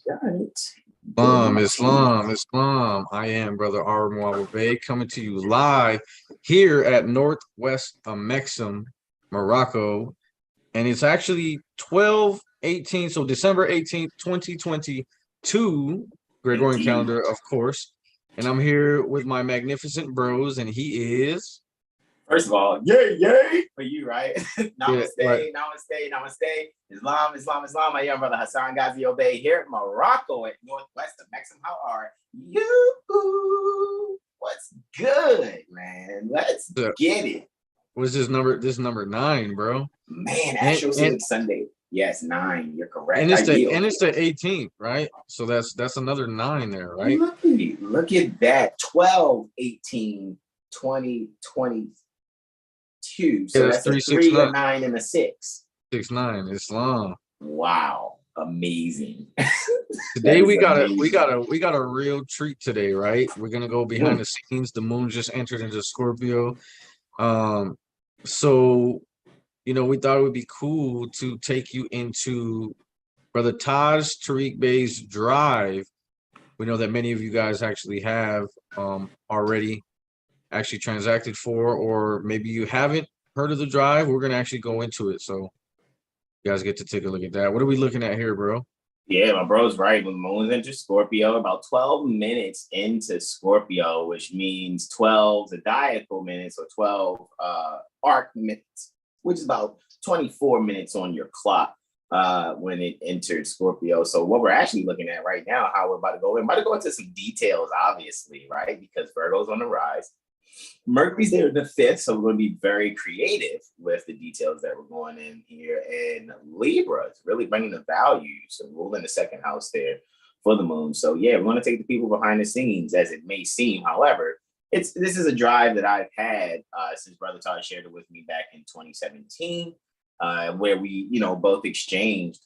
Got it. Islam. I am Brother Hasan Bey coming to you live here at Northwest Mexum, Morocco. And it's actually 12/18, so December 18th, 2022, Gregorian Indeed. calendar, of course. And I'm here with my magnificent bros, and he is. First of all, yay, yay for you, right? Yeah, Namaste, right. namaste, namaste. Islam, Islam, Islam. I am Brother Hasan Ghaziel Bey here at Morocco at Northwest of Mexum. How are you? What's good, man? Let's get it. What's this number? This number 9, bro. Man, And AstroCivics Sunday. Yes, 9. You're correct. and it's the 18th, right? So that's another 9 there, right? Look at that. 12/18/2022. So Yeah, that's a 3, 6, 3, a 9. 9, and a 6. 6, 9. Islam. Wow, amazing. Today we got a real treat today, right? We're gonna go behind the scenes. The moon just entered into Scorpio. So we thought it would be cool to take you into Brother Taj Tarik Bey's drive. We know that many of you guys actually have already actually transacted for, or maybe you haven't heard of the drive. We're gonna actually go into it, so you guys get to take a look at that. What are we looking at here, bro? Yeah, my bro's right. When moon's into Scorpio, about 12 minutes into Scorpio, which means 12 zodiacal minutes or 12 arc minutes, which is about 24 minutes on your clock when it entered Scorpio. So what we're actually looking at right now, how we're about to go into some details, obviously, right? Because Virgo's on the rise. Mercury's there in the 5th, so we're going to be very creative with the details that we're going in here. And Libra is really bringing the values and ruling the 2nd house there for the moon. So yeah, we're going to take the people behind the scenes, as it may seem. However, this is a drive that I've had since Brother Todd shared it with me back in 2017, where we both exchanged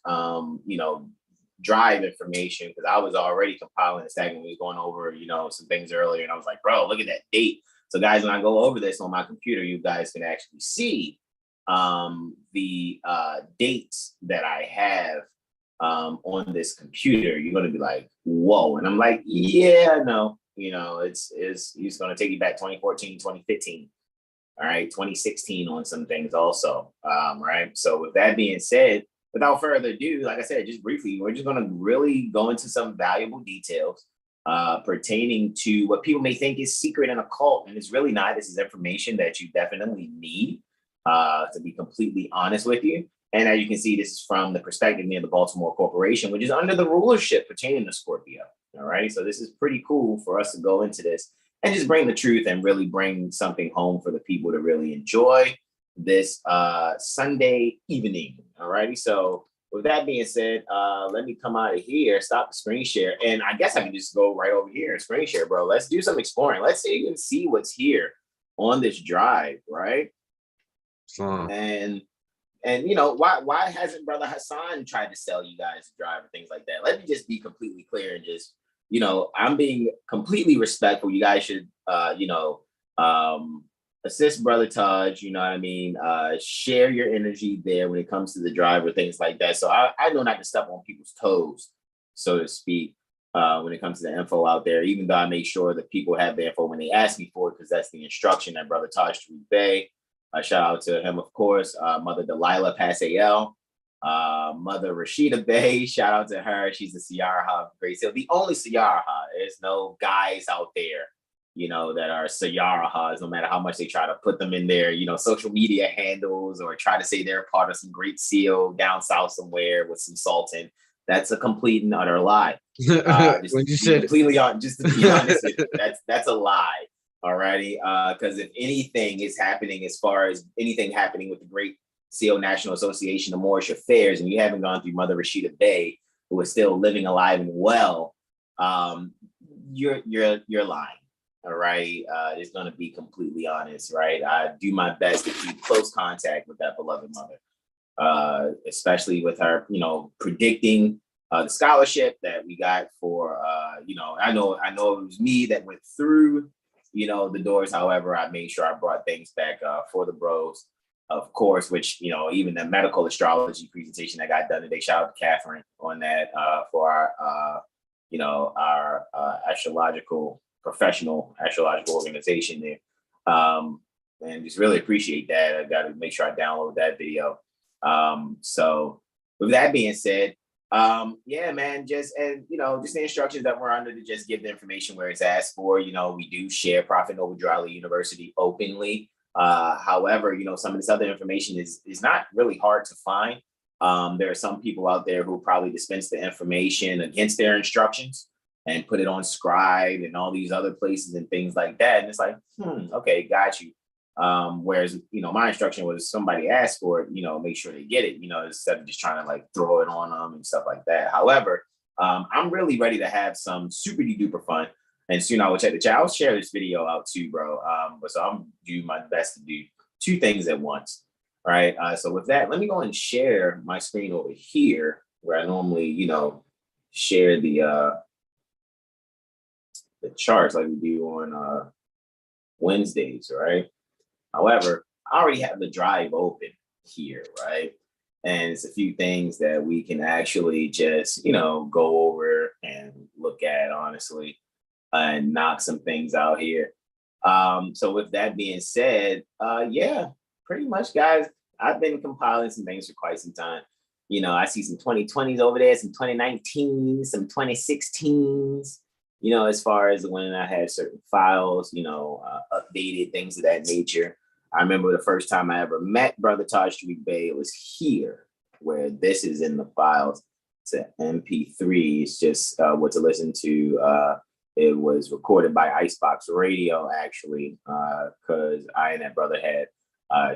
drive information, because I was already compiling a stack and we was going over some things earlier, and I was like, bro, look at that date. So guys, when I go over this on my computer, you guys can actually see the dates that I have on this computer. You're going to be like, whoa. And I'm like, yeah, no, it's going to take you back 2014, 2015. All right, 2016 on some things also. Right. So with that being said, without further ado, like I said, just briefly, we're just going to really go into some valuable details pertaining to what people may think is secret and occult, and it's really not. This is information that you definitely need, to be completely honest with you. And as you can see, this is from the perspective of the Baltimore Corporation, which is under the rulership pertaining to Scorpio. All right, so this is pretty cool for us to go into this and just bring the truth and really bring something home for the people to really enjoy this Sunday evening. All righty, so with that being said, let me come out of here, stop the screen share, and I guess I can just go right over here and screen share, bro. Let's do some exploring. Let's see, you can see what's here on this drive, right? And why hasn't Brother Hasan tried to sell you guys a drive or things like that? Let me just be completely clear and just, I'm being completely respectful. You guys should, assist Brother Taj, you know what I mean? Share your energy there when it comes to the drive or things like that. So I know not to step on people's toes, so to speak, when it comes to the info out there, even though I make sure that people have the info when they ask me for it, because that's the instruction that Brother Taj Tarik Bey. Shout out to him, of course. Mother Delilah Pasayel, Mother Rashida Bey. Shout out to her. She's a Siyaraha Great Seal, the only Siyaraha. There's no guys out there that are Sayarahas, no matter how much they try to put them in their, social media handles or try to say they're part of some great seal down south somewhere with some sultan. That's a complete and utter lie. When you said completely on, just to be honest, that's a lie. Alrighty, because if anything is happening, as far as anything happening with the Great Seal National Association of Moorish Affairs, and you haven't gone through Mother Rashida Bey, who is still living, alive, and well, you're lying. All right, it's going to be completely honest, right? I do my best to keep close contact with that beloved mother, especially with her, predicting the scholarship that we got for, I know it was me that went through, the doors. However, I made sure I brought things back for the bros of course, which, you know, even the medical astrology presentation that got done today, shout out to Catherine on that, for our, you know, our professional astrological organization there. And just really appreciate that. I got to make sure I download that video. So with that being said, yeah, man, and you know, just the instructions that we're under to just give the information where it's asked for. You know, we do share Prophet Noble Dryly University openly. However, you know, some of this other information is not really hard to find. There are some people out there who probably dispense the information against their instructions and put it on Scribe and all these other places and things like that. And it's like, okay, got you. Whereas, you know, my instruction was somebody asked for it, you know, make sure they get it, you know, instead of just trying to like throw it on them and stuff like that. However, I'm really ready to have some super duper fun. And soon I will check the chat. I'll share this video out too, bro. But so I'm do my best to do two things at once. All right. So with that, let me go and share my screen over here where I normally, you know, share the charts like we do on Wednesdays, right? However, I already have the drive open here, right? And it's a few things that we can actually just, you know, go over and look at, honestly, and knock some things out here. So with that being said, yeah, pretty much, guys, I've been compiling some things for quite some time. You know, I see some 2020s over there, some 2019s, some 2016s, you know, as far as when I had certain files, you know, updated, things of that nature. I remember the first time I ever met Brother Taj Tarik Bey, it was here, where this is in the files. It's an MP3. It's just what to listen to. It was recorded by Icebox Radio, actually, because I and that brother had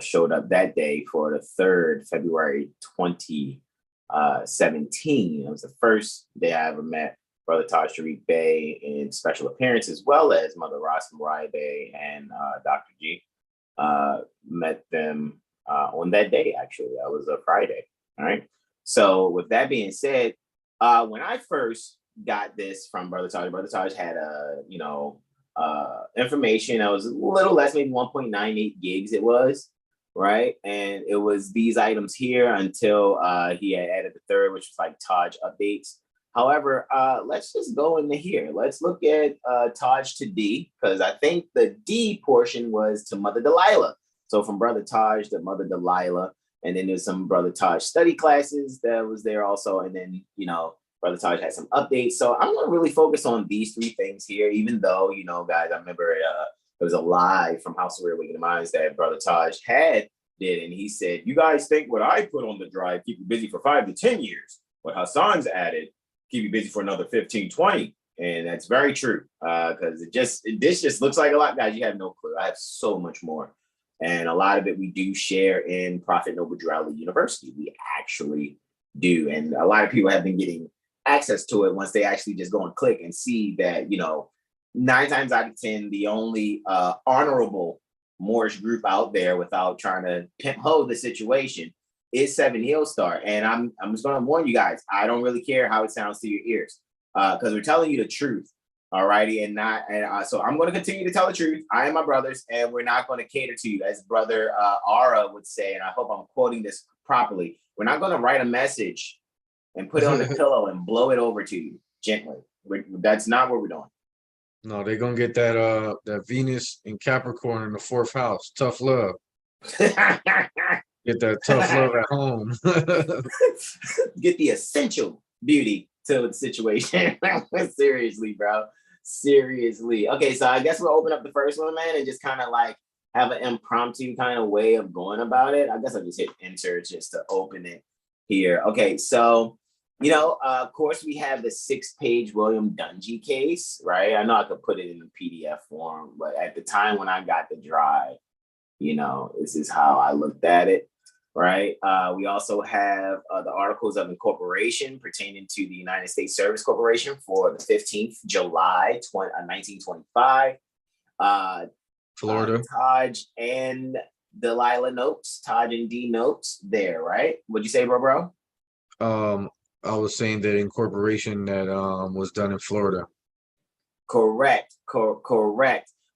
showed up that day for the 3rd, February 2017. It was the first day I ever met Brother Taj Tarik Bey in special appearance, as well as Mother Rosmarai Bey and Dr. G. Met them on that day, actually. That was a Friday. All right. So with that being said, when I first got this from Brother Taj had you know, information that was a little less, maybe 1.98 gigs it was, right? And it was these items here until he had added the third, which was like Taj updates. However, let's just go into here. Let's look at Taj to D, because I think the D portion was to Mother Delilah. So from Brother Taj to Mother Delilah, and then there's some Brother Taj study classes that was there also. And then, you know, Brother Taj had some updates. So I'm going to really focus on these three things here, even though, you know, guys, I remember it was a lie from House of Rare Awakening Minds that Brother Taj did. And he said, you guys think what I put on the drive keep you busy for 5 to 10 years. What Hasan's added keep you busy for another 15, 20. And that's very true, because this just looks like a lot. Guys, you have no clue. I have so much more. And a lot of it we do share in Prophet Noble Dryly University. We actually do. And a lot of people have been getting access to it once they actually just go and click and see that, you know, 9 times out of 10, the only honorable Moorish group out there, without trying to pimp ho the situation, is 7 Heel Star. And I'm just going to warn you guys, I don't really care how it sounds to your ears, because we're telling you the truth. All righty. So I'm going to continue to tell the truth. I am my brothers, and we're not going to cater to you, as Brother Ara would say. And I hope I'm quoting this properly. We're not going to write a message and put it on the pillow and blow it over to you gently. That's not what we're doing. No, they're going to get that Venus in Capricorn in the 4th house. Tough love. Get that tough love at home. Get the essential beauty to the situation. Seriously, bro. Seriously. Okay, so I guess we'll open up the first one, man, and just kind of like have an impromptu kind of way of going about it. I guess I'll just hit enter just to open it here. Okay, so, you know, of course, we have the 6-page William Dungy case, right? I know I could put it in the PDF form, but at the time when I got the drive, you know, this is how I looked at it. Right. We also have the articles of incorporation pertaining to the United States Service Corporation for the 15th July 1925. Florida. Taj and Delilah notes, Taj and D notes there, right? What'd you say, bro? I was saying that incorporation that was done in Florida. Correct.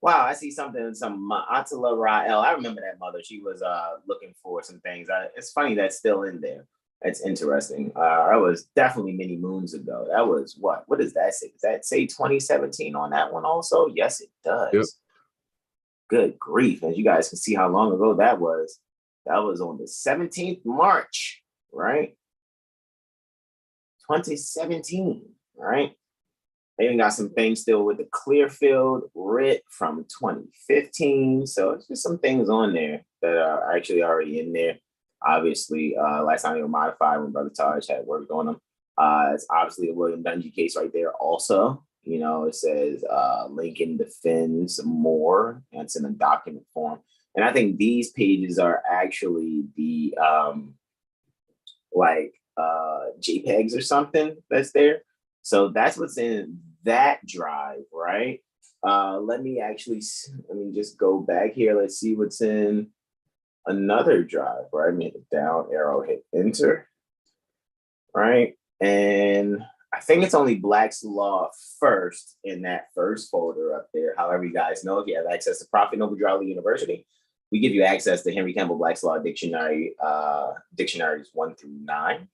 Wow, I see something, some Atala Rael. I remember that mother. She was looking for some things. It's funny that's still in there. That's interesting. That was definitely many moons ago. That was what? What does that say? Does that say 2017 on that one also? Yes, it does. Yep. Good grief. As you guys can see how long ago that was. That was on the 17th March, right? 2017, right? They even got some things still with the Clearfield writ from 2015. So it's just some things on there that are actually already in there. Obviously, last time they were modified when Brother Taj had worked on them. It's obviously a William Dungy case right there also. You know, it says Lincoln defends Moor, and it's in a document form. And I think these pages are actually the JPEGs or something that's there. So that's what's in that drive, right? Let me just go back here. Let's see what's in another drive, right? Make the down arrow, hit enter, right? And I think it's only Black's Law first in that first folder up there. However, you guys know, if you have access to Prophet Noble Drew Ali University, we give you access to Henry Campbell Black's Law Dictionary, dictionaries 1 through 9.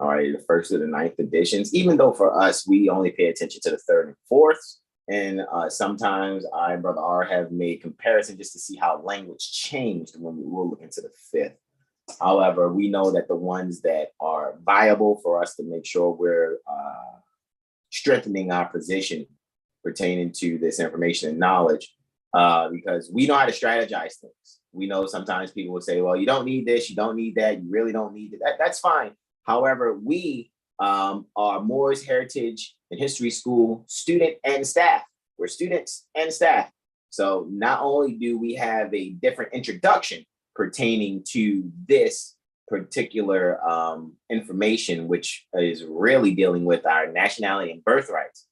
All right, the 1st to the 9th editions, even though for us, we only pay attention to the 3rd and 4th. And sometimes I and Brother R have made comparison just to see how language changed when we will look into the 5th. However, we know that the ones that are viable for us to make sure we're strengthening our position pertaining to this information and knowledge, because we know how to strategize things. We know sometimes people will say, well, you don't need this, you don't need that, you really don't need it. That's fine. However, we are Moor's Heritage and History School student and staff. We're students and staff. So not only do we have a different introduction pertaining to this particular information, which is really dealing with our nationality and birthrights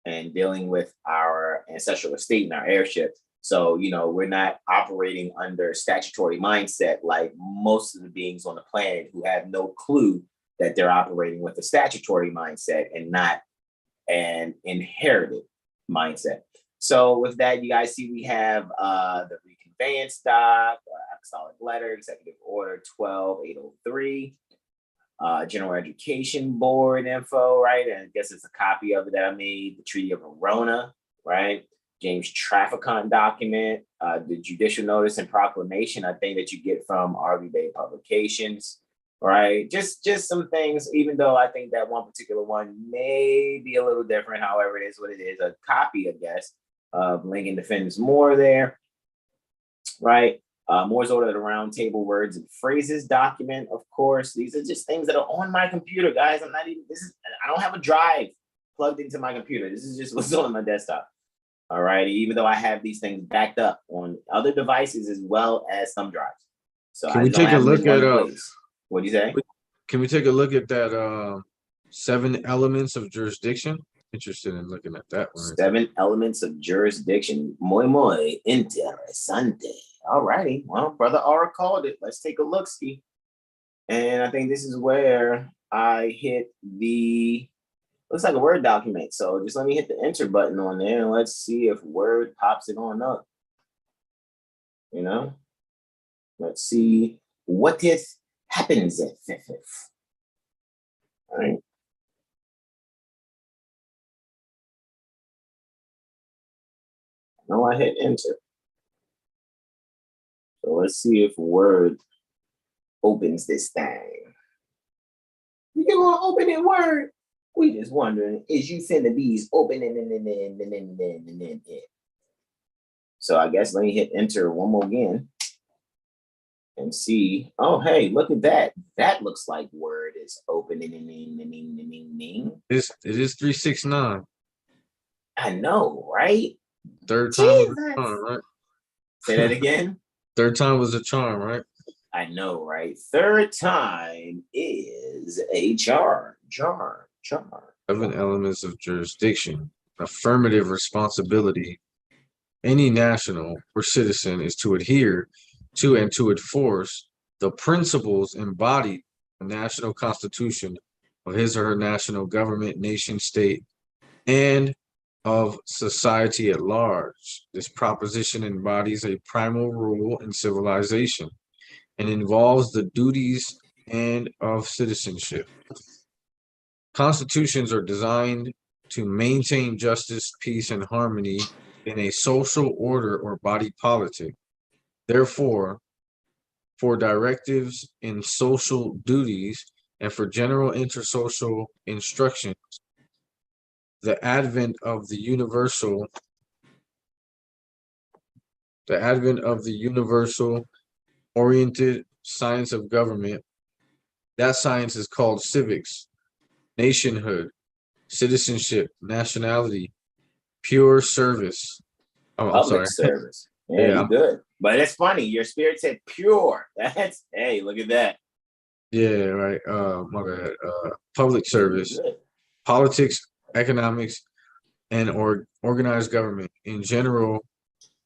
and dealing with our ancestral estate and our airship. So, you know, we're not operating under statutory mindset like most of the beings on the planet who have no clue that they're operating with a statutory mindset and not an inherited mindset. So with that, you guys see we have the reconveyance doc, apostolic letter, executive order 12803, general education board info, right? And I guess it's a copy of it that I made, the Treaty of Verona, right? James Traficant document, the judicial notice and proclamation, I think that you get from RV Bay Publications, right? Just some things, even though I think that one particular one may be a little different. However, it is what it is. A copy, I guess, of Lincoln Defends Moor there, right? Moore's Order of the Round Table Words and Phrases document, of course. These are just things that are on my computer, guys. I don't have a drive plugged into my computer. This is just what's on my desktop. All right, even though I have these things backed up on other devices as well as thumb drives. So can we take a look at what do you say? Can we take a look at that 7 elements of jurisdiction? Interested in looking at that one. 7 elements of jurisdiction. Muy interesante. All righty. Well, Brother R called it. Let's take a look, ski. And I think this is where I hit the, looks like a Word document. So just let me hit the enter button on there and let's see if Word pops it on up. You know, let's see what is happens at 5th. All right. No, I hit enter. So let's see if Word opens this thing. You gonna open it, Word? We just wondering, is you finna bees opening and So I guess let me hit enter one more again and see. Oh, hey, look at that. That looks like Word is opening. It is 369. I know, right? Third time was a charm, right? Say that again. Third time was a charm, right? I know, right? Third time is a charm. 7 elements of jurisdiction. Affirmative responsibility. Any national or citizen is to adhere to and to enforce the principles embodied in the national constitution of his or her national government, nation, state, and of society at large. This proposition embodies a primal rule in civilization and involves the duties and of citizenship. Constitutions are designed to maintain justice, peace, and harmony in a social order or body politic. Therefore, for directives in social duties and for general intersocial instructions, the advent of the universal oriented science of government, that science is called civics, nationhood, citizenship, nationality, pure service. Oh, I'm Public sorry. service. Yeah, Yeah, you good. But it's funny. Your spirit said pure. That's, hey, look at that. yeah, right. My bad. Public Yeah, you service, good. politics, economics, and organized government in general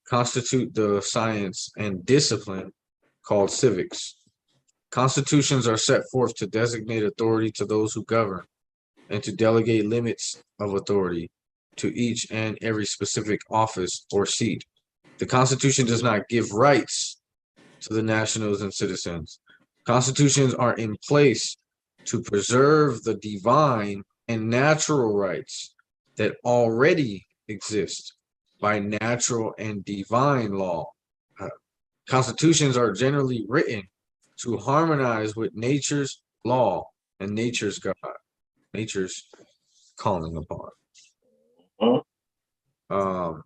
constitute the science and discipline called civics. Constitutions are set forth to designate authority to those who govern and to delegate limits of authority to each and every specific office or seat. The Constitution does not give rights to the nationals and citizens. Constitutions are in place to preserve the divine and natural rights that already exist by natural and divine law. Constitutions are generally written to harmonize with nature's law and nature's God, nature's calling upon. Mhm.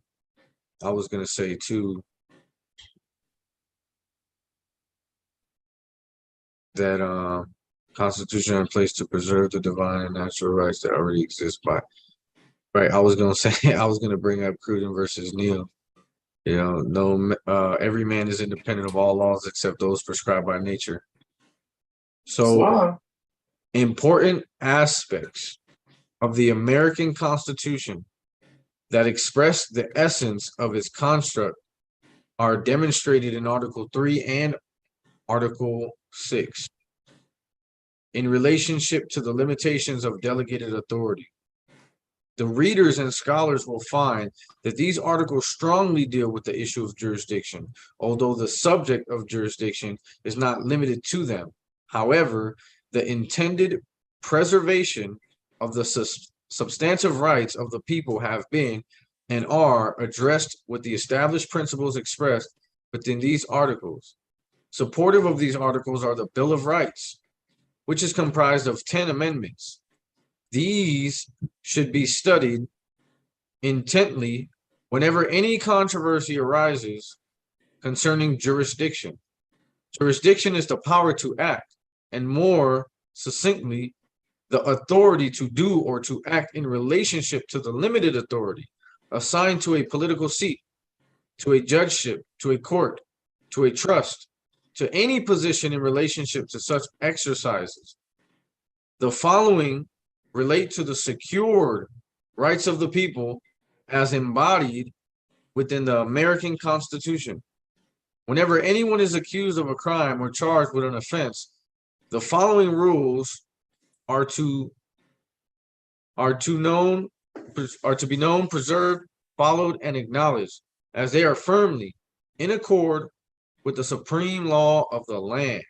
I was gonna say too that Constitution are in place to preserve the divine and natural rights that already exist by. Right, I was gonna say I was gonna bring up Cruden versus Neal. You know, every man is independent of all laws except those prescribed by nature. So Islam. important aspects of the American Constitution that express the essence of its construct are demonstrated in Article 3 and Article 6 in relationship to the limitations of delegated authority. The readers and scholars will find that these articles strongly deal with the issue of jurisdiction, although the subject of jurisdiction is not limited to them. However, the intended preservation of the substantive rights of the people have been and are addressed with the established principles expressed within these articles. Supportive of these articles are the Bill of Rights, which is comprised of 10 amendments. These should be studied intently whenever any controversy arises concerning jurisdiction. Jurisdiction is the power to act, and more succinctly, the authority to do or to act in relationship to the limited authority assigned to a political seat, to a judgeship, to a court, to a trust, to any position in relationship to such exercises. The following relate to the secured rights of the people as embodied within the American Constitution. Whenever anyone is accused of a crime or charged with an offense, the following rules are to be known, preserved, followed, and acknowledged, as they are firmly in accord with the supreme law of the land.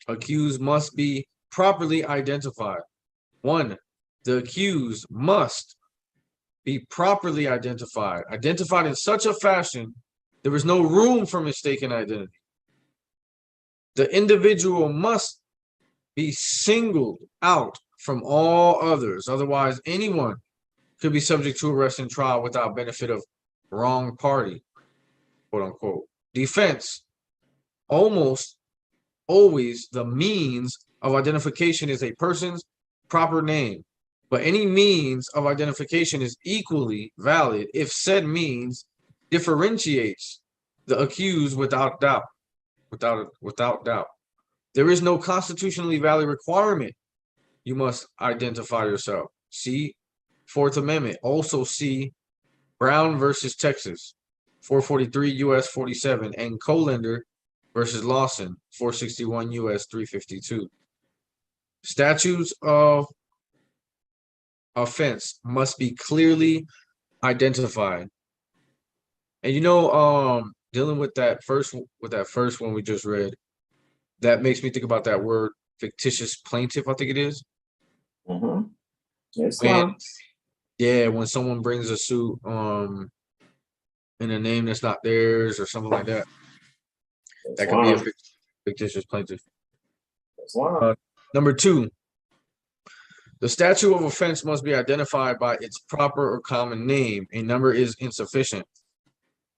Accused must be properly identified. 1. The accused must be properly identified in such a fashion there is no room for mistaken identity. The individual must be singled out from all others. Otherwise, anyone could be subject to arrest and trial without benefit of wrong party, quote unquote. Defense. Almost always the means of identification is a person's proper name, but any means of identification is equally valid if said means differentiates the accused without doubt. There is no constitutionally valid requirement you must identify yourself. See Fourth Amendment. Also see Brown versus Texas, 443 U.S. 47, and Colander versus Lawson, 461 U.S. 352. Statutes of offense must be clearly identified. And dealing with that first one we just read, that makes me think about that word fictitious plaintiff, I think it is. Mm-hmm. Yes, When someone brings a suit in a name that's not theirs or something like that, that could be a fictitious plaintiff. Number 2, the statute of offense must be identified by its proper or common name. A number is insufficient.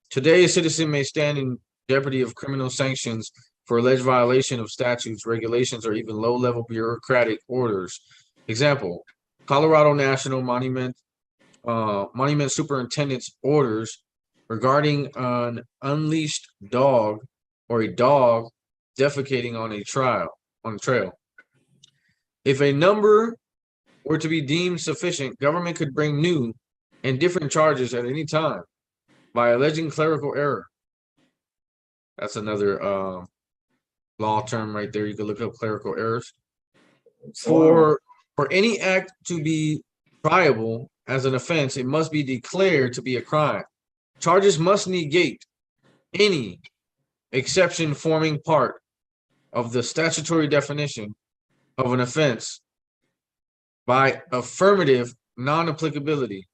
Today, a citizen may stand in jeopardy of criminal sanctions for alleged violation of statutes, regulations, or even low-level bureaucratic orders. Example, Colorado National Monument Superintendent's orders regarding an unleashed dog or a dog defecating on a trail. If a number were to be deemed sufficient, government could bring new and different charges at any time by alleging clerical error. That's another law term right there. You can look up clerical errors. For any act to be triable as an offense, it must be declared to be a crime. Charges must negate any exception forming part of the statutory definition of an offense by affirmative non-applicability.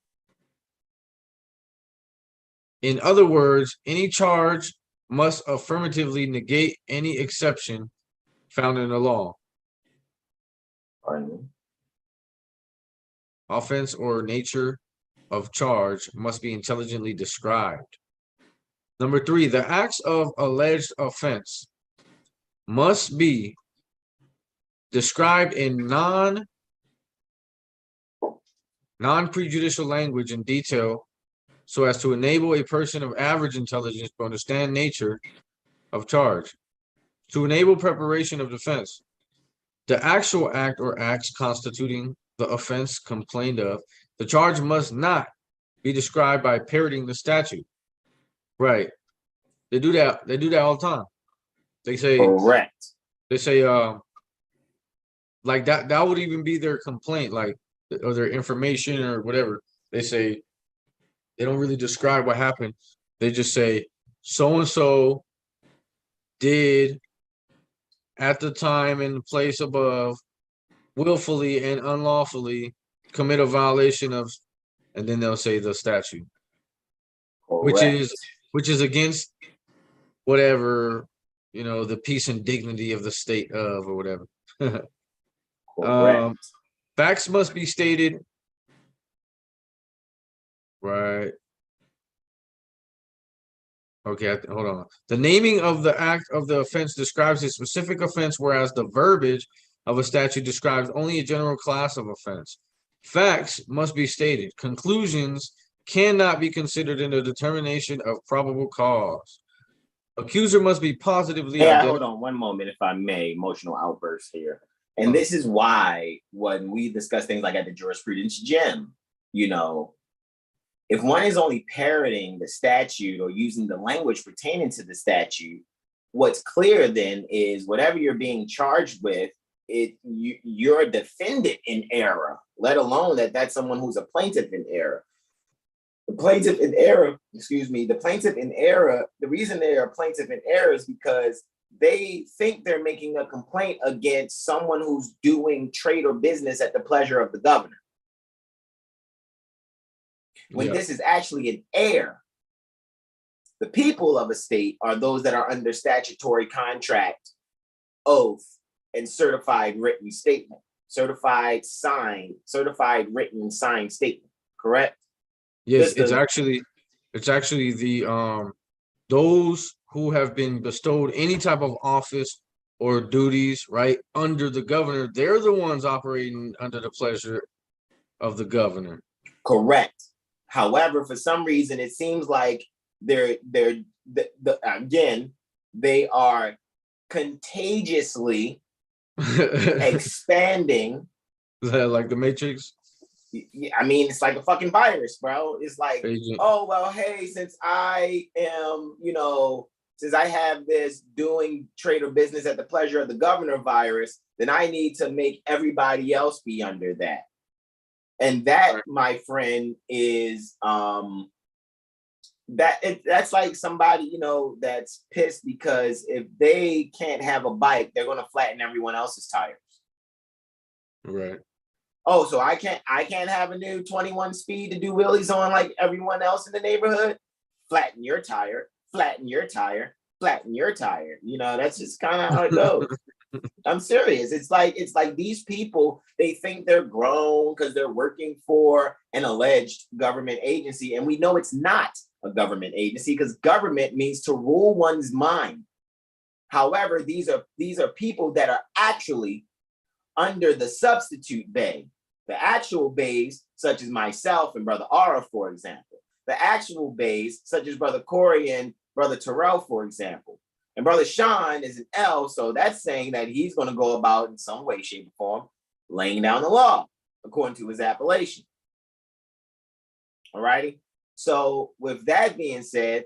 In other words, any charge must affirmatively negate any exception found in the law. Offense or nature of charge must be intelligently described. Number 3, the acts of alleged offense must be described in non-prejudicial language in detail so as to enable a person of average intelligence to understand nature of charge. To enable preparation of defense, the actual act or acts constituting the offense complained of, the charge must not be described by parroting the statute. Right. They do that. They do that all the time. They say correct. They say like that would even be their complaint, like, or their information or whatever. They say they don't really describe what happened. They just say so and so did at the time and place above willfully and unlawfully commit a violation of, and then they'll say the statute. Correct. which is against whatever, the peace and dignity of the state of, or whatever. Facts must be stated. Right. Okay, hold on. The naming of the act of the offense describes a specific offense, whereas the verbiage of a statute describes only a general class of offense. Facts must be stated. Conclusions cannot be considered in the determination of probable cause. Accuser must be positively identified. Hold on one moment, if I may. Emotional outburst here. And this is why when we discuss things like at the jurisprudence gym, if one is only parroting the statute or using the language pertaining to the statute, what's clear then is whatever you're being charged with, you're a defendant in error, let alone that's someone who's a plaintiff in error. The plaintiff in error, the reason they are plaintiff in error is because they think they're making a complaint against someone who's doing trade or business at the pleasure of the governor. When this is actually an error. The people of a state are those that are under statutory contract, oath, and certified written statement. Certified written signed statement, correct? Yes, it's actually the those who have been bestowed any type of office or duties, right, under the governor, they're the ones operating under the pleasure of the governor. Correct. However, for some reason, it seems like they are contagiously expanding. Like the Matrix? I mean, it's like a fucking virus, bro. It's like, oh, well, hey, since I am, since I have this doing trade or business at the pleasure of the governor virus, then I need to make everybody else be under that. And that, my friend, is that's like somebody, you know, that's pissed because if they can't have a bike, they're gonna flatten everyone else's tires. Right. Oh, so I can't have a new 21 speed to do wheelies on like everyone else in the neighborhood? Flatten your tire, flatten your tire, flatten your tire. You know, that's just kind of how it goes. I'm serious. It's like these people, they think they're grown because they're working for an alleged government agency. And we know it's not a government agency because government means to rule one's mind. However, these are people that are actually under the substitute bay. The actual bays, such as myself and Brother Ara, for example. The actual bays, such as Brother Corey and Brother Terrell, for example. And Brother Sean is an L, so that's saying that he's going to go about in some way, shape, or form, laying down the law, according to his appellation. All righty? So with that being said,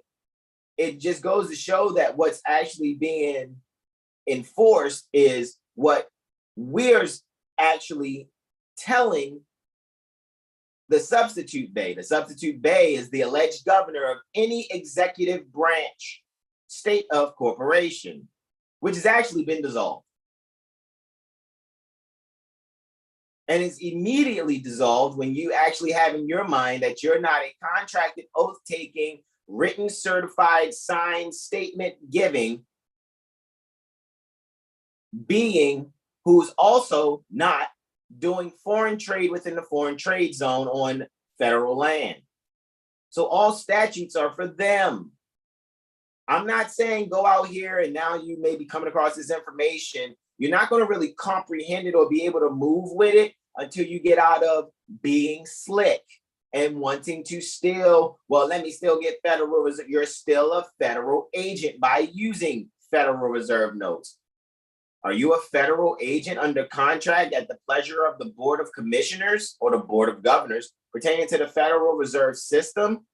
it just goes to show that what's actually being enforced is what we're actually telling the substitute bay. The substitute bay is the alleged governor of any executive branch, state of corporation, which has actually been dissolved. And it's immediately dissolved when you actually have in your mind that you're not a contracted, oath-taking, written, certified, signed, statement-giving being who's also not doing foreign trade within the foreign trade zone on federal land. So all statutes are for them. I'm not saying go out here and now you may be coming across this information. You're not going to really comprehend it or be able to move with it until you get out of being slick and wanting to still, well, let me still get Federal Reserve. You're still a federal agent by using Federal Reserve notes. Are you a federal agent under contract at the pleasure of the Board of Commissioners or the Board of Governors pertaining to the Federal Reserve System?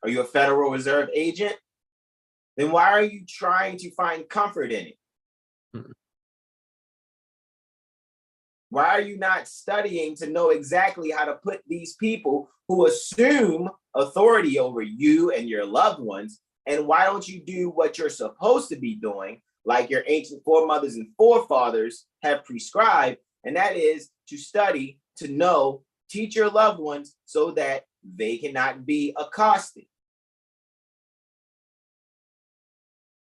Are you a Federal Reserve agent? Then why are you trying to find comfort in it? Why are you not studying to know exactly how to put these people who assume authority over you and your loved ones? And why don't you do what you're supposed to be doing, like your ancient foremothers and forefathers have prescribed, and that is to study, to know, teach your loved ones so that they cannot be accosted.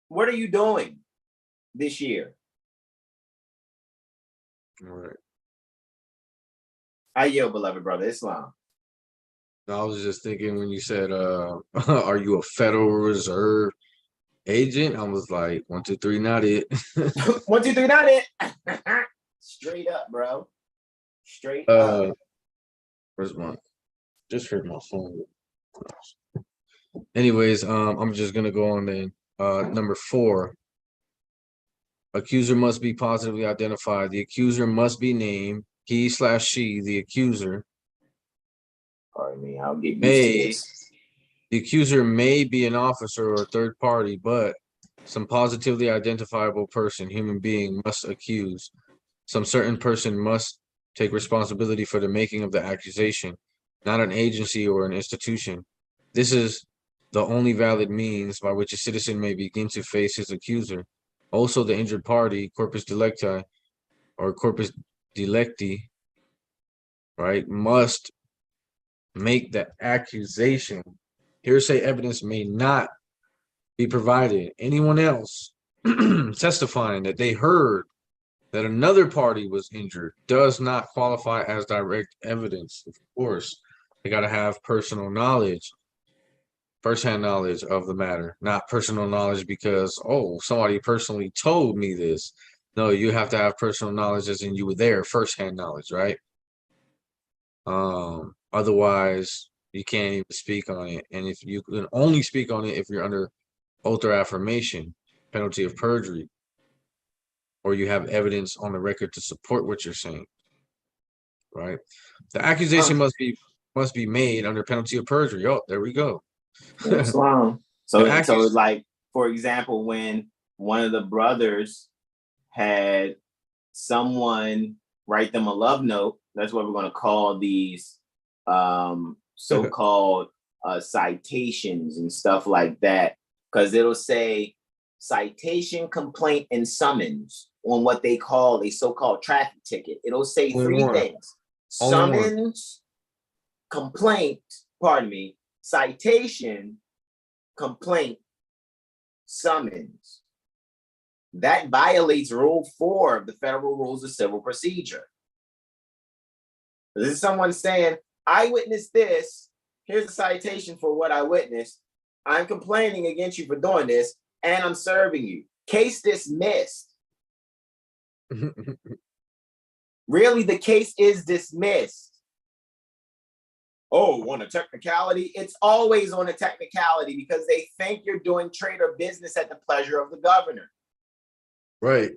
What are you doing this year? All right. I yield, beloved brother Islam. I was just thinking when you said, are you a Federal Reserve agent? I was like, 1, 2, 3, not it. 1, 2, 3, not it. Straight up, bro. Straight up. Where's my? Just heard my phone. Anyways, I'm just gonna go on then. Number 4. Accuser must be positively identified. The accuser must be named. He/she, the accuser. Pardon me, I'll get used to this. The accuser may be an officer or a third party, but some positively identifiable person, human being, must accuse. Some certain person must take responsibility for the making of the accusation, not an agency or an institution. This is the only valid means by which a citizen may begin to face his accuser. Also, the injured party, corpus delicti or corpus delicti, right, must make the accusation. Hearsay evidence may not be provided. Anyone else testifying that they heard that another party was injured does not qualify as direct evidence. Of course, they got to have personal knowledge, firsthand knowledge of the matter, not personal knowledge because, oh, somebody personally told me this. No, you have to have personal knowledge as in you were there, firsthand knowledge, right? Otherwise, you can't even speak on it. And if you can only speak on it if you're under oath or affirmation, penalty of perjury, or you have evidence on the record to support what you're saying, right? The accusation must be made under penalty of perjury. Oh, there we go. Islam. So it's like, for example, when one of the brothers had someone write them a love note, that's what we're going to call these so-called citations and stuff like that, because it'll say citation, complaint, and summons on what they call a so-called traffic ticket. It'll say three things: summons, complaint, citation, complaint, summons. That violates Rule 4 of the Federal Rules of Civil Procedure. This is someone saying, I witnessed this. Here's a citation for what I witnessed. I'm complaining against you for doing this, and I'm serving you. Case dismissed. Really, the case is dismissed. Oh, on a technicality? It's always on a technicality because they think you're doing trade or business at the pleasure of the governor. Right.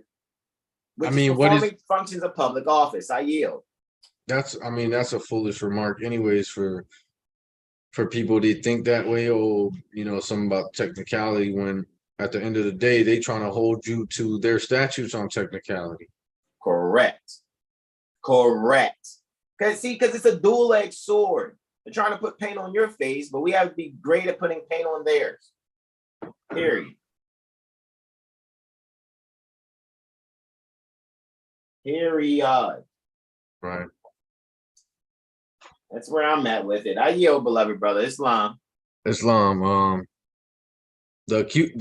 Which is performing functions of public office. I yield. That's a foolish remark anyways for people to think that way, or, something about technicality, when at the end of the day, they trying to hold you to their statutes on technicality. Correct. Because it's a dual-edged sword. They're trying to put paint on your face, but we have to be great at putting paint on theirs. Period. Right. That's where I'm at with it. I yield, beloved brother. Islam. The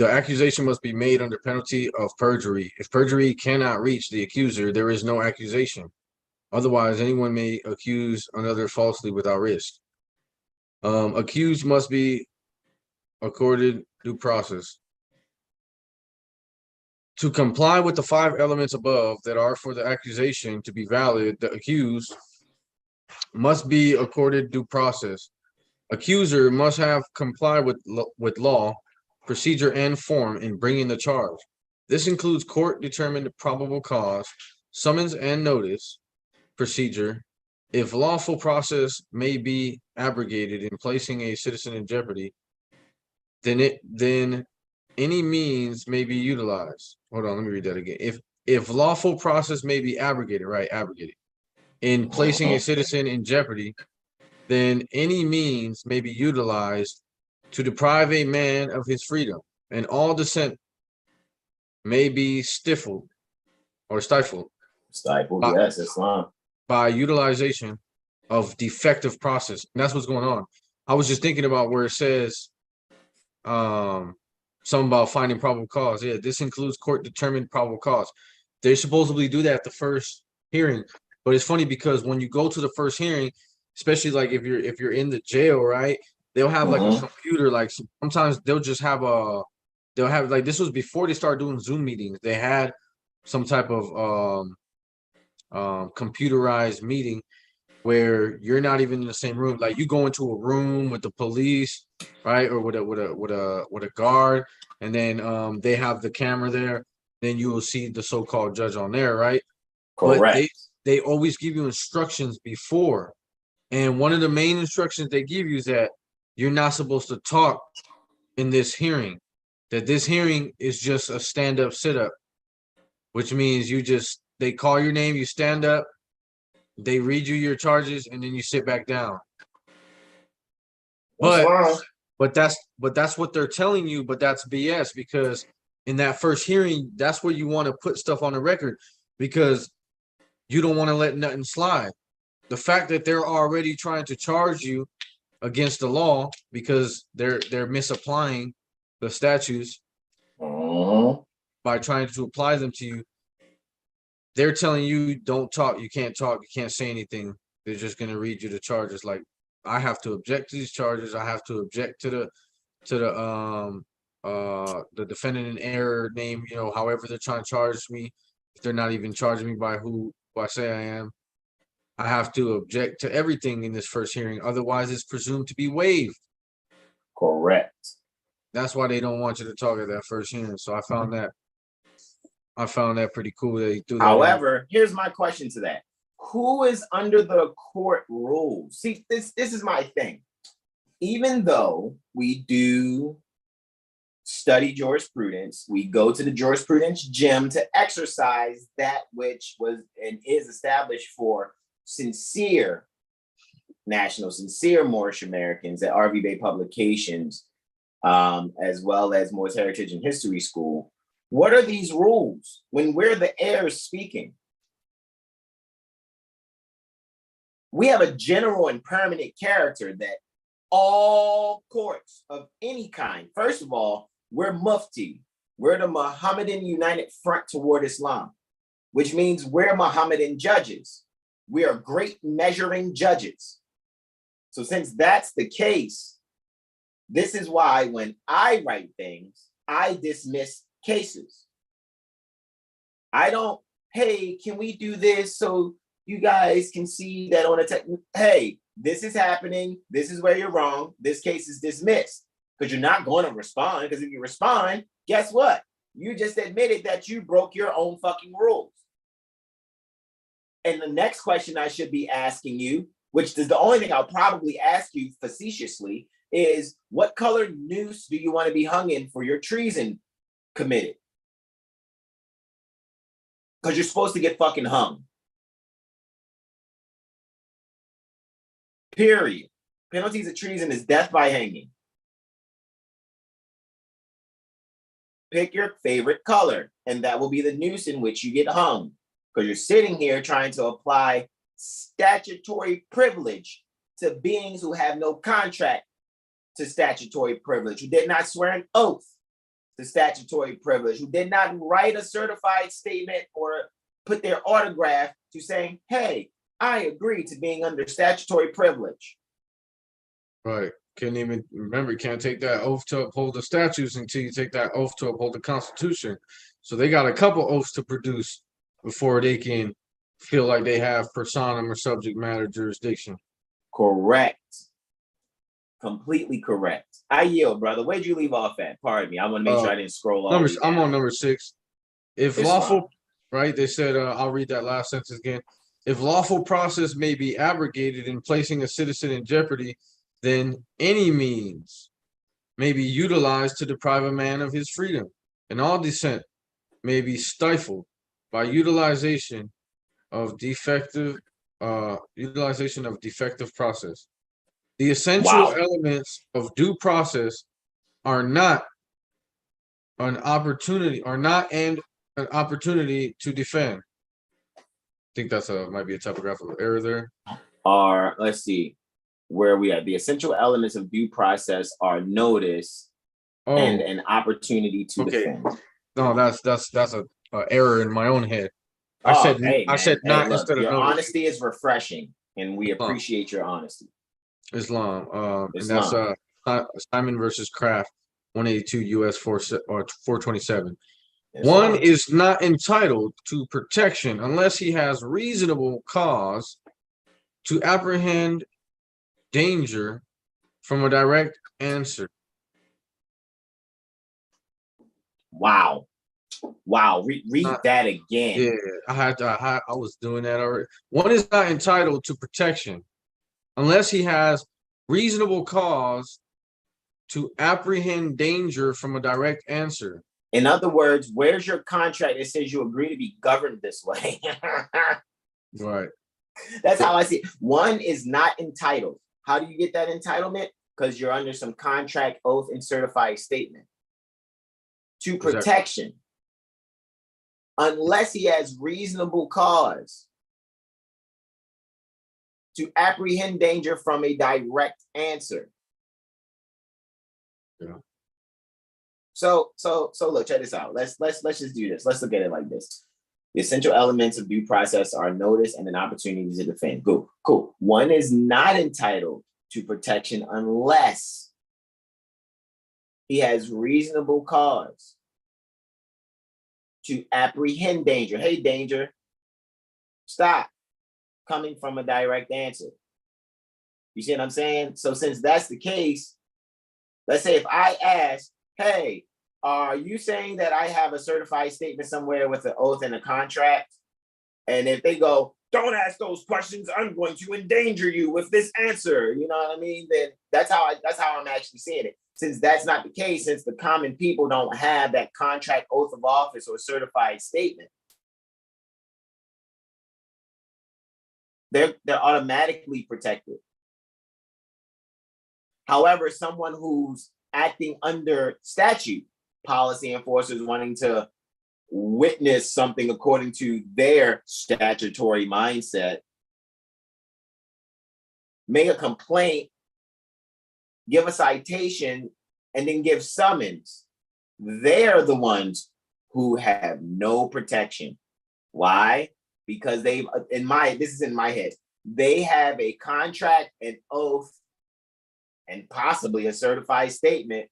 accusation must be made under penalty of perjury. If perjury cannot reach the accuser, there is no accusation. Otherwise, anyone may accuse another falsely without risk. Accused must be accorded due process. To comply with the 5 elements above that are for the accusation to be valid, the accused must be accorded due process. Accuser must have complied with law, procedure, and form in bringing the charge. This includes court-determined probable cause, summons and notice, procedure. If lawful process may be abrogated in placing a citizen in jeopardy, then any means may be utilized. Hold on, let me read that again. If lawful process may be abrogated, in placing a citizen in jeopardy, then any means may be utilized to deprive a man of his freedom, and all dissent may be stifled. Yes, Islam. By utilization of defective process. And that's what's going on. I was just thinking about where it says something about finding probable cause. Yeah, this includes court-determined probable cause. They supposedly do that at the first hearing. But it's funny because when you go to the first hearing, especially like if you're in the jail, right? They'll have like a computer, like sometimes they'll have like, this was before they started doing Zoom meetings. They had some type of computerized meeting where you're not even in the same room. Like you go into a room with the police, right, or with a guard, and then they have the camera there. Then you will see the so-called judge on there, right? Correct. But they always give you instructions before, and one of the main instructions they give you is that you're not supposed to talk in this hearing. That this hearing is just a stand-up, sit-up, which means they call your name, you stand up, they read you your charges, and then you sit back down. But that's what they're telling you, but that's BS, because in that first hearing, that's where you want to put stuff on the record, because you don't want to let nothing slide. The fact that they're already trying to charge you against the law because they're misapplying the statutes by trying to apply them to you. They're telling you don't talk, you can't say anything. They're just gonna read you the charges. Like, I have to object to these charges. I have to object to the defendant in error name, however they're trying to charge me. If they're not even charging me by who I say I am, I have to object to everything in this first hearing. Otherwise, it's presumed to be waived. Correct. That's why they don't want you to talk at that first hearing. So I found that pretty cool. However, here's my question to that. Who is under the court rules? See, this is my thing. Even though we do study jurisprudence. We go to the jurisprudence gym to exercise that which was and is established for sincere Moorish Americans at RV Bay Publications, as well as Moorish Heritage and History School. What are these rules when we're the heirs speaking? We have a general and permanent character that all courts of any kind, first of all, we're Mufti. We're the Mohammedan United Front toward Islam, which means we're Mohammedan judges. We are great measuring judges. So since that's the case, this is why when I write things, I dismiss cases. I don't, hey, can we do this so you guys can see that on a hey, this is happening. This is where you're wrong. This case is dismissed because you're not going to respond. Because if you respond, guess what? You just admitted that you broke your own fucking rules. And the next question I should be asking you, which is the only thing I'll probably ask you facetiously, is what color noose do you want to be hung in for your treason committed? Because you're supposed to get fucking hung. Period. Penalties of treason is death by hanging. Pick your favorite color, and that will be the noose in which you get hung. Because you're sitting here trying to apply statutory privilege to beings who have no contract to statutory privilege, who did not swear an oath to statutory privilege, who did not write a certified statement or put their autograph to saying, hey, I agree to being under statutory privilege. Right. Can't even remember, you can't take that oath to uphold the statutes until you take that oath to uphold the Constitution. So they got a couple oaths to produce before they can feel like they have personam or subject matter jurisdiction. Correct. Completely correct. I yield, brother. Where'd you leave off at? Pardon me. I want to make sure I didn't scroll off. I'm on number 6. If it's lawful, fine. Right? They said, I'll read that last sentence again. If lawful process may be abrogated in placing a citizen in jeopardy, then any means may be utilized to deprive a man of his freedom, and all dissent may be stifled by utilization of defective process. The essential elements of due process are not an opportunity to defend. I think that's might be a typographical error there. Let's see where we at. The essential elements of due process are notice and an opportunity to defend. No, that's a error in my own head. I said not instead of your notice. Honesty is refreshing, and we appreciate your honesty. Islam. And that's Simon versus Kraft, 182 U.S. 427. One is not entitled to protection unless he has reasonable cause to apprehend danger from a direct answer. Wow. Read that again. Yeah, I was doing that already. One is not entitled to protection unless he has reasonable cause to apprehend danger from a direct answer. In other words, where's your contract that says you agree to be governed this way? Right. That's how I see it. One is not entitled. How do you get that entitlement? Because you're under some contract, oath, and certified statement. To protection. Exactly. Unless he has reasonable cause to apprehend danger from a direct answer. Yeah. So look, check this out. Let's just do this. Let's look at it like this. The essential elements of due process are notice and an opportunity to defend. Good, cool. One is not entitled to protection unless he has reasonable cause to apprehend danger. Hey, danger, stop coming from a direct answer. You see what I'm saying? So since that's the case, let's say if I ask, hey, are you saying that I have a certified statement somewhere with an oath and a contract? And if they go, don't ask those questions. I'm going to endanger you with this answer. You know what I mean? Then that's how I'm actually seeing it. Since that's not the case, since the common people don't have that contract, oath of office, or certified statement, they're automatically protected. However, someone who's acting under statute, policy enforcers wanting to witness something according to their statutory mindset, make a complaint, give a citation, and then give summons. They're the ones who have no protection. Why? Because this is in my head, they have a contract, an oath, and possibly a certified statement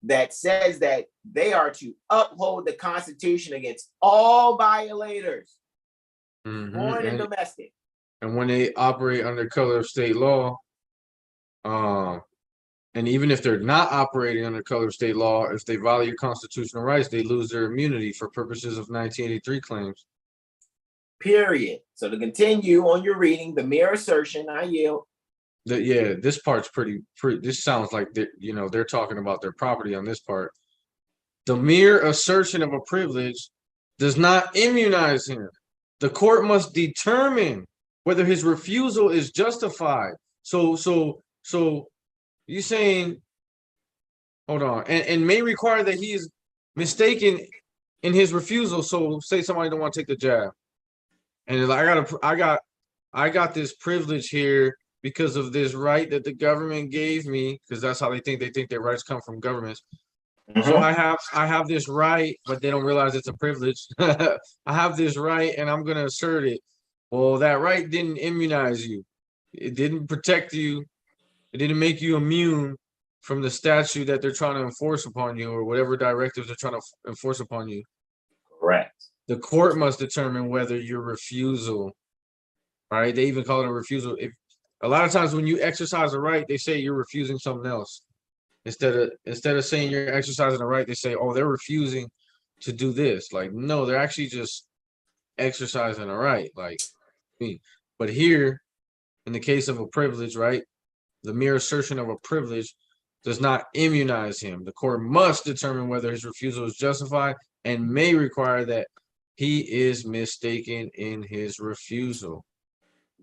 that says that they are to uphold the Constitution against all violators, foreign and domestic. And when they operate under color of state law, and even if they're not operating under color of state law, if they violate your constitutional rights, they lose their immunity for purposes of 1983 claims. Period. So to continue on your reading, the mere assertion, I yield. This part's pretty. This sounds like they're talking about their property on this part. The mere assertion of a privilege does not immunize him. The court must determine whether his refusal is justified. So you saying, hold on, and may require that he is mistaken in his refusal. So say somebody don't want to take the jab, and I got this privilege here because of this right that the government gave me, because that's how they think their rights come from governments. So I have this right, but they don't realize it's a privilege. I have this right and I'm gonna assert it. Well, that right didn't immunize you. It didn't protect you. It didn't make you immune from the statute that they're trying to enforce upon you, or whatever directives they're trying to enforce upon you. Correct. The court must determine whether your refusal, right? They even call it a refusal. If a lot of times when you exercise a right, they say you're refusing something else. Instead of saying you're exercising a right, they say, oh, they're refusing to do this. Like, no, they're actually just exercising a right. Like, but here, in the case of a privilege, right, the mere assertion of a privilege does not immunize him. The court must determine whether his refusal is justified and may require that he is mistaken in his refusal.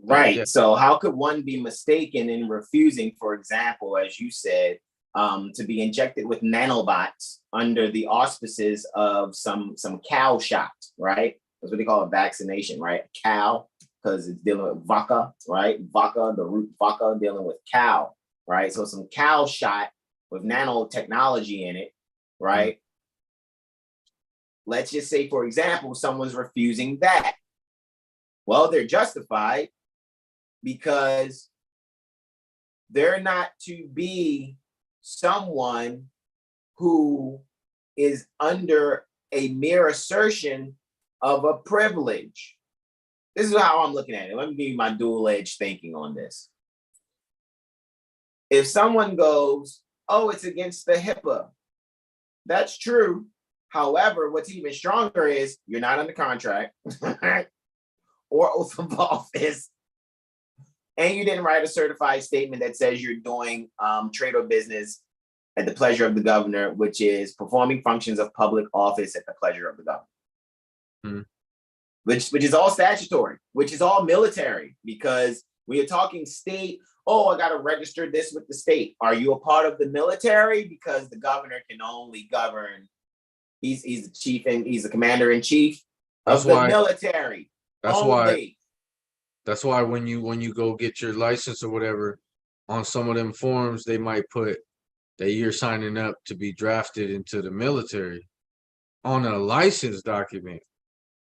Right. Yeah. So how could one be mistaken in refusing, for example, as you said, to be injected with nanobots under the auspices of some cow shot, right? That's what they call a vaccination, right? Cow, because it's dealing with vaca, right? Vaca, the root vaca, dealing with cow, right? So some cow shot with nanotechnology in it, right? Let's just say, for example, someone's refusing that. Well, they're justified because they're not to be someone who is under a mere assertion of a privilege. This is how I'm looking at it. Let me give you my dual-edged thinking on this. If someone goes, oh, it's against the HIPAA, that's true. However, what's even stronger is you're not under contract or oath of office, and you didn't write a certified statement that says you're doing trade or business at the pleasure of the governor, which is performing functions of public office at the pleasure of the governor. Which is all statutory, which is all military, because when you're talking state, oh, I got to register this with the state. Are you a part of the military? Because the governor can only govern. He's the chief and he's the commander in chief of the military. That's why when you go get your license or whatever, on some of them forms, they might put that you're signing up to be drafted into the military on a license document.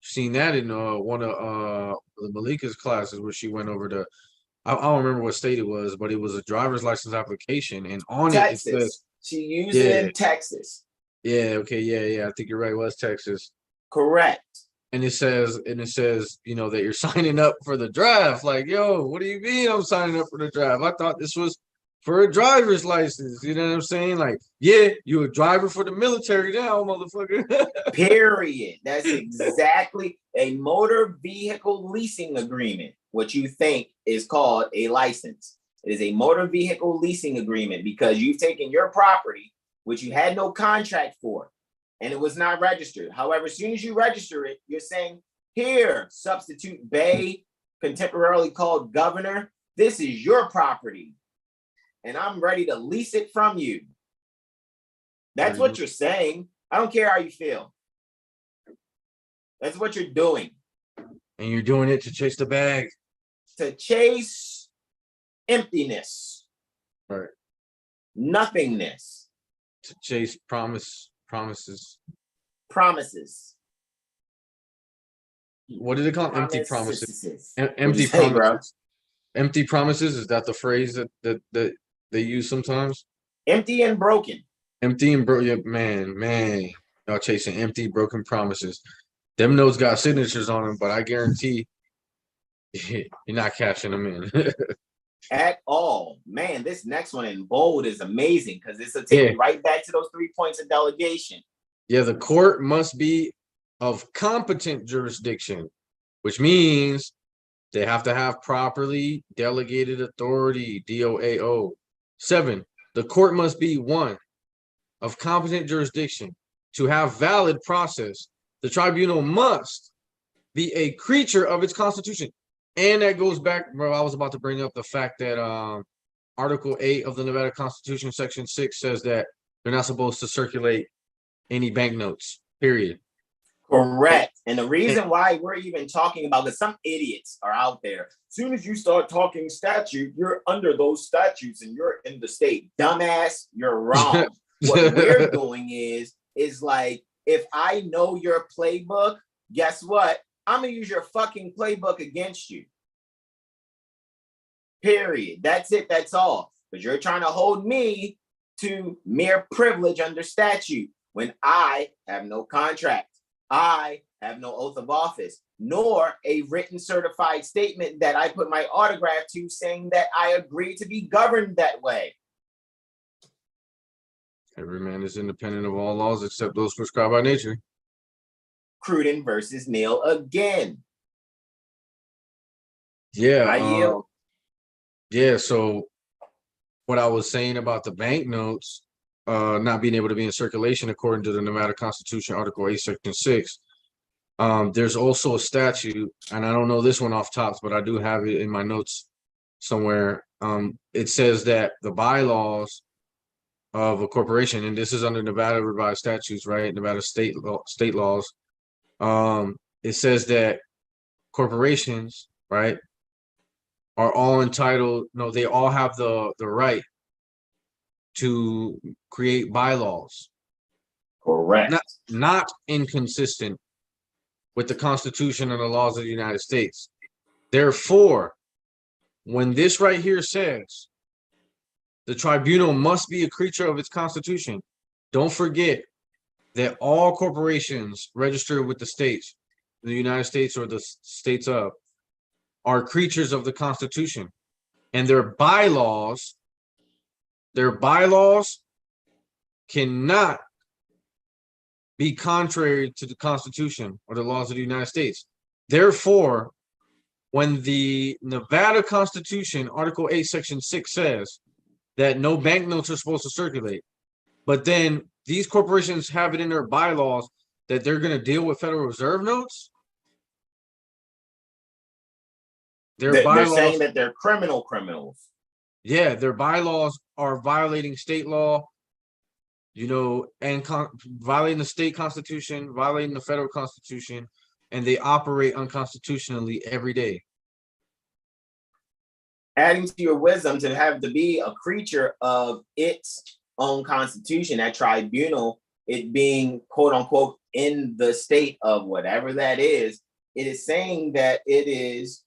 Seen that in one of the Malika's classes where she went over to, I don't remember what state it was, but it was a driver's license application, and on Texas. it says she used it in Texas. Yeah, okay, yeah. I think you're right. It was Texas. Correct. And it says, you know, that you're signing up for the draft. Like, yo, what do you mean I'm signing up for the draft? I thought this was for a driver's license. You know what I'm saying? Like, yeah, you're a driver for the military now, motherfucker. Period. That's exactly a motor vehicle leasing agreement. What you think is called a license. It is a motor vehicle leasing agreement because you've taken your property, which you had no contract for, and it was not registered. However, as soon as you register it, you're saying, here, substitute Bey, contemporarily called governor, this is your property, and I'm ready to lease it from you. That's what you're saying. I don't care how you feel. That's what you're doing. And you're doing it to chase the bag. To chase emptiness. Right. Nothingness. To chase promises. Promises. What do they call them? Empty promises. Empty promises. Empty promises, is that the phrase that they use sometimes? Empty and broken. Empty and broken. Man. Y'all chasing empty, broken promises. Them notes got signatures on them, but I guarantee you're not cashing them in. At all. Man, this next one in bold is amazing because this will take you right back to those 3 points of delegation. Yeah, the court must be of competent jurisdiction, which means they have to have properly delegated authority, DOAO. 7, the court must be one of competent jurisdiction to have valid process. The tribunal must be a creature of its constitution. And that goes back, bro, I was about to bring up the fact that Article 8 of the Nevada Constitution, Section 6 says that they're not supposed to circulate any banknotes, period. Correct. And the reason why we're even talking about, because some idiots are out there, as soon as you start talking statute, you're under those statutes and you're in the state. Dumbass, you're wrong. What we're doing is like, if I know your playbook, guess what? I'm going to use your fucking playbook against you. Period. That's it. That's all. But you're trying to hold me to mere privilege under statute when I have no contract. I have no oath of office, nor a written certified statement that I put my autograph to saying that I agree to be governed that way. Every man is independent of all laws except those prescribed by nature. Cruden versus Neal again. Yeah. I yield. Yeah, so what I was saying about the banknotes not being able to be in circulation according to the Nevada Constitution, Article 8, Section 6. There's also a statute, and I don't know this one off tops, but I do have it in my notes somewhere. It says that the bylaws of a corporation, and this is under Nevada revised statutes, right? Nevada state laws. It says that corporations, right, are all entitled, no, they all have the right to create bylaws. Correct. Not inconsistent with the Constitution and the laws of the United States. Therefore, when this right here says the tribunal must be a creature of its Constitution, don't forget that all corporations registered with the states, the United States or the states of, are creatures of the Constitution, and their bylaws cannot be contrary to the Constitution or the laws of the United States. Therefore, when the Nevada Constitution, Article 8, Section 6 says that no banknotes are supposed to circulate, but then these corporations have it in their bylaws that they're going to deal with Federal Reserve notes, they're saying that they're criminals. Yeah, their bylaws are violating state law, you know, and violating the state constitution, violating the federal constitution, and they operate unconstitutionally every day. Adding to your wisdom, to have to be a creature of its own constitution, that tribunal, it being quote unquote in the state of whatever that is, it is saying that it is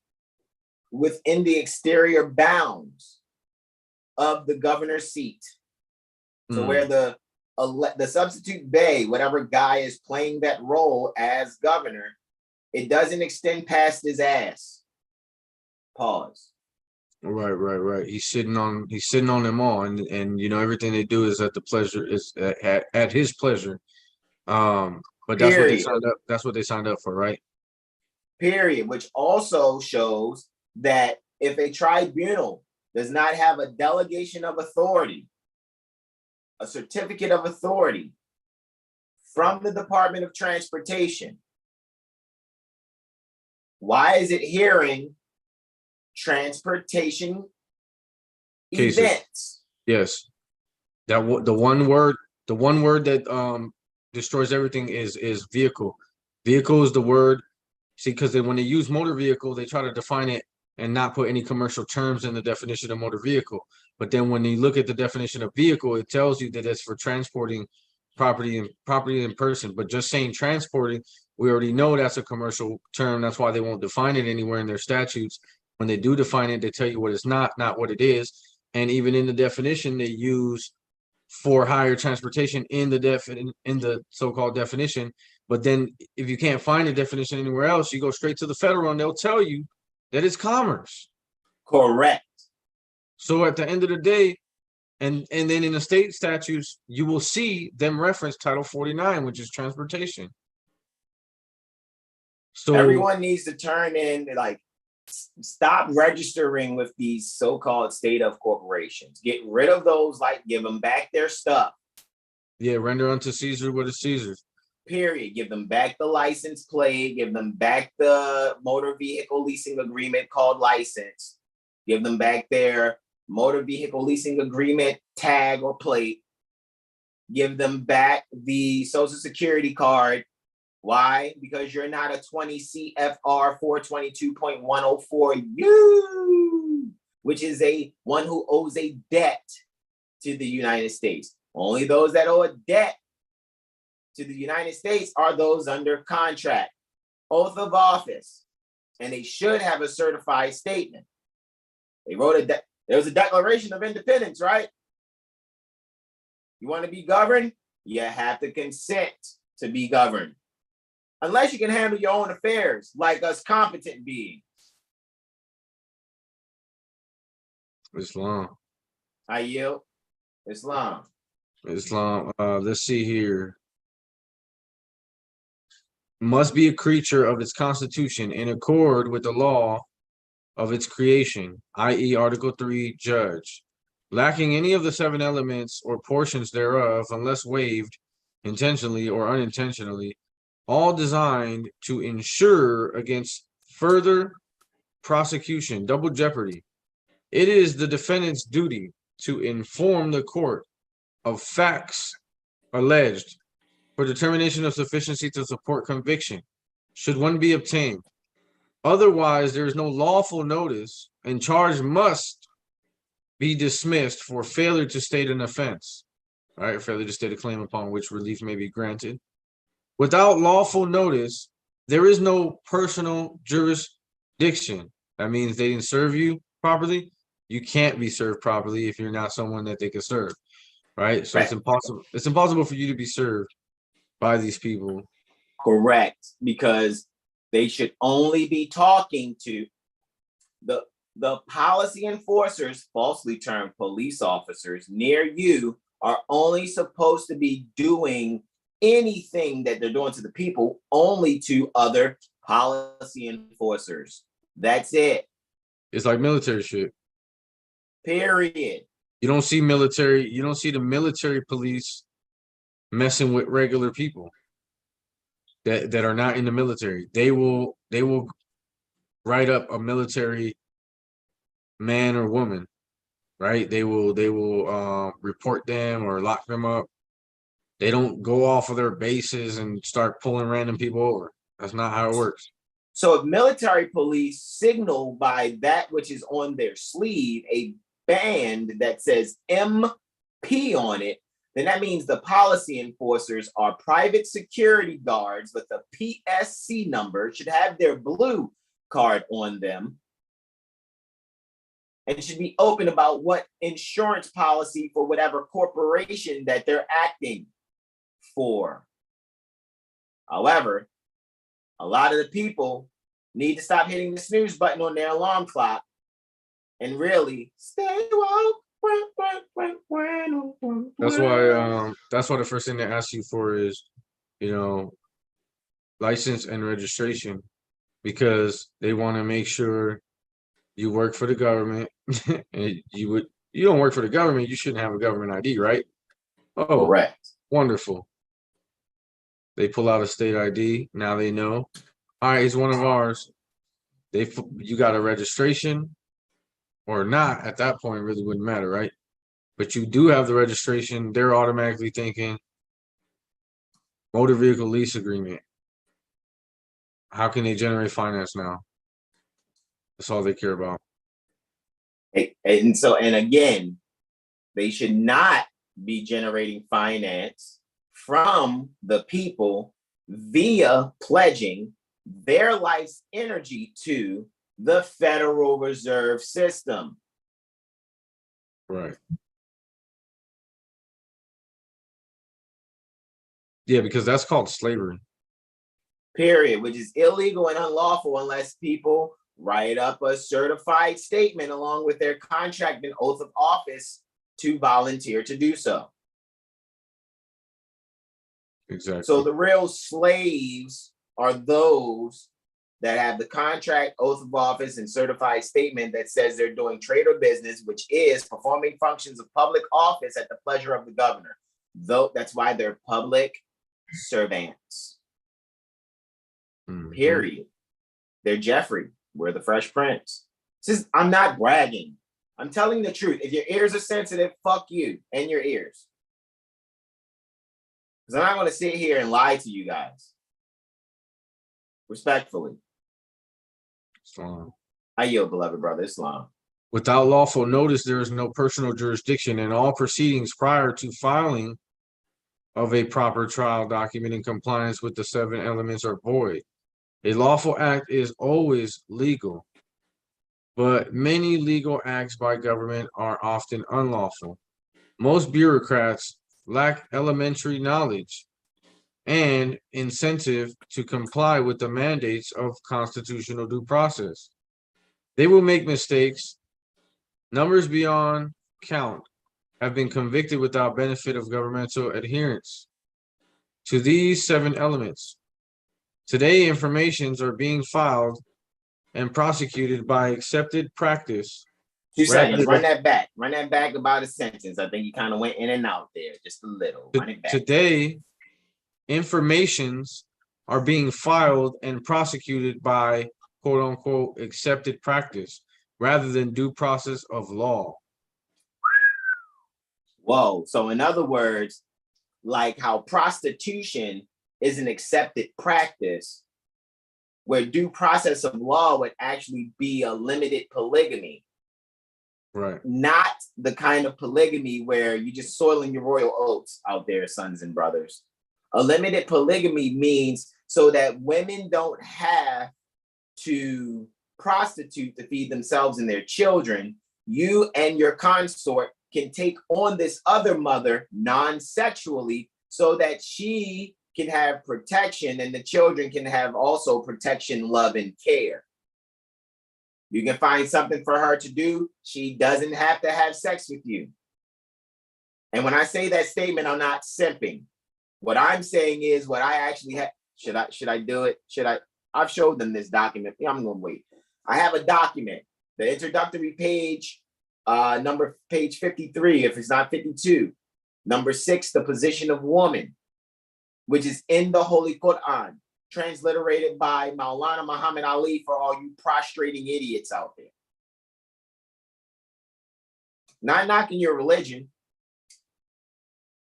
within the exterior bounds of the governor's seat. So where the substitute Bey, whatever guy is playing that role as governor, it doesn't extend past his ass. Pause. Right. He's sitting on them all, and you know everything they do is at the pleasure is at his pleasure. But that's what they Period. signed up. That's what they signed up for, right? Period. Which also shows that if a tribunal does not have a delegation of authority, a certificate of authority from the Department of Transportation, why is it hearing transportation Cases. events? Yes. The one word that destroys everything is vehicle. Vehicle is the word. See, because when they use motor vehicle, they try to define it and not put any commercial terms in the definition of motor vehicle. But then when you look at the definition of vehicle, it tells you that it's for transporting property in person. But just saying transporting, we already know that's a commercial term. That's why they won't define it anywhere in their statutes. When they do define it, they tell you what it's not what it is. And even in the definition, they use for hire transportation in the so-called definition. But then if you can't find a definition anywhere else, you go straight to the federal and they'll tell you that it's commerce. Correct. So at the end of the day, and then in the state statutes, you will see them reference Title 49, which is transportation. So everyone needs to turn in, like, stop registering with these so-called state of corporations. Get rid of those, like, give them back their stuff. Yeah, render unto Caesar what is Caesar's. Period. Give them back the license plate. Give them back the motor vehicle leasing agreement called license. Give them back their motor vehicle leasing agreement tag or plate. Give them back the Social Security card. Why? Because you're not a 20 CFR 422.104U, which is a one who owes a debt to the United States. Only those that owe a debt to the United States are those under contract, oath of office, and they should have a certified statement. They wrote there was a Declaration of Independence, right? You want to be governed? You have to consent to be governed. Unless you can handle your own affairs like us competent beings. Islam. I yield. Islam. Let's see here. Must be a creature of its constitution in accord with the law of its creation, i.e. Article 3, judge, lacking any of the 7 elements or portions thereof, unless waived intentionally or unintentionally, all designed to ensure against further prosecution, double jeopardy. It is the defendant's duty to inform the court of facts alleged for determination of sufficiency to support conviction, should one be obtained. Otherwise, there is no lawful notice, and charge must be dismissed for failure to state an offense. All right, failure to state a claim upon which relief may be granted. Without lawful notice, there is no personal jurisdiction. That means they didn't serve you properly. You can't be served properly if you're not someone that they can serve, right? So it's impossible. It's impossible for you to be served by these people. Correct, because they should only be talking to the policy enforcers, falsely termed police officers near you, are only supposed to be doing anything that they're doing to the people only to other policy enforcers. That's it. It's like military shit. Period. You don't see the military police messing with regular people that are not in the military. They will write up a military man or woman, right? They will report them or lock them up. They don't go off of their bases and start pulling random people over. That's not how it works. So if military police signal by that which is on their sleeve, a band that says MP on it, then that means the policy enforcers are private security guards with a PSC number, should have their blue card on them, and should be open about what insurance policy for whatever corporation that they're acting for. However, a lot of the people need to stop hitting the snooze button on their alarm clock and really stay woke. That's why the first thing they ask you for is, license and registration, because they want to make sure you work for the government. And you don't work for the government, you shouldn't have a government ID, right? Oh, Correct. wonderful. They pull out a state ID. Now they know. All right, he's one of ours. You got a registration or not at that point, really wouldn't matter, right? But you do have the registration. They're automatically thinking motor vehicle lease agreement. How can they generate finance now? That's all they care about. And again, they should not be generating finance from the people via pledging their life's energy to the Federal Reserve System. Right. Yeah, because that's called slavery. Period, which is illegal and unlawful unless people write up a certified statement along with their contract and oath of office to volunteer to do so. Exactly. So the real slaves are those that have the contract, oath of office, and certified statement that says they're doing trade or business, which is performing functions of public office at the pleasure of the governor. Though that's why they're public servants. Period. They're Jeffrey. We're the Fresh Prince. I'm not bragging. I'm telling the truth. If your ears are sensitive, fuck you and your ears. Because I'm not going to sit here and lie to you guys. Respectfully. Islam. I yield, beloved brother. Islam. Without lawful notice, there is no personal jurisdiction, and all proceedings prior to filing of a proper trial document in compliance with the 7 elements are void. A lawful act is always legal, but many legal acts by government are often unlawful. Most bureaucrats lack elementary knowledge and incentive to comply with the mandates of constitutional due process. They will make mistakes. Numbers beyond count have been convicted without benefit of governmental adherence to these 7 elements. Today, informations are being filed and prosecuted by accepted practice. 2 seconds. Run that back. Run that back about a sentence. I think you kind of went in and out there just a little. Run it back. Today, informations are being filed and prosecuted by quote unquote accepted practice rather than due process of law. Whoa. So in other words, like how prostitution is an accepted practice, where due process of law would actually be a limited polygamy. Right. Not the kind of polygamy where you just soiling your royal oats out there, sons and brothers. A limited polygamy means so that women don't have to prostitute to feed themselves and their children. You and your consort can take on this other mother non-sexually so that she can have protection and the children can have also protection, love, and care. You can find something for her to do. She doesn't have to have sex with you. And when I say that statement, I'm not simping. What I'm saying is what I actually have. Should I do it? I've showed them this document. Yeah, I'm gonna wait. I have a document, the introductory page, page 53, if it's not 52. Number 6, the position of woman, which is in the Holy Quran, transliterated by Maulana Muhammad Ali for all you prostrating idiots out there. Not knocking your religion.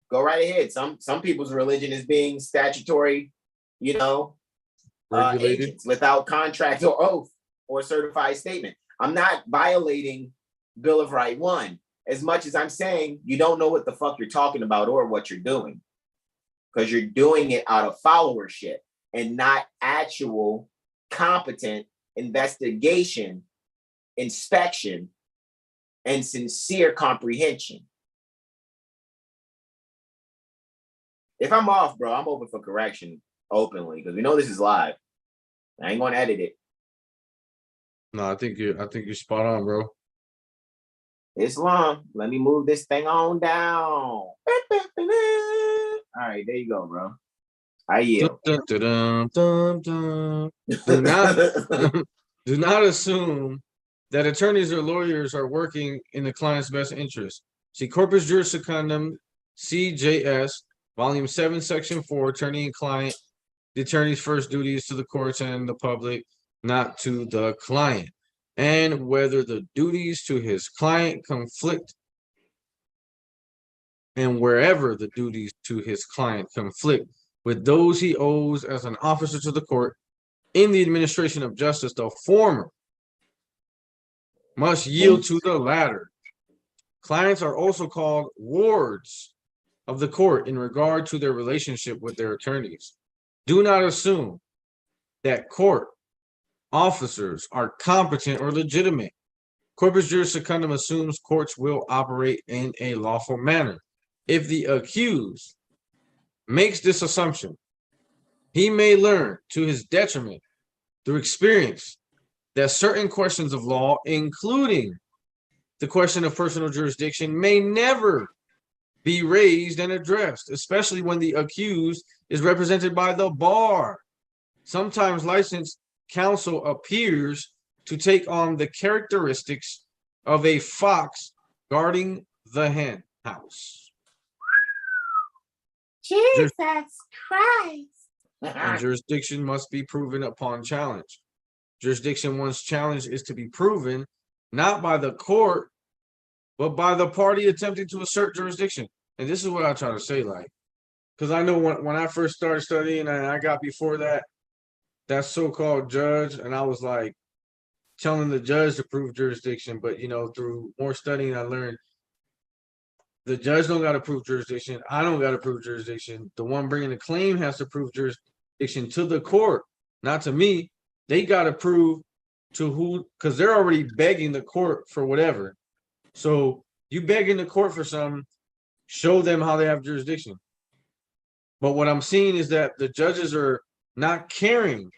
Go right ahead. Some people's religion is being statutory, agents without contract or oath or certified statement. I'm not violating Bill of Right 1 as much as I'm saying you don't know what the fuck you're talking about or what you're doing, because you're doing it out of followership and not actual competent investigation, inspection, and sincere comprehension. If I'm off, bro, I'm open for correction openly because we know this is live. I ain't gonna edit it. No, I think you're spot on, bro. It's long. Let me move this thing on down. All right, there you go, bro. I yield. Dun, dun, dun, dun, dun. Do not do not assume that attorneys or lawyers are working in the client's best interest. See Corpus Juris Secundum, CJS, Volume 7, Section 4, Attorney and Client. The attorney's first duty is to the courts and the public, not to the client. And whether the duties to his client conflict, and wherever the duties to his client conflict with those he owes as an officer to the court in the administration of justice, the former must yield to the latter. Clients are also called wards of the court in regard to their relationship with their attorneys. Do not assume that court officers are competent or legitimate. Corpus Juris Secundum assumes courts will operate in a lawful manner. If the accused makes this assumption, he may learn to his detriment through experience that certain questions of law, including the question of personal jurisdiction, may never be raised and addressed, especially when the accused is represented by the bar. Sometimes licensed counsel appears to take on the characteristics of a fox guarding the hen house. Jesus Christ. And jurisdiction must be proven upon challenge. Jurisdiction, once challenged, is to be proven not by the court, but by the party attempting to assert jurisdiction. And this is what I try to say, like, because I know when I first started studying, and I got before that so-called judge, and I was like telling the judge to prove jurisdiction, but you know, through more studying, I learned the judge don't got to prove jurisdiction. I don't got to prove jurisdiction. The one bringing the claim has to prove jurisdiction to the court, not to me. They got to prove to who, because they're already begging the court for whatever. So you begging the court for something, show them how they have jurisdiction. But what I'm seeing is that the judges are not caring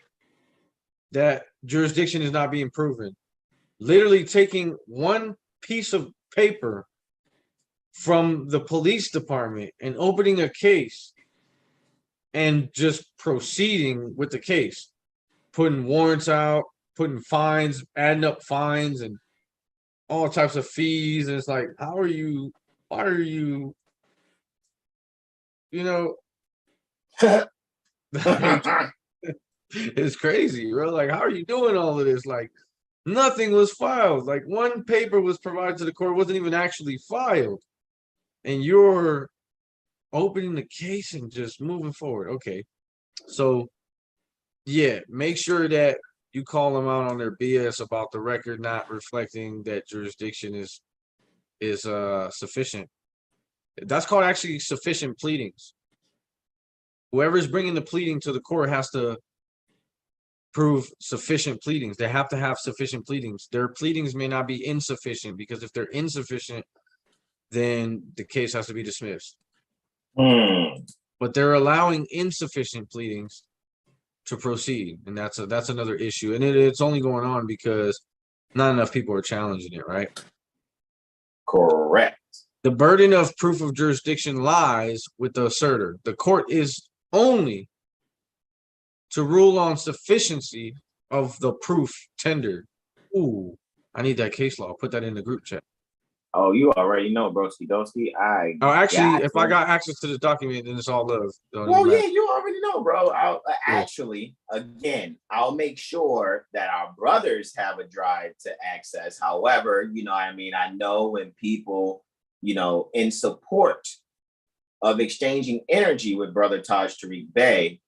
that jurisdiction is not being proven. Literally taking one piece of paper from the police department and opening a case and just proceeding with the case, putting warrants out, putting fines, adding up fines and all types of fees. And it's like, why are you, you know, it's crazy, bro. Like, how are you doing all of this? Like, nothing was filed. Like, one paper was provided to the court, wasn't even actually filed. And you're opening the case and just moving forward. Okay. So, yeah, make sure that you call them out on their BS about the record not reflecting that jurisdiction is sufficient. That's called actually sufficient pleadings. Whoever's bringing the pleading to the court has to prove sufficient pleadings. They have to have sufficient pleadings. Their pleadings may not be insufficient, because if they're insufficient, then the case has to be dismissed. But they're allowing insufficient pleadings to proceed, and that's another issue. And it's only going on because not enough people are challenging it, right? Correct. The burden of proof of jurisdiction lies with the asserter. The court is only to rule on sufficiency of the proof tendered. Ooh, I need that case law. Put that in the group chat. Oh, you already know, broski doski. Actually, if I got access to the document, then it's all love. Well, yeah, you already know, bro. Actually, again, I'll make sure that our brothers have a drive to access. However, you know, I mean, I know when people, you know, in support of exchanging energy with Brother Taj Tarik Bey,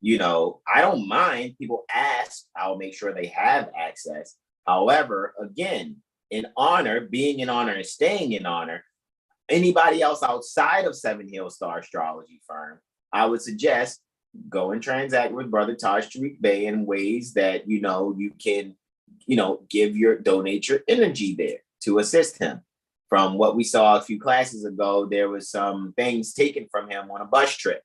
you know, I don't mind people ask. I'll make sure they have access. However, again, in honor, being in honor and staying in honor, anybody else outside of Seven Hill Star Astrology Firm, I would suggest go and transact with Brother Taj Tarik Bey in ways that, you know, you can, you know, donate your energy there to assist him. From what we saw a few classes ago, there was some things taken from him on a bus trip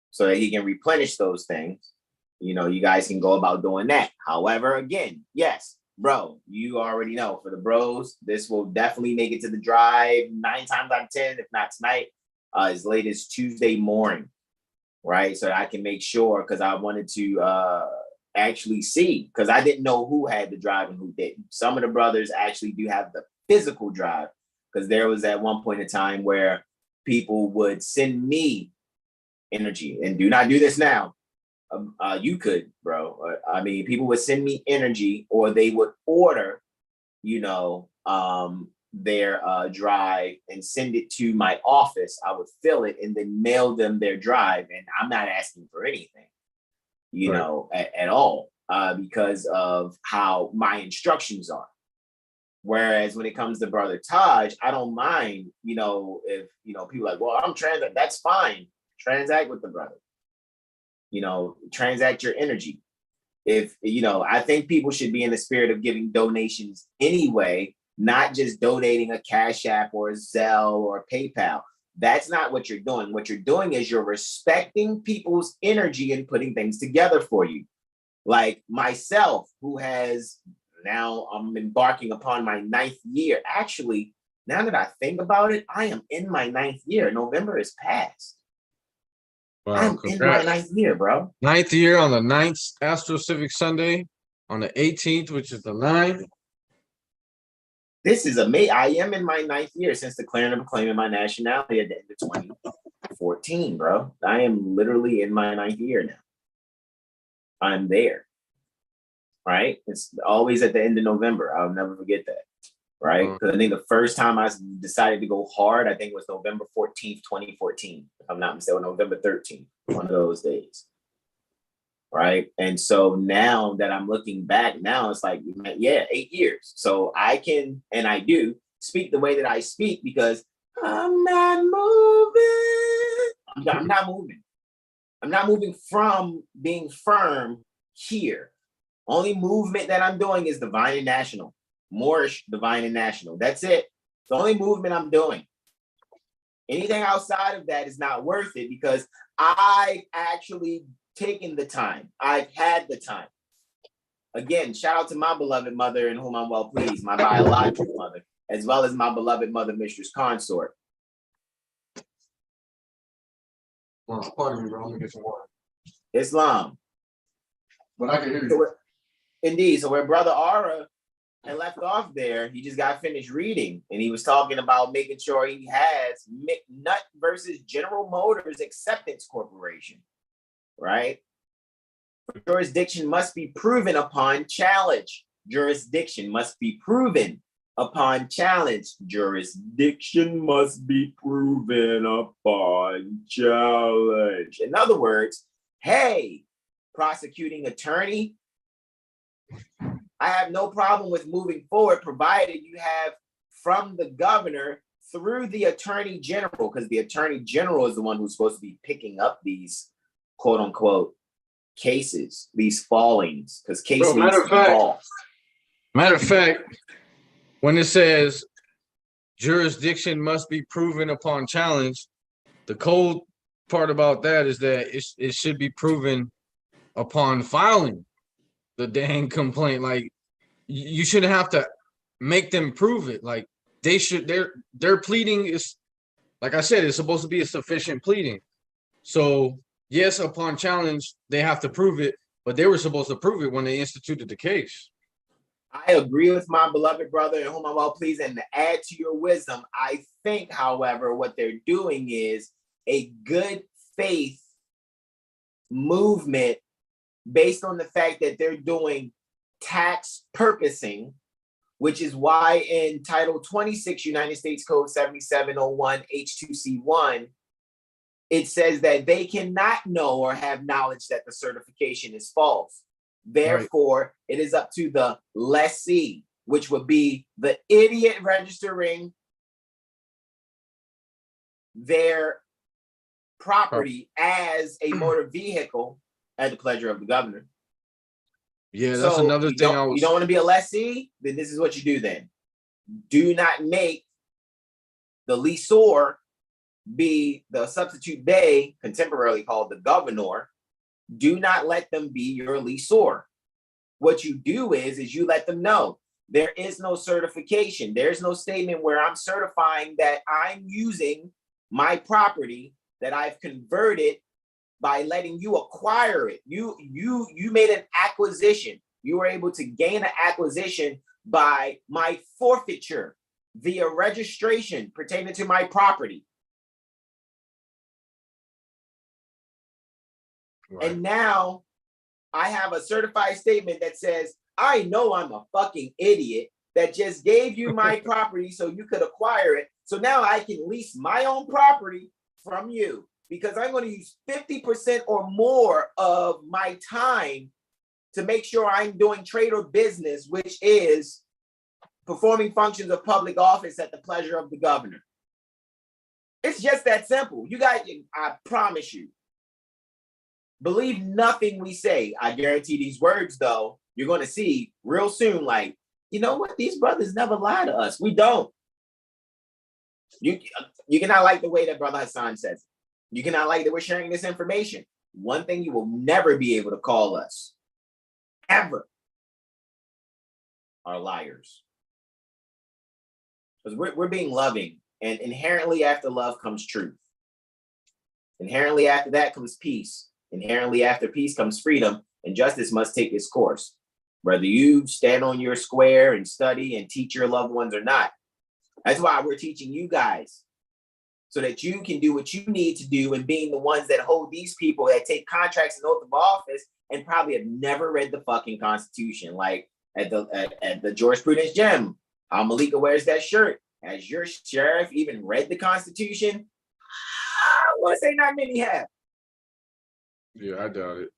so that he can replenish those things. You know, you guys can go about doing that. However, again, yes, bro, you already know. For the bros, this will definitely make it to the drive 9 times out of 10, if not tonight, as late as Tuesday morning, right? So I can make sure, because I wanted to actually see, because I didn't know who had the drive and who didn't. Some of the brothers actually do have the physical drive, because there was at one point in time where people would send me energy, and do not do this now. You could, bro. I mean, people would send me energy, or they would order, their drive and send it to my office. I would fill it and then mail them their drive, and I'm not asking for anything, at all, because of how my instructions are. Whereas when it comes to Brother Taj, I don't mind, if, people are like, well, I'm transact, that's fine. Transact with the brother. Transact your energy. If, I think people should be in the spirit of giving donations anyway, not just donating a Cash App or a Zelle or a PayPal. That's not what you're doing. What you're doing is you're respecting people's energy and putting things together for you. Like myself, who has now, I'm embarking upon my 9th year. Actually, now that I think about it, I am in my 9th year. November is past. Wow, I'm congrats. in my 9th year, bro. 9th year on the 9th AstroCivics Sunday, on the 18th, which is the 9th. This is amazing. I am in my 9th year since declaring and proclaiming my nationality at the end of 2014, bro. I am literally in my 9th year now. I'm there. Right? It's always at the end of November. I'll never forget that. Right? Because I think the first time I decided to go hard, I think it was November 14th, 2014. If I'm not mistaken, November 13th, one of those days. Right? And so now that I'm looking back, now it's like, yeah, 8 years. So I can, and I do, speak the way that I speak, because I'm not moving. I'm not moving. I'm not moving from being firm here. Only movement that I'm doing is divine and national. Moorish, divine and national. That's it. The only movement I'm doing. Anything outside of that is not worth it, because I actually taken the time. I've had the time. Again, shout out to my beloved mother, in whom I'm well pleased, my biological mother, as well as my beloved mother, Mistress Consort. Well, pardon me, bro. I'm gonna get some water. Islam. But I can hear you. Indeed. So where Brother Ara had left off there, he just got finished reading, and he was talking about making sure he has McNutt versus General Motors Acceptance Corporation, right? Jurisdiction must be proven upon challenge. Jurisdiction must be proven upon challenge. Jurisdiction must be proven upon challenge. In other words, hey, prosecuting attorney, I have no problem with moving forward, provided you have from the governor through the attorney general, because the attorney general is the one who's supposed to be picking up these quote unquote cases, these fallings, because cases fall. Matter of fact, when it says jurisdiction must be proven upon challenge, the cold part about that is that it should be proven upon filing the dang complaint. Like, you shouldn't have to make them prove it. Like, they should, their pleading is, like I said, it's supposed to be a sufficient pleading. So yes, upon challenge, they have to prove it, but they were supposed to prove it when they instituted the case. I agree with my beloved brother, in whom I'm well pleased, and to add to your wisdom, I think, however, what they're doing is a good faith movement based on the fact that they're doing tax purposing, which is why in Title 26, United States Code 7701 H2C1, it says that they cannot know or have knowledge that the certification is false. Therefore, it is up to the lessee, which would be the idiot registering their property as a motor vehicle at the pleasure of the governor. Yeah, that's another thing. You don't want to be a lessee? Then this is what you do then. Do not make the leaseor be the substitute bey, contemporarily called the governor. Do not let them be your leaseor. what you do is you let them know there is no certification. There's no statement where I'm certifying that I'm using my property that I've converted by letting you acquire it. You made an acquisition. You were able to gain an acquisition by my forfeiture via registration pertaining to my property. Right. And now I have a certified statement that says, I know I'm a fucking idiot that just gave you my property so you could acquire it. So now I can lease my own property from you because I'm going to use 50% or more of my time to make sure I'm doing trade or business, which is performing functions of public office at the pleasure of the governor. It's just that simple. You guys, I promise you, believe nothing we say. I guarantee these words, though, you're going to see real soon, like, you know what? These brothers never lie to us. We don't. You cannot like the way that Brother Hasan says it. You cannot like that we're sharing this information. One thing you will never be able to call us, ever, are liars. Because we're being loving, and inherently after love comes truth. Inherently after that comes peace. Inherently after peace comes freedom, and justice must take its course. Whether you stand on your square and study and teach your loved ones or not. That's why we're teaching you guys, so that you can do what you need to do, and being the ones that hold these people that take contracts and oath of office and probably have never read the fucking Constitution. Like at the jurisprudence gym, Malika wears that shirt. Has your sheriff even read the Constitution? I want to say not many have. Yeah, I doubt it.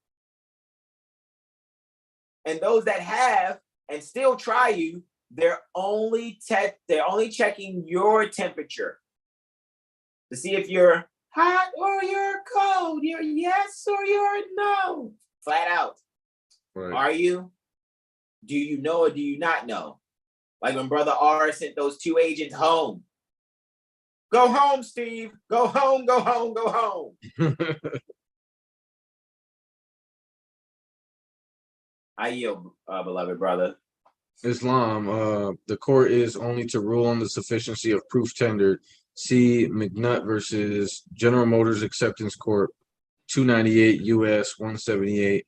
And those that have and still try you, they're only checking your temperature to see if you're hot or you're cold, you're yes or you're no. Flat out. Right. Are you? Do you know or do you not know? Like when Brother R sent those 2 agents home. Go home, Steve. Go home, go home, go home. I yield, beloved brother. Islam, the court is only to rule on the sufficiency of proof tendered. See McNutt versus General Motors Acceptance Court, 298 U.S. 178,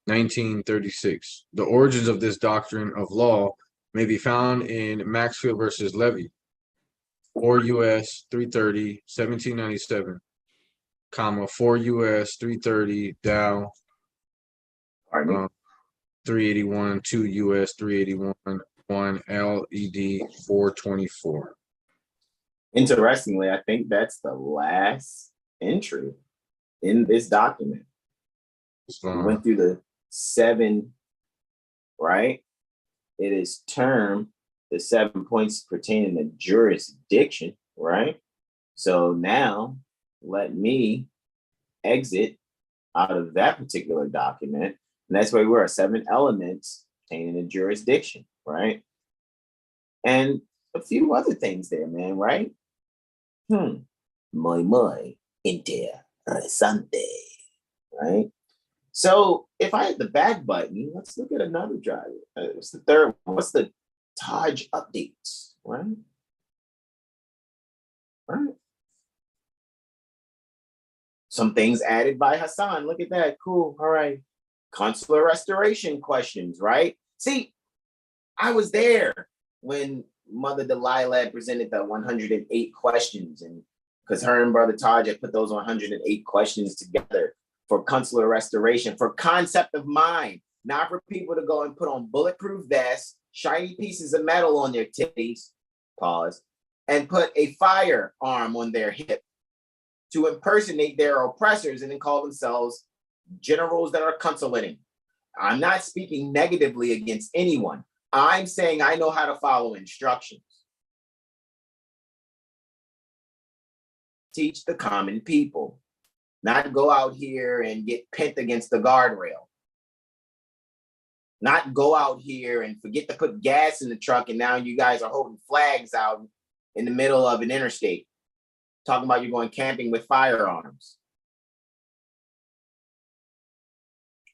1936. The origins of this doctrine of law may be found in Maxfield versus Levy, 4 U.S. 330, 1797, 4 U.S. 330, Dow. 381, 2 U.S. 381, 1 LED 424. Interestingly, I think that's the last entry in this document. We went through the 7, right? It is termed the 7 points pertaining to jurisdiction, right? So now let me exit out of that particular document. And that's where we're at 7 elements pertaining to jurisdiction, right? And a few other things there, man, right? Muy interesante, right? So if I hit the back button, let's look at another driver. What's the third? What's the Taj updates, right? Right. Some things added by Hasan. Look at that. Cool. All right. Consular restoration questions, right? See, I was there when Mother Delilah presented the 108 questions, and because her and Brother Taj had put those 108 questions together for consular restoration, for concept of mind, not for people to go and put on bulletproof vests, shiny pieces of metal on their titties, pause, and put a firearm on their hip to impersonate their oppressors and then call themselves generals that are consulating. I'm not speaking negatively against anyone. I'm saying I know how to follow instructions. Teach the common people, not go out here and get pinned against the guardrail. Not go out here and forget to put gas in the truck and now you guys are holding flags out in the middle of an interstate, talking about you're going camping with firearms.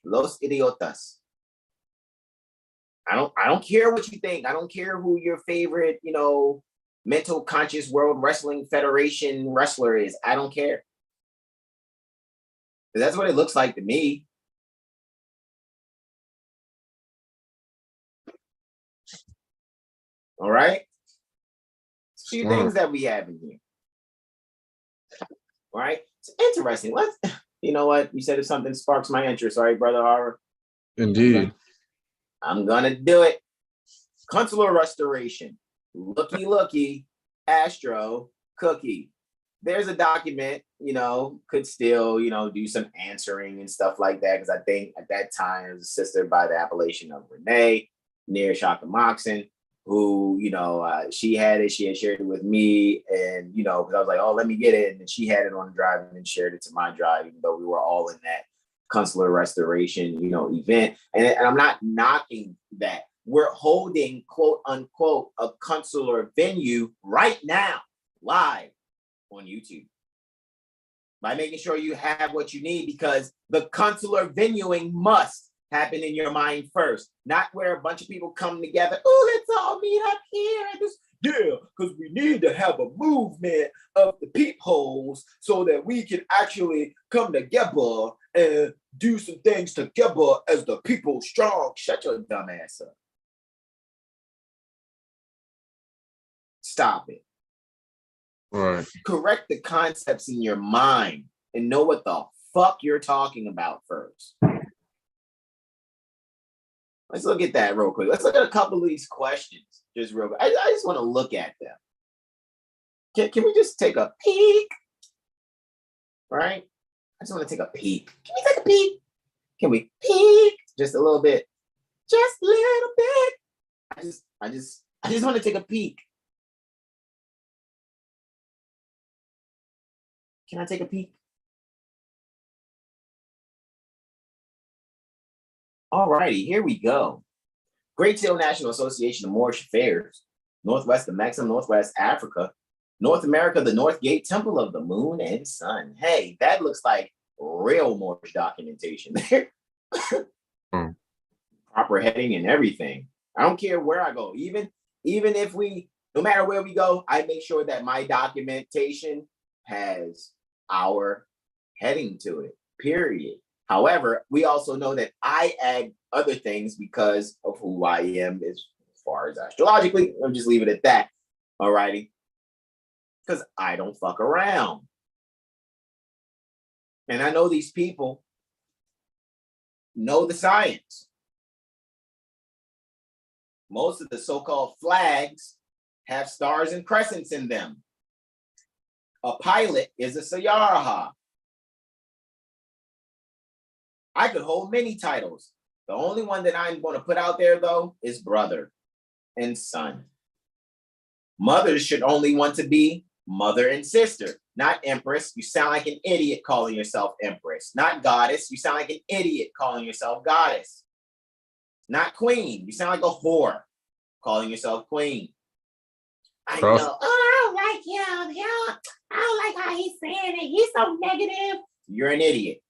Los idiotas. I don't care what you think. I don't care who your favorite, you know, mental conscious world wrestling federation wrestler is. I don't care. That's what it looks like to me. All right. A few things that we have in here. All right. It's interesting. Let's, you know what? You said if something sparks my interest, all right, Brother Horror? Indeed. I'm gonna do it. Consular restoration. Looky, Astro Cookie. There's a document, you know, could still, you know, do some answering and stuff like that. Because I think at that time it was assisted by the appellation of Renee near Shakamoxon, who, you know, she had shared it with me. And, you know, because I was like, oh, let me get it. And then she had it on the drive and then shared it to my drive, even though we were all in that consular restoration, you know, event. And I'm not knocking that. We're holding, quote unquote, a consular venue right now, live on YouTube, by making sure you have what you need, because the consular venuing must happen in your mind first, not where a bunch of people come together. Oh, let's all meet up here at this. Yeah, because we need to have a movement of the peepholes so that we can actually come together and do some things together as the people strong. Shut your dumb ass up. Stop it. Right. Correct the concepts in your mind and know what the fuck you're talking about first. Let's look at that real quick. Let's look at a couple of these questions just real quick. I just want to look at them. Can we just take a peek? Right? I just want to take a peek. Can we take a peek? Can we peek just a little bit? Just a little bit. I just want to take a peek. Can I take a peek? All righty, here we go. Great Seal National Association of Moorish Affairs, Northwest of Mexico, Northwest Africa, North America, the North Gate Temple of the Moon and Sun. Hey, that looks like real Moorish documentation there. Proper heading and everything. I don't care where I go. Even if no matter where we go, I make sure that my documentation has our heading to it, period. However, we also know that I add other things because of who I am as far as astrologically. I'll just leave it at that. All righty. Because I don't fuck around. And I know these people know the science. Most of the so-called flags have stars and crescents in them. A pilot is a Sayaraha. I could hold many titles. The only one that I'm going to put out there, though, is brother and son. Mothers should only want to be mother and sister, not empress. You sound like an idiot calling yourself empress. Not goddess. You sound like an idiot calling yourself goddess. Not queen. You sound like a whore calling yourself queen. I know. Oh, I don't like him. Yeah, I don't like how he's saying it. He's so negative. You're an idiot.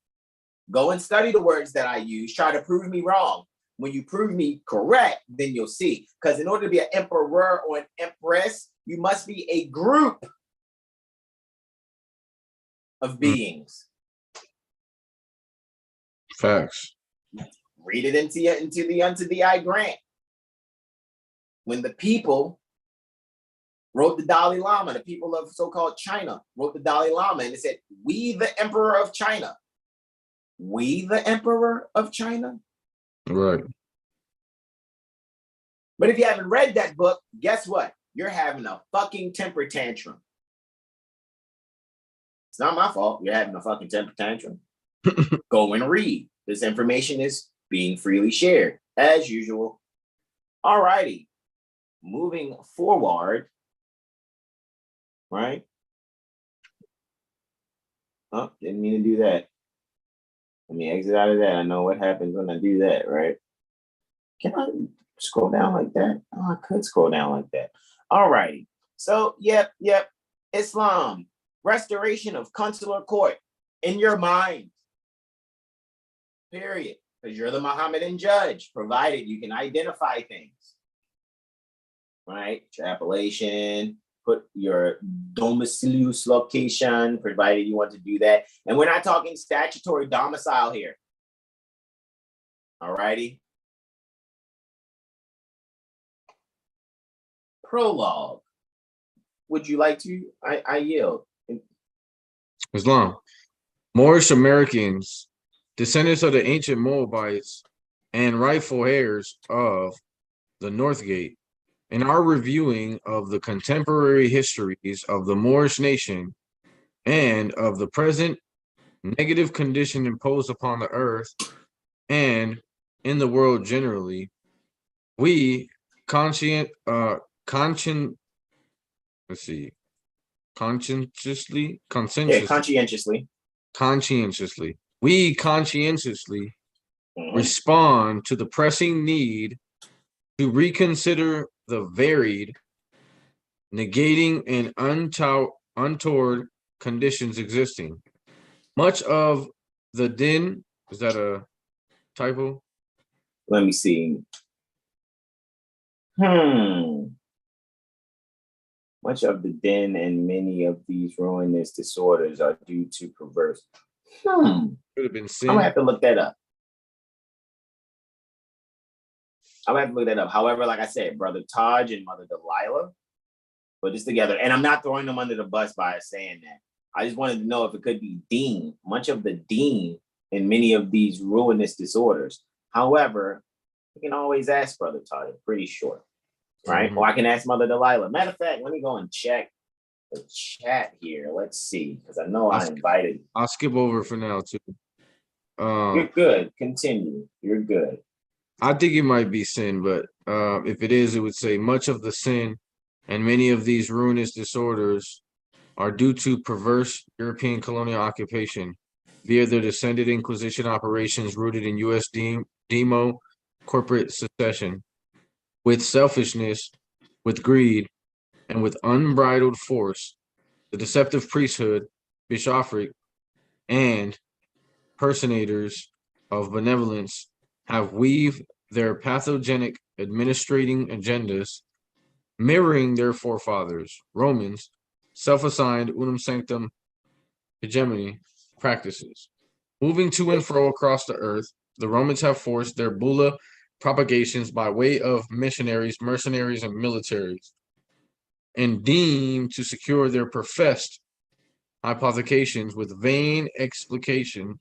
Go and study the words that I use. Try to prove me wrong. When you prove me correct, then you'll see. Because in order to be an emperor or an empress, you must be a group of beings. Facts. Read it unto the I grant. When the people wrote the Dalai Lama, the people of so-called China wrote the Dalai Lama, and it said, "We, the Emperor of China." We, the Emperor of China? Right. But if you haven't read that book, guess what? You're having a fucking temper tantrum. It's not my fault you're having a fucking temper tantrum. Go and read. This information is being freely shared, as usual. All righty. Moving forward. Right? Oh, didn't mean to do that. Let me exit out of that. I know what happens when I do that, right? Can I scroll down like that? Oh, I could scroll down like that. All righty. So, yep. Islam, restoration of consular court in your mind. Period. because you're the Mohammedan judge, provided you can identify things, right? Extrapolation, put your domicilius location, provided you want to do that. And we're not talking statutory domicile here. All righty. Prologue. Would you like to? I yield. Islam. Moorish Americans, descendants of the ancient Moabites and rightful heirs of the North Gate, in our reviewing of the contemporary histories of the Moorish nation and of the present negative condition imposed upon the earth and in the world generally, we conscientiously respond to the pressing need to reconsider the varied, negating, and untoward conditions existing. Much of the din, is that a typo? Let me see. Much of the din and many of these ruinous disorders are due to perverse. Could have been sin. I'm gonna have to look that up. However, like I said, Brother Taj and Mother Delilah put this together. And I'm not throwing them under the bus by saying that. I just wanted to know if it could be deen, much of the deen in many of these ruinous disorders. However, you can always ask Brother Taj, I'm pretty sure. Right? Or I can ask Mother Delilah. Matter of fact, let me go and check the chat here. Let's see, because I know I invited. I'll skip over for now too. You're good. Continue. You're good. I think it might be sin, but if it is, it would say much of the sin and many of these ruinous disorders are due to perverse European colonial occupation via their descended Inquisition operations rooted in U.S. demo corporate secession, with selfishness, with greed, and with unbridled force. The deceptive priesthood, bishopric, and personators of benevolence have weaved their pathogenic administrating agendas, mirroring their forefathers, Romans, self-assigned unum sanctum hegemony practices. Moving to and fro across the earth, the Romans have forced their bulla propagations by way of missionaries, mercenaries, and militaries, and deemed to secure their professed hypothecations with vain explications.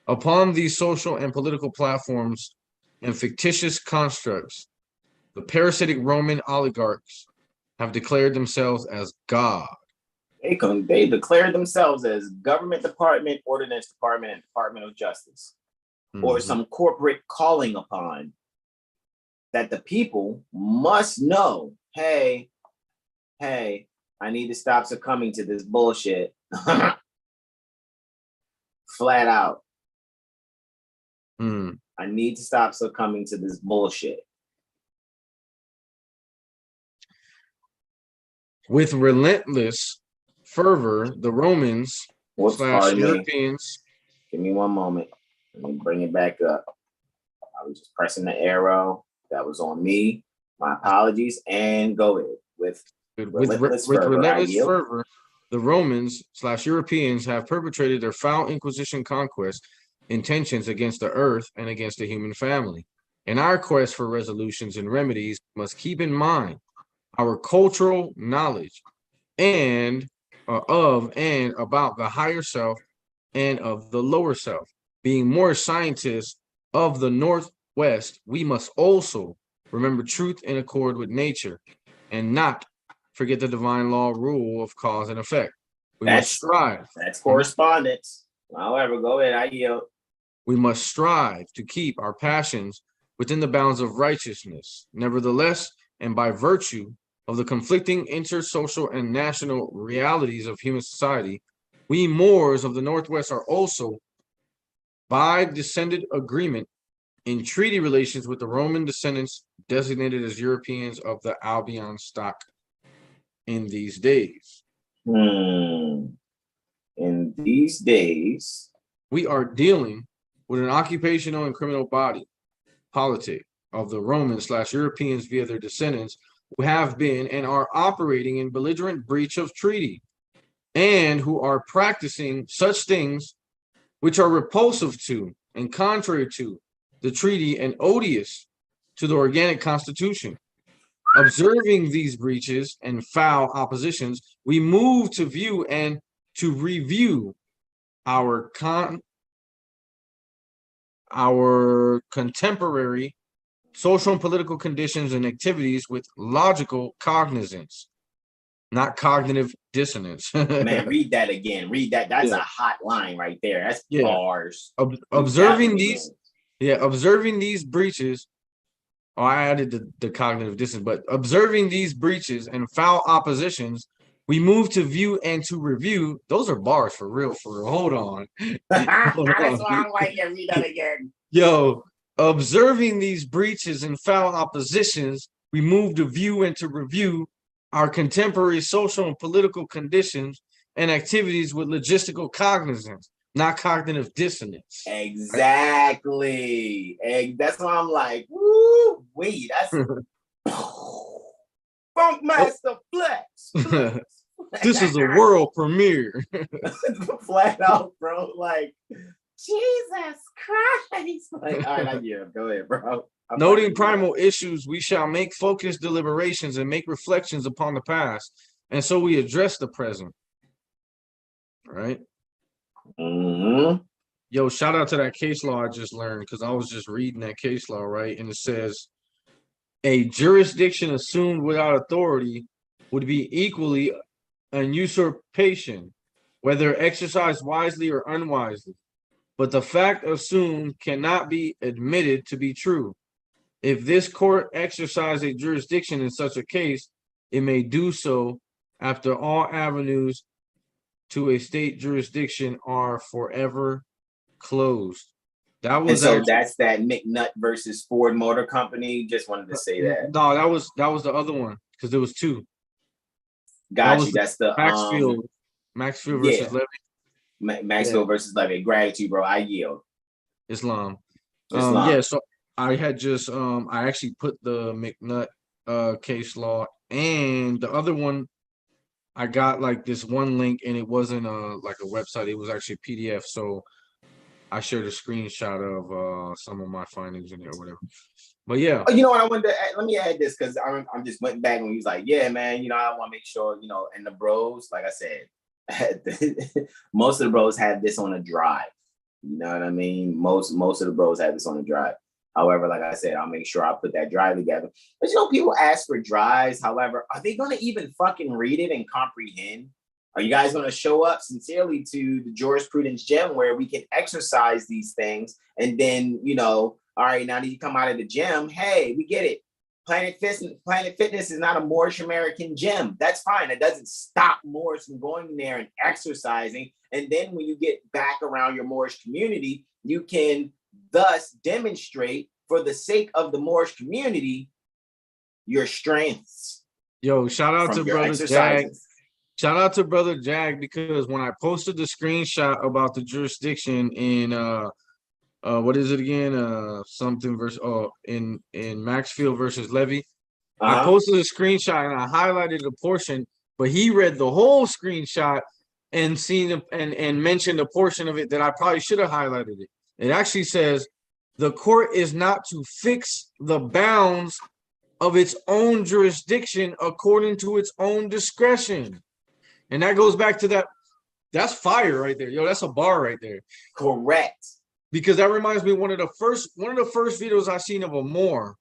Upon these social and political platforms and fictitious constructs, the parasitic Roman oligarchs have declared themselves as God. They declared themselves as government department, ordinance department, and Department of Justice, or some corporate calling upon that the people must know, hey, I need to stop succumbing to this bullshit. Flat out. I need to stop succumbing to this bullshit. With relentless fervor, the Romans / Europeans. Give me one moment. Let me bring it back up. I was just pressing the arrow. That was on me. My apologies. And go ahead. With relentless fervor, the Romans / Europeans have perpetrated their foul Inquisition conquest intentions against the earth and against the human family. In our quest for resolutions and remedies, we must keep in mind our cultural knowledge and of and about the higher self and of the lower self. Being more scientists of the Northwest, we must also remember truth in accord with nature and not forget the divine law rule of cause and effect. We must strive. That's correspondence. However, go ahead. I yield. We must strive to keep our passions within the bounds of righteousness. Nevertheless, and by virtue of the conflicting intersocial and national realities of human society, we Moors of the Northwest are also, by descended agreement, in treaty relations with the Roman descendants designated as Europeans of the Albion stock in these days. In these days, we are dealing with an occupational and criminal body politic of the Romans/Europeans via their descendants who have been and are operating in belligerent breach of treaty and who are practicing such things which are repulsive to and contrary to the treaty and odious to the organic constitution. Observing these breaches and foul oppositions, we move to view and to review our contemporary social and political conditions and activities with logical cognizance, not cognitive dissonance. Man, read that again. Read that. That's Yeah. a hot line right there. That's Yeah. bars. Observing these breaches. Oh, I added the cognitive dissonance, but observing these breaches and foul oppositions, we move to view and to review. Those are bars for real. Hold on. That's why I'm like, yeah, read that again. Yo, observing these breaches and foul oppositions, we move to view and to review our contemporary social and political conditions and activities with logistical cognizance, not cognitive dissonance. Exactly. That's why I'm like, woo, wait, that's Funk Master Flex. This is a world premiere. Flat out, bro. Like, Jesus Christ. like, all right, yeah, go ahead, bro. Noting primal issues, we shall make focused deliberations and make reflections upon the past. And so we address the present. Right? Mm-hmm. Yo, shout out to that case law I just learned, because I was just reading that case law, right? And it says a jurisdiction assumed without authority would be equally an usurpation, whether exercised wisely or unwisely. But the fact assumed cannot be admitted to be true. If this court exercise a jurisdiction in such a case, it may do so after all avenues to a state jurisdiction are forever closed. That was that's that McNutt versus Ford Motor Company. Just wanted to say that. No, that was the other one, because there was two. Got you. That's the Maxfield versus Levy. Maxfield versus Levy. Gratitude, bro. I yield. Islam. Islam. Yeah, so I had just I actually put the McNutt case law, and the other one I got like this one link, and it wasn't like a website, it was actually PDF. So I shared a screenshot of some of my findings in there or whatever. But yeah. Oh, you know what I wanted to add? Let me add this, because I'm just went back and he was like, yeah, man, I want to make sure, and the bros, like I said, most of the bros have this on a drive. You know what I mean? Most of the bros have this on a drive. However, like I said, I'll make sure I put that drive together. But people ask for drives. However, are they going to even fucking read it and comprehend? Are you guys going to show up sincerely to the jurisprudence gym where we can exercise these things? And then, all right, now that you come out of the gym, hey, we get it. Planet Fitness is not a Moorish American gym. That's fine. It doesn't stop Moors from going there and exercising. And then when you get back around your Moorish community, you can thus demonstrate, for the sake of the Moorish community, your strengths. Yo, shout out to Brother Jag. Shout out to Brother Jag, because when I posted the screenshot about the jurisdiction in what is it again? Something versus in Maxfield versus Levy. I posted a screenshot and I highlighted a portion, but he read the whole screenshot and seen and mentioned a portion of it that I probably should have highlighted it. It actually says the court is not to fix the bounds of its own jurisdiction according to its own discretion. And that goes back to that. That's fire right there. Yo, that's a bar right there. Correct. Because that reminds me of one of the first videos I seen of a Moor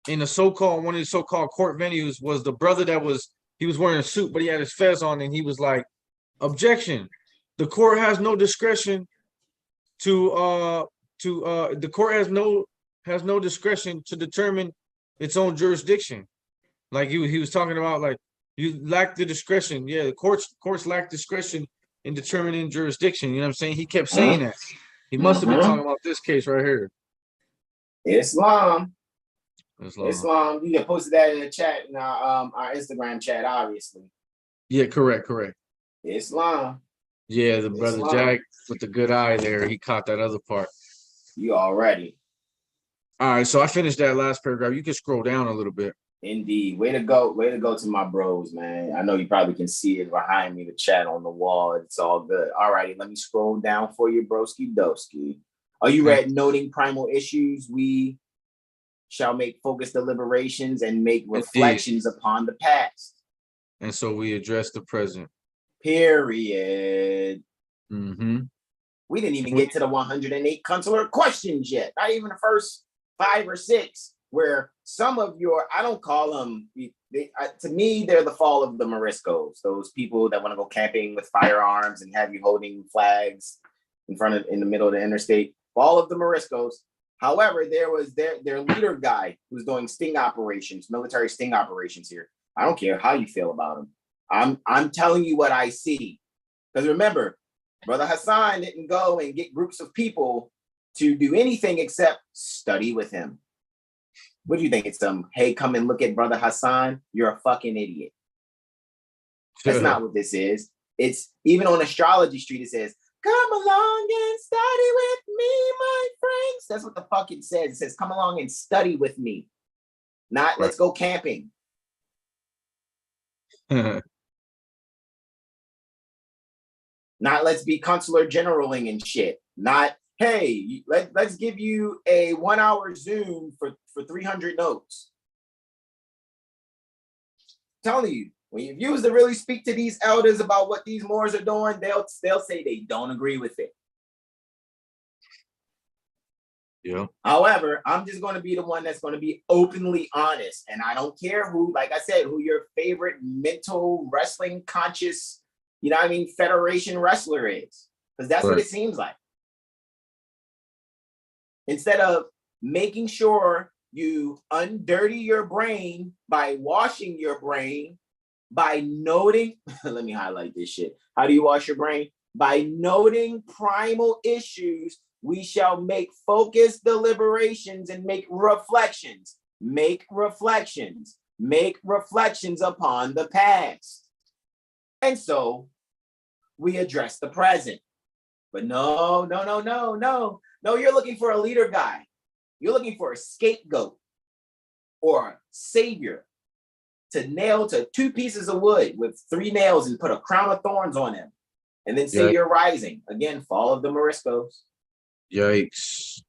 in one of the so-called court venues was the brother he was wearing a suit, but he had his fez on, and he was like, objection. The court has no discretion the court has no discretion to determine its own jurisdiction. Like he was talking about, like, you lack the discretion. Yeah, the courts lack discretion in determining jurisdiction. You know what I'm saying? He kept saying that. He must have been talking about this case right here. Islam. You can post that in the chat in our Instagram chat, obviously. Yeah, correct. Islam. Yeah, the brother Jack with the good eye there, he caught that other part. You already. All right, so I finished that last paragraph. You can scroll down a little bit. Indeed. Way to go. Way to go to my bros, man. I know you probably can see it behind me, the chat on the wall. It's all good. All righty, let me scroll down for you, broski doski. Are you ready? Noting primal issues, we shall make focused deliberations and make reflections upon the past. And so we address the present. Period. Mm-hmm. We didn't even get to the 108 consular questions yet. Not even the first 5 or 6, where some of your, I don't call them, to me, they're the fall of the Moriscos. Those people that want to go camping with firearms and have you holding flags in the middle of the interstate. Fall of the Moriscos. However, there was their leader guy who's doing sting operations, military sting operations here. I don't care how you feel about him. I'm telling you what I see. Because remember, Brother Hasan didn't go and get groups of people to do anything except study with him. What do you think? It's hey, come and look at Brother Hasan. You're a fucking idiot. That's not what this is. It's even on Astrology Street, it says, come along and study with me, my friends. That's what the fuck it says. It says, come along and study with me. Not let's go camping. Not let's be consular generaling and shit. Not, hey, let's give you a 1-hour Zoom for 300 notes. I'm telling you, when you use to really speak to these elders about what these Moors are doing, they'll say they don't agree with it. Yeah. However, I'm just going to be the one that's going to be openly honest. And I don't care who, like I said, who your favorite mental wrestling conscious, you know what I mean, Federation wrestler is. Because that's what it seems like. Instead of making sure you undirty your brain by washing your brain, by noting, let me highlight this shit. How do you wash your brain? By noting primal issues, we shall make focused deliberations and make reflections. Make reflections. Make reflections upon the past. And so we address the present. But no, you're looking for a leader guy. You're looking for a scapegoat or a savior to nail to 2 pieces of wood with 3 nails and put a crown of thorns on them. And then say you're rising. Again, fall of the Moriscos. Yikes.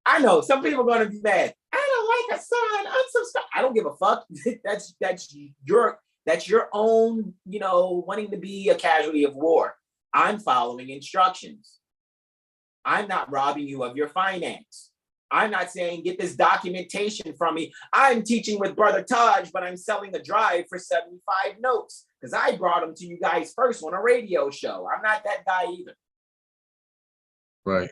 I know some people are going to be mad. I don't like Hasan. Unsubscribe. I don't give a fuck. that's your own, wanting to be a casualty of war. I'm following instructions. I'm not robbing you of your finance. I'm not saying get this documentation from me. I'm teaching with Brother Taj, but I'm selling a drive for 75 notes because I brought them to you guys first on a radio show. I'm not that guy either. Right.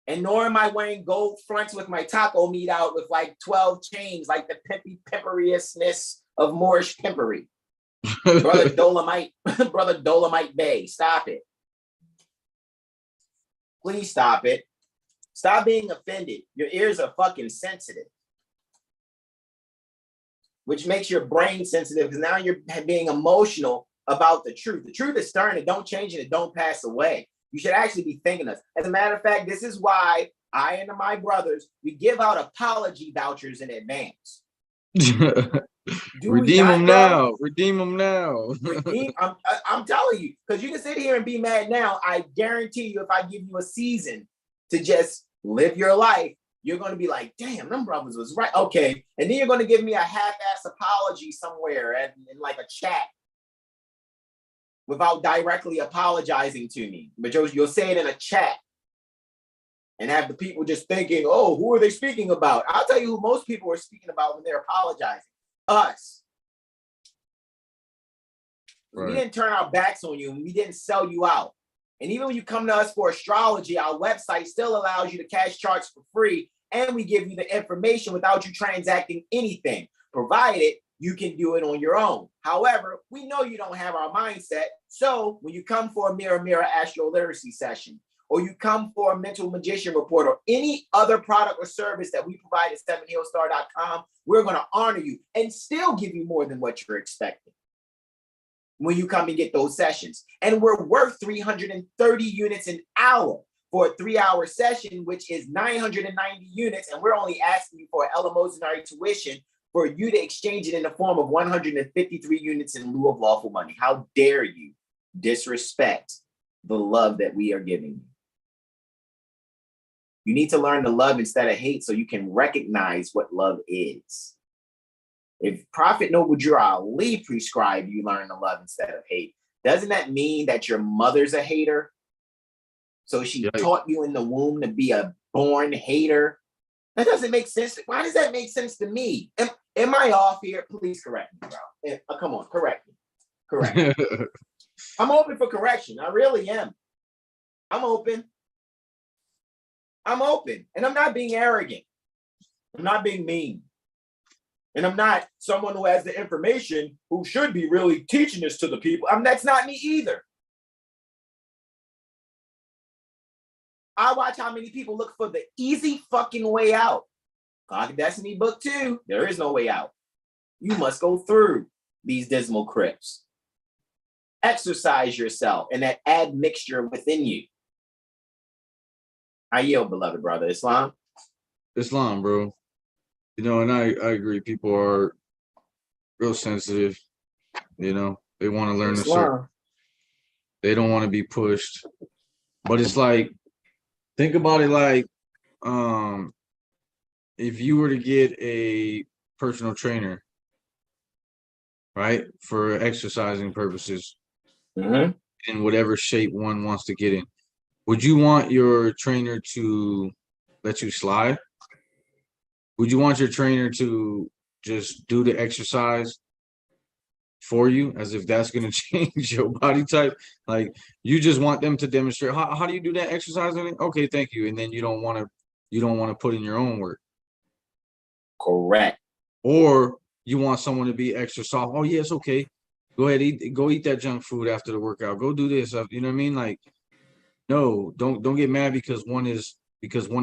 And nor am I wearing gold fronts with my taco meat out with like 12 chains, like the pimperiousness of Moorish pimpery. Brother Dolomite Bey, stop it. Please stop it. Stop being offended. Your ears are fucking sensitive. Which makes your brain sensitive because now you're being emotional about the truth. The truth is stern. It don't change and it don't pass away. You should actually be thinking this. As a matter of fact, this is why I and my brothers, we give out apology vouchers in advance. Redeem them now. Redeem them now. I'm telling you, because you can sit here and be mad now. I guarantee you, if I give you a season to just live your life, you're going to be like, damn, them brothers was right. Okay. And then you're going to give me a half-ass apology somewhere in like a chat without directly apologizing to me. But you'll say it in a chat and have the people just thinking, oh, who are they speaking about? I'll tell you who most people are speaking about when they're apologizing. Us. Right. We didn't turn our backs on you and we didn't sell you out. And even when you come to us for astrology, our website still allows you to cash charts for free, and we give you the information without you transacting anything, provided you can do it on your own. However, we know you don't have our mindset. So when you come for a mirror AstroLiteracy session, or you come for a mental magician report, or any other product or service that we provide at 7heelstar.com, we're going to honor you and still give you more than what you're expecting. when you come and get those sessions. And we're worth 330 units an hour for a 3-hour session, which is 990 units. And we're only asking you for an eleemosynary tuition for you to exchange it in the form of 153 units in lieu of lawful money. How dare you disrespect the love that we are giving you? You need to learn to love instead of hate so you can recognize what love is. If Prophet Noble Drew Ali prescribed you learn to love instead of hate, doesn't that mean that your mother's a hater? So she taught you in the womb to be a born hater? That doesn't make sense. Why does that make sense to me? Am I off here? Please correct me, bro. Come on, correct me. Correct me. I'm open for correction. I really am. I'm open. I'm open. And I'm not being arrogant. I'm not being mean. And I'm not someone who has the information who should be really teaching this to the people. That's not me either. I watch how many people look for the easy fucking way out. Clock of Destiny book 2, there is no way out. You must go through these dismal crypts. Exercise yourself and that admixture within you. I yield, beloved brother. Islam? Islam, bro. You know, and I agree. People are real sensitive. You know, they want to learn a certain. They don't want to be pushed. But it's like, think about it like, if you were to get a personal trainer, right, for exercising purposes, in whatever shape one wants to get in, would you want your trainer to let you slide? Would you want your trainer to just do the exercise for you as if that's going to change your body type? Like, you just want them to demonstrate, how do you do that exercise? Okay, thank you. And then you don't want to put in your own work. Correct. Or you want someone to be extra soft. Oh, yeah, it's okay. Go ahead, eat that junk food after the workout. Go do this. You know what I mean? Like, no, don't get mad because one is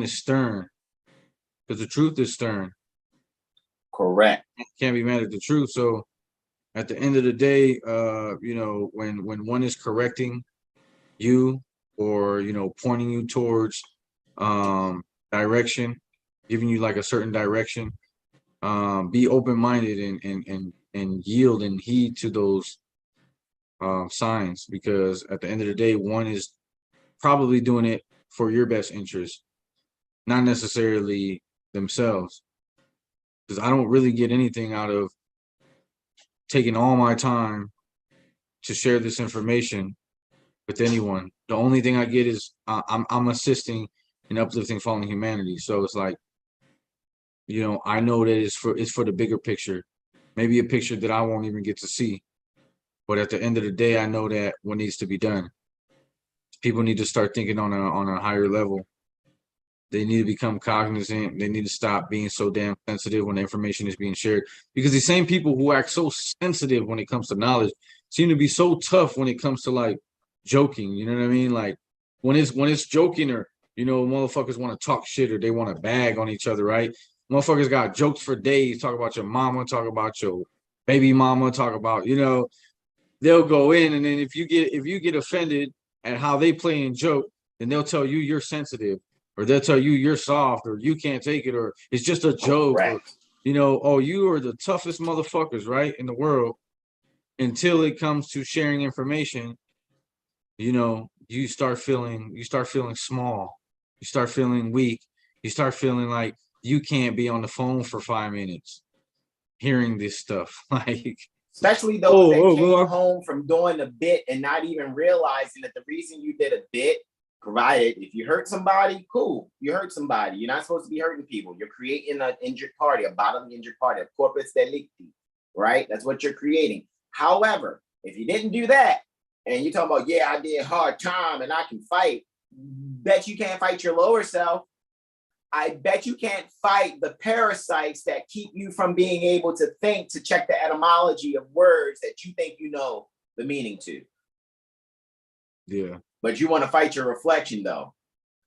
stern. Because the truth is stern. Correct. Can't be mad at the truth. So at the end of the day, you know, when one is correcting you or, you know, pointing you towards direction, giving you like a certain direction, be open-minded and yield and heed to those signs, because at the end of the day, one is probably doing it for your best interest, not necessarily themselves. Because I don't really get anything out of taking all my time to share this information with anyone. The only thing I get is I'm assisting in uplifting fallen humanity. So it's like, you know, I know that it's for the bigger picture, maybe a picture that I won't even get to see. But at the end of the day, I know that what needs to be done. People need to start thinking on a higher level. They need to become cognizant. They need to stop being so damn sensitive when the information is being shared. Because the same people who act so sensitive when it comes to knowledge seem to be so tough when it comes to like joking. You know what I mean? Like when it's joking, or, you know, motherfuckers want to talk shit or they want to bag on each other, right? Motherfuckers got jokes for days. Talk about your mama, talk about your baby mama, talk about, you know, they'll go in, and then if you get offended at how they play and joke, then they'll tell you you're sensitive. Or they'll tell you you're soft, or you can't take it, or it's just a joke, or, you know, oh, you are the toughest motherfuckers, right, in the world, until it comes to sharing information. You know, you start feeling small, you start feeling weak, you start feeling like you can't be on the phone for 5 minutes hearing this stuff. Like, especially those that came home from doing a bit and not even realizing that the reason you did a bit, provided if you hurt somebody, cool, you hurt somebody. You're not supposed to be hurting people. You're creating an injured party, a bodily injured party, a corpus delicti, right? That's what you're creating. However, if you didn't do that, and you're talking about, yeah, I did hard time and I can fight, bet you can't fight your lower self. I bet you can't fight the parasites that keep you from being able to think, to check the etymology of words that you think you know the meaning to. Yeah. But you want to fight your reflection, though.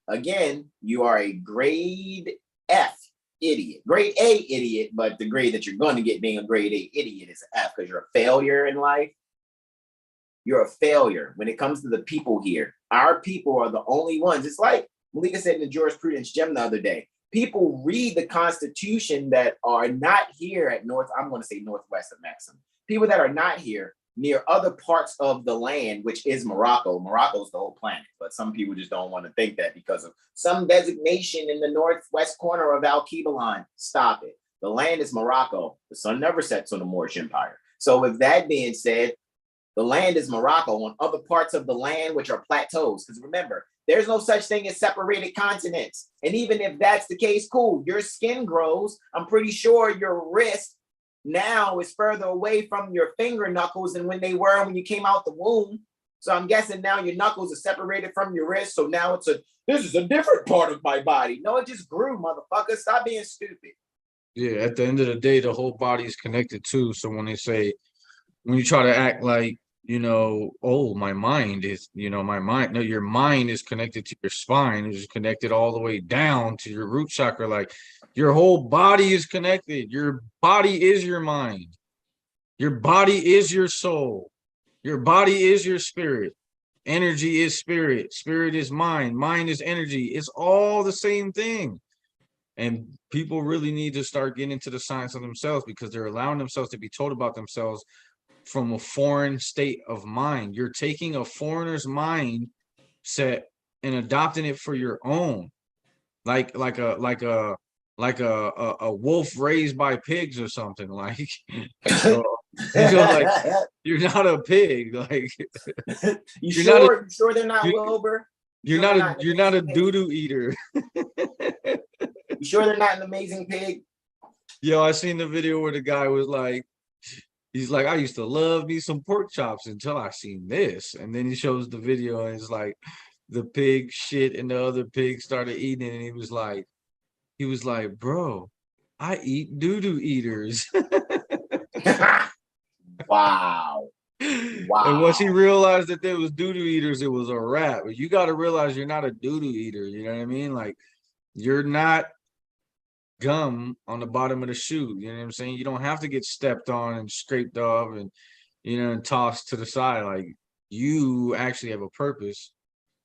Again, you are a grade F idiot. Grade A idiot, but the grade that you're going to get being a grade A idiot is an F, because you're a failure in life. you're a failure. When it comes to the people here, our people are the only ones. It's like Malika said in the jurisprudence gem the other day. People read the Constitution that are not here at I'm going to say northwest of Maxim. People that are not here near other parts of the land, which is Morocco. Morocco's the whole planet, but some people just don't want to think that because of some designation in the northwest corner of Al-Kibalan. Stop it. The land is Morocco. The sun never sets on the Moorish Empire. So with that being said, the land is Morocco on other parts of the land, which are plateaus. Because remember, there's no such thing as separated continents. And even if that's the case, cool, your skin grows. I'm pretty sure your wrist now is further away from your finger knuckles than when they were when you came out the womb. So I'm guessing now your knuckles are separated from your wrist. So now this is a different part of my body. No, it just grew, motherfucker. Stop being stupid. Yeah, at the end of the day, the whole body is connected too. So when you try to act like, oh, my mind is, my mind. No, your mind is connected to your spine. It's connected all the way down to your root chakra. Like your whole body is connected. Your body is your mind. Your body is your soul. Your body is your spirit. Energy is spirit. Spirit is mind. Mind is energy. It's all the same thing. And people really need to start getting into the science of themselves because they're allowing themselves to be told about themselves from a foreign state of mind. You're taking a foreigner's mind set and adopting it for your own, like a wolf raised by pigs or something. Like, like you're not a pig. Like, you sure they're not Wilbur? You're not a doo-doo eater. You sure they're not an amazing pig? Yo, I seen the video where the guy was like, he's like, I used to love me some pork chops until I seen this. And then he shows the video and it's like the pig shit and the other pig started eating it. And he was like, bro, I eat doo-doo eaters. Wow. And once he realized that there was doo-doo eaters, it was a wrap. But you got to realize you're not a doo-doo eater. You know what I mean? Like, you're not gum on the bottom of the shoe. You know what I'm saying? You don't have to get stepped on and scraped off and, and tossed to the side. Like, you actually have a purpose.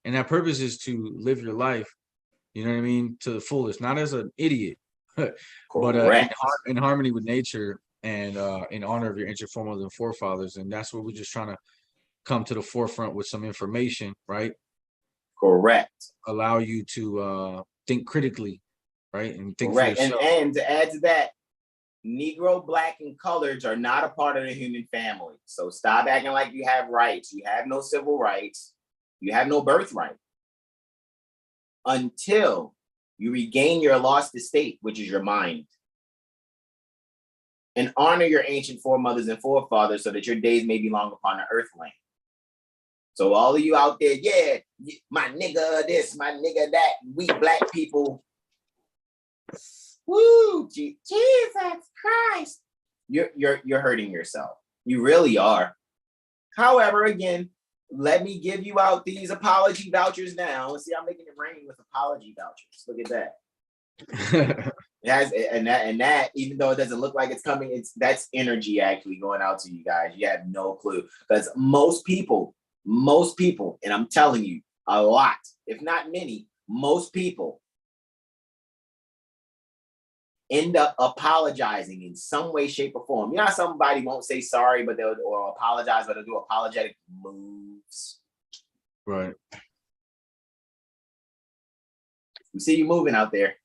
And that purpose is to live your life, you know what I mean, to the fullest, not as an idiot, but in harmony with nature and in honor of your ancient foremothers and forefathers. And that's what we're just trying to come to the forefront with some information, right? Correct. Allow you to think critically, right? And think correct. For yourself. And to add to that, Negro, Black, and coloreds are not a part of the human family. So stop acting like you have rights. You have no civil rights. You have no birthright until you regain your lost estate, which is your mind. And honor your ancient foremothers and forefathers so that your days may be long upon the earth land. So all of you out there, yeah, my nigga this, my nigga that, we Black people. Woo, Jesus Christ. You're hurting yourself. You really are. However, again, let me give you out these apology vouchers now. See, I'm making it rain with apology vouchers. Look at that. It has, and that, even though it doesn't look like it's coming, that's energy actually going out to you guys. You have no clue. Because most people, and I'm telling you, a lot, if not many, most people end up apologizing in some way, shape, or form. You know how somebody won't say sorry, but or apologize, but they'll do apologetic moves. Right. We see you moving out there.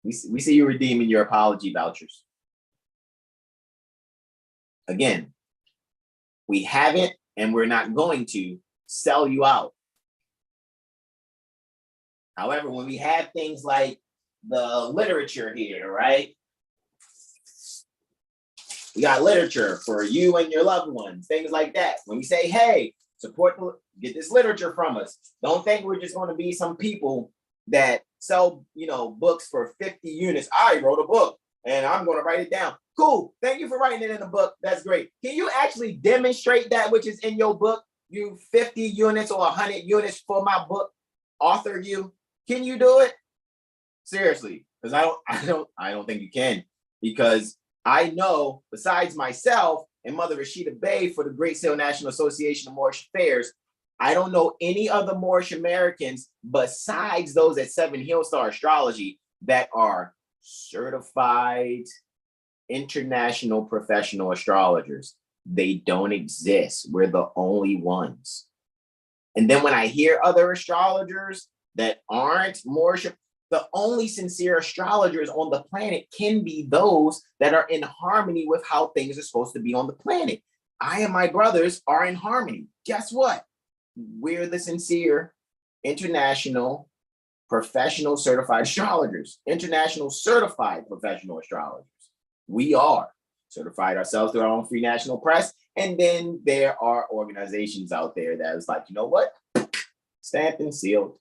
We see you redeeming your apology vouchers. Again, we haven't and we're not going to sell you out. However, when we have things like the literature here, right? We got literature for you and your loved ones, things like that. When we say, hey, get this literature from us. Don't think we're just going to be some people that sell, books for 50 units. I wrote a book and I'm going to write it down. Cool. Thank you for writing it in a book. That's great. Can you actually demonstrate that which is in your book? You 50 units or 100 units for my book, author you. Can you do it? Seriously, because I don't think you can, because I know besides myself, and Mother Rashida Bey for the Great Sale National Association of Moorish Affairs. I don't know any other Moorish Americans besides those at Seven Hill Star Astrology that are certified international professional astrologers. They don't exist. We're the only ones. And then when I hear other astrologers that aren't Moorish, the only sincere astrologers on the planet can be those that are in harmony with how things are supposed to be on the planet. I and my brothers are in harmony. Guess what? We're the sincere international professional certified astrologers, international certified professional astrologers. We are certified ourselves through our own free national press. And then there are organizations out there that is like, you know what? Stamped and sealed.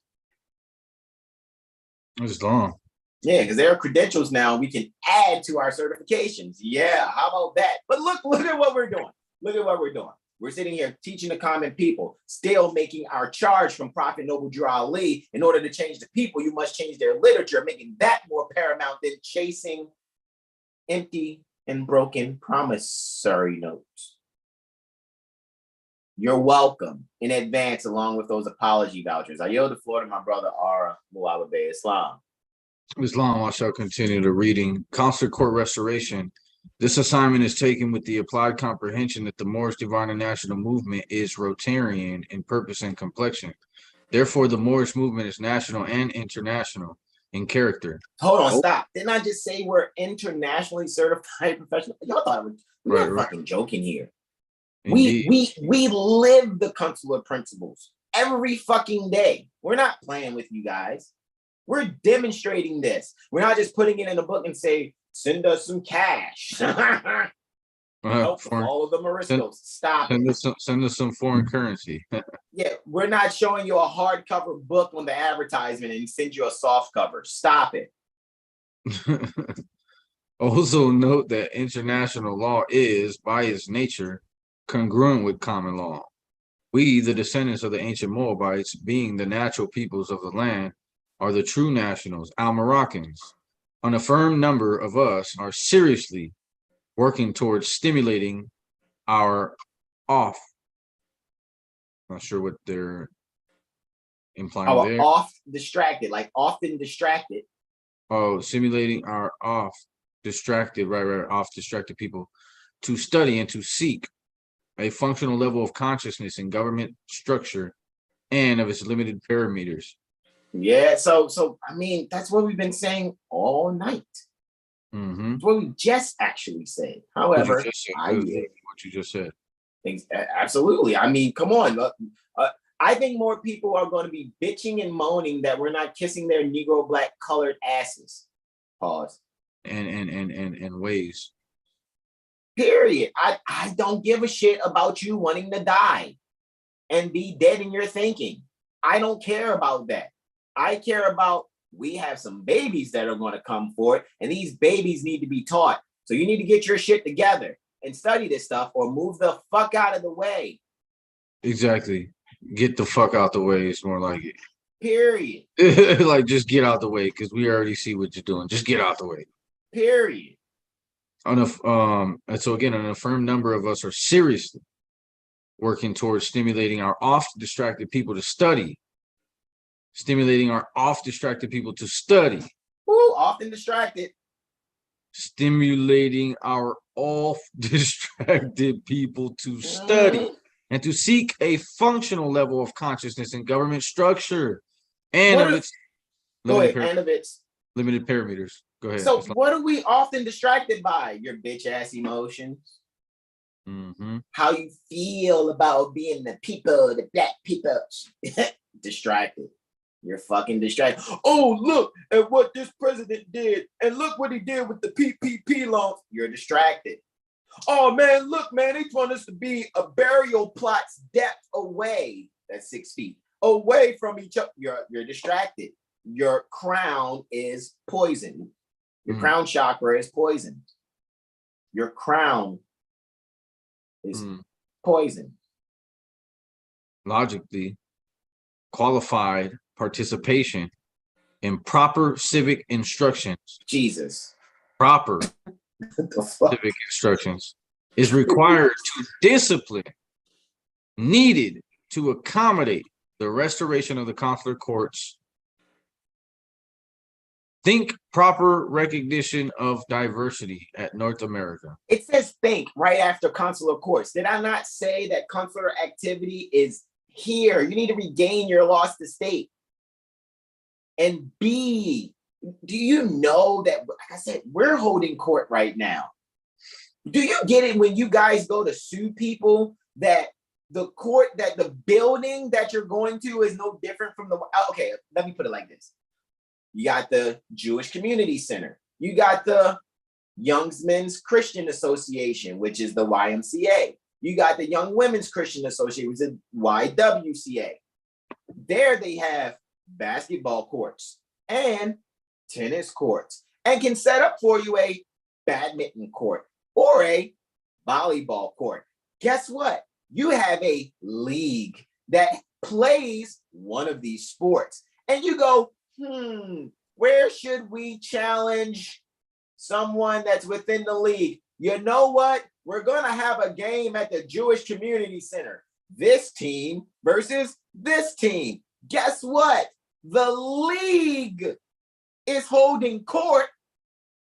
It's long. Yeah, because there are credentials now we can add to our certifications. Yeah, how about that? But look at what we're doing. Look at what we're doing. We're sitting here teaching the common people, still making our charge from Prophet Noble Drew Ali. In order to change the people, you must change their literature, making that more paramount than chasing empty and broken promissory notes. You're welcome in advance, along with those apology vouchers. I yield the floor to my brother, Ara Mu'ala Bey Islam. Islam, I shall continue the reading. Consular Court Restoration. This assignment is taken with the applied comprehension that the Moorish Divine and National Movement is Rotarian in purpose and complexion. Therefore, the Moorish movement is national and international in character. Hold on, stop. Didn't I just say we're internationally certified professional? Y'all thought we're fucking joking here. We live the consular principles every fucking day. We're not playing with you guys. We're demonstrating this. We're not just putting it in a book and say, send us some cash. Follow the Moriscos. Stop. Send us some foreign currency. Yeah, we're not showing you a hardcover book on the advertisement and send you a soft cover. Stop it. Also note that international law is, by its nature, congruent with common law. We, the descendants of the ancient Moabites, being the natural peoples of the land, are the true nationals, Al-Moroccans. A firm number of us are seriously working towards stimulating our not sure what they're implying our there. Often distracted. Oh, simulating our off distracted people to study and to seek a functional level of consciousness in government structure and of its limited parameters. Yeah, so I mean, that's what we've been saying all night. Mm-hmm. That's what we just actually said. However, what you just said. Absolutely. I mean, come on. I think more people are going to be bitching and moaning that we're not kissing their Negro black colored asses. Pause. And ways. Period. I don't give a shit about you wanting to die and be dead in your thinking. I don't care about that. I care about we have some babies that are going to come forth, and these babies need to be taught. So you need to get your shit together and study this stuff or move the fuck out of the way. Exactly. Get the fuck out the way is more like it. Period. Like, just get out the way, because we already see what you're doing. Just get out the way. Period. And so again, an affirmed number of us are seriously working towards stimulating our oft-distracted people to study. Stimulating our oft-distracted people to study. Ooh, often distracted. Stimulating our oft-distracted people to study and to seek a functional level of consciousness in government structure and of its limited parameters. Go ahead. So what are we often distracted by? Your bitch ass emotions. Mm-hmm. How you feel about being the people, the black people. Distracted. You're fucking distracted. Oh, look at what this president did. And look what he did with the PPP loans. You're distracted. Oh, man, look, man, they want us to be a burial plot's depth away. That's 6 feet. Away from each other. You're distracted. Your crown is poisoned. Your crown chakra is poisoned. Your crown is poisoned. Logically, qualified participation in proper civic instructions. Jesus. Proper civic instructions is required to discipline needed to accommodate the restoration of the consular courts. Think proper recognition of diversity at North America. It says think right after consular courts. Did I not say that consular activity is here? You need to regain your lost estate. And B, do you know that, like I said, we're holding court right now? Do you get it when you guys go to sue people that the court, that the building that you're going to is no different from the, okay, let me put it like this. You got the Jewish Community Center. You got the Young Men's Christian Association, which is the YMCA. You got the Young Women's Christian Association, which is the YWCA. There they have basketball courts and tennis courts and can set up for you a badminton court or a volleyball court. Guess what? You have a league that plays one of these sports. And you go, where should we challenge someone that's within the league? You know what? We're going to have a game at the Jewish Community Center. This team versus this team. Guess what? The league is holding court.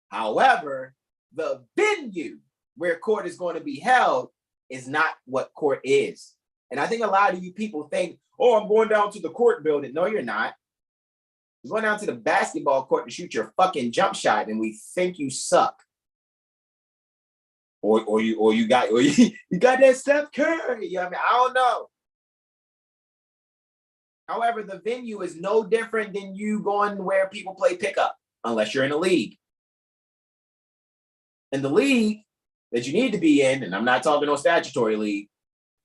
However, the venue where court is going to be held is not what court is. And I think a lot of you people think, oh, I'm going down to the court building. No, you're not. You're going down to the basketball court to shoot your fucking jump shot, and we think you suck. Or you got that Steph Curry. You know what I mean? I don't know. However, the venue is no different than you going where people play pickup, unless you're in a league. And the league that you need to be in, and I'm not talking no statutory league,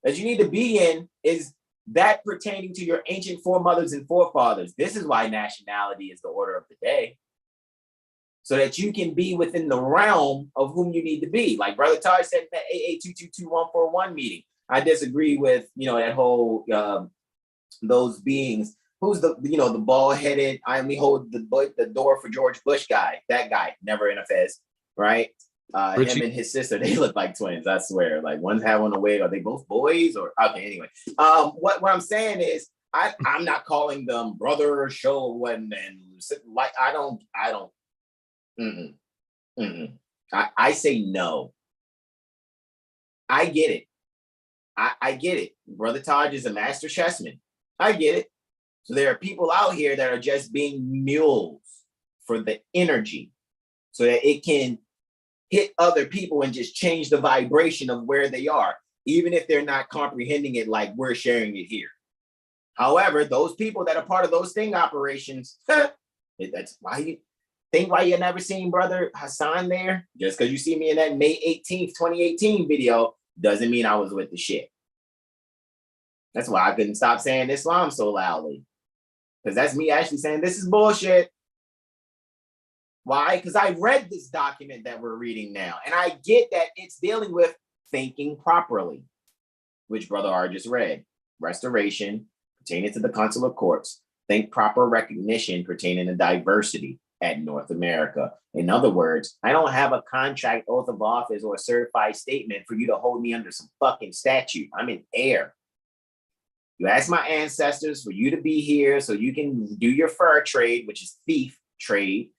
that you need to be in is that pertaining to your ancient foremothers and forefathers. This is why nationality is the order of the day. So that you can be within the realm of whom you need to be. Like Brother Taj said in that AA 222141 meeting. I disagree with, that whole, those beings. Who's the bald-headed, I only hold the door for George Bush guy. That guy, never in a fez, right? Him and his sister, they look like twins, I swear. Like one's have on a wig. Are they both boys? Or okay, anyway. What I'm saying is I'm not calling them brother show and like I don't. I say no. I get it. I get it. Brother Taj is a master chessman. I get it. So there are people out here that are just being mules for the energy so that it can hit other people and just change the vibration of where they are, even if they're not comprehending it like we're sharing it here. However, those people that are part of those sting operations, that's why you think why you never seen Brother Hasan there. Just because you see me in that May 18th, 2018 video doesn't mean I was with the shit. That's why I couldn't stop saying Islam so loudly. Because that's me actually saying this is bullshit. Why? Because I read this document that we're reading now, and I get that it's dealing with thinking properly, which Brother R just read. Restoration pertaining to the consular courts. Think proper recognition pertaining to diversity at North America. In other words, I don't have a contract, oath of office, or a certified statement for you to hold me under some fucking statute. I'm in air. You asked my ancestors for you to be here so you can do your fur trade, which is thief trade.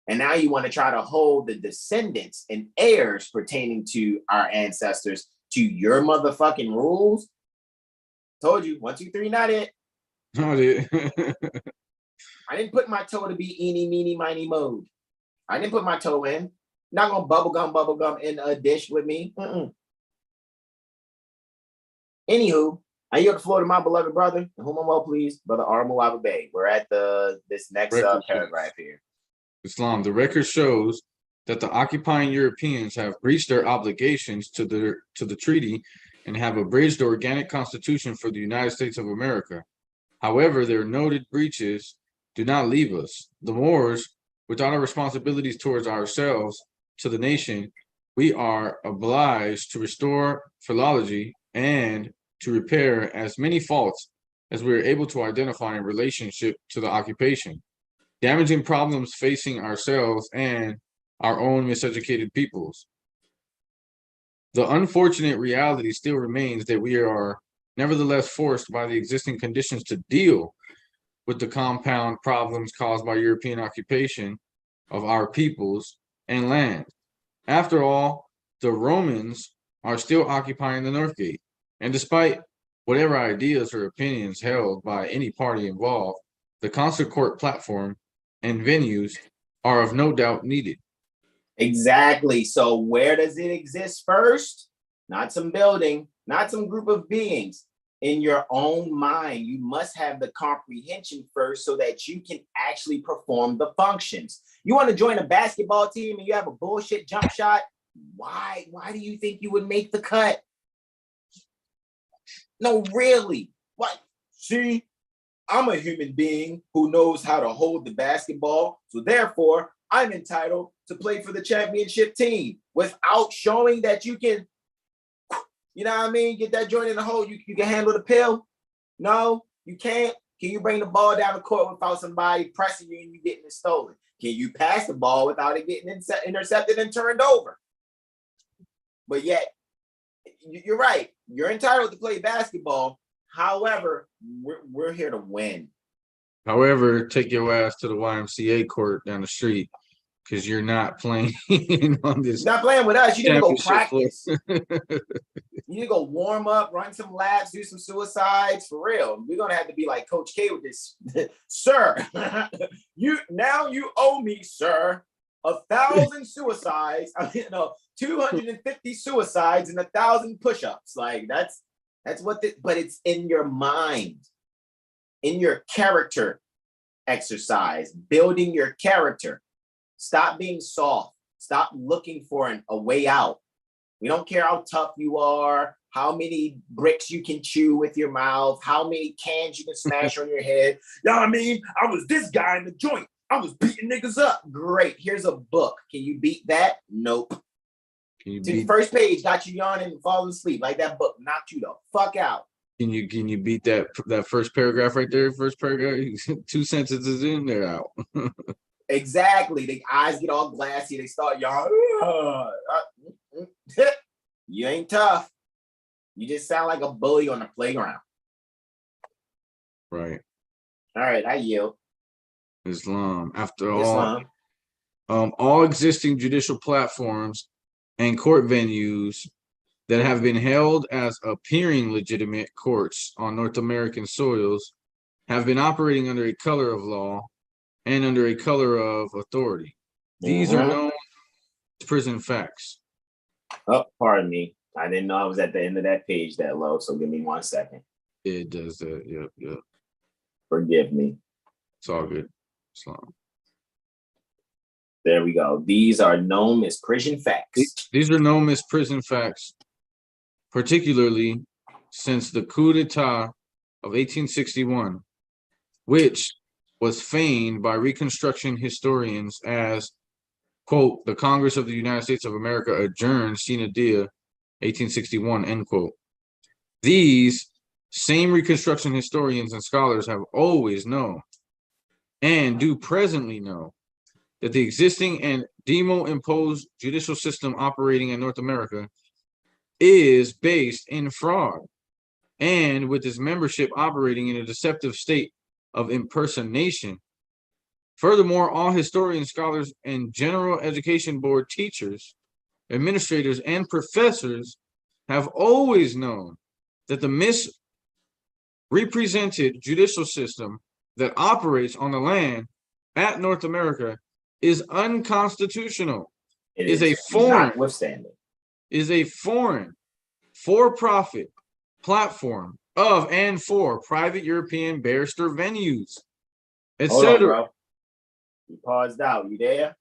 And now you want to try to hold the descendants and heirs pertaining to our ancestors to your motherfucking rules. Told you, 1, 2, 3, not it. Not it. I didn't put my toe to be eeny, meeny, miny, mode. I didn't put my toe in. Not gonna bubblegum in a dish with me. Anywho, I yield the floor to my beloved brother, whom I'm well pleased, Brother Hasan Bey. We're at this next paragraph here. Islam. The record shows that the occupying Europeans have breached their obligations to the treaty and have abridged the organic constitution for the United States of America. However, their noted breaches do not leave us. The Moors, without our responsibilities towards ourselves, to the nation, we are obliged to restore philology and to repair as many faults as we are able to identify in relationship to the occupation, damaging problems facing ourselves and our own miseducated peoples. The unfortunate reality still remains that we are nevertheless forced by the existing conditions to deal with the compound problems caused by European occupation of our peoples and land. After all, the Romans are still occupying the North Gate, and despite whatever ideas or opinions held by any party involved, the concert court platform and venues are of no doubt needed. Exactly. So where does it exist first? Not some building, not some group of beings. In your own mind, you must have the comprehension first so that you can actually perform the functions. You want to join a basketball team and you have a bullshit jump shot? Why do you think you would make the cut? No, really. What? See, I'm a human being who knows how to hold the basketball, so therefore I'm entitled to play for the championship team without showing that you can, you know what I mean, get that joint in the hole. You can handle the pill. No, you can't. Can you bring the ball down the court without somebody pressing you and you getting it stolen? Can you pass the ball without it getting intercepted and turned over? But yet, you're right. You're entitled to play basketball. However, we're here to win. However, take your ass to the YMCA court down the street because you're not playing on this. You're not playing with us. You need to go practice. Floor. You need to go warm up, run some laps, do some suicides for real. We're gonna have to be like Coach K with this, sir. you owe me, sir, 1,000 suicides. I mean, no, 250 suicides and 1,000 push-ups. Like that's what. But it's in your mind, in your character exercise, building your character. Stop being soft. Stop looking for a way out. We don't care how tough you are, how many bricks you can chew with your mouth, how many cans you can smash on your head. You know what I mean? I was this guy in the joint. I was beating niggas up. Great. Here's a book. Can you beat that? Nope. The first page got you yawning and falling asleep. Like that book knocked you the fuck out. Can you beat that first paragraph right there? First paragraph, 2 sentences in, they're out. Exactly. The eyes get all glassy. They start yawning. You ain't tough. You just sound like a bully on the playground. Right. All right, I yield. Islam. After all existing judicial platforms and court venues that have been held as appearing legitimate courts on North American soils have been operating under a color of law and under a color of authority. These are known as prison facts. Oh, pardon me. I didn't know I was at the end of that page that low, so give me 1 second. It does that. Yep. Forgive me. It's all good. Islam. There we go. These are known as prison facts. These are known as prison facts, particularly since the coup d'etat of 1861, which was feigned by Reconstruction historians as, quote, the Congress of the United States of America adjourned sine die 1861, end quote. These same Reconstruction historians and scholars have always known and do presently know that the existing and demo-imposed judicial system operating in North America is based in fraud and with its membership operating in a deceptive state of impersonation. Furthermore, all historians, scholars, and general education board teachers, administrators, and professors have always known that the misrepresented judicial system that operates on the land at North America is unconstitutional, is a foreign for-profit platform of and for private European barrister venues, etc. You paused out. You there?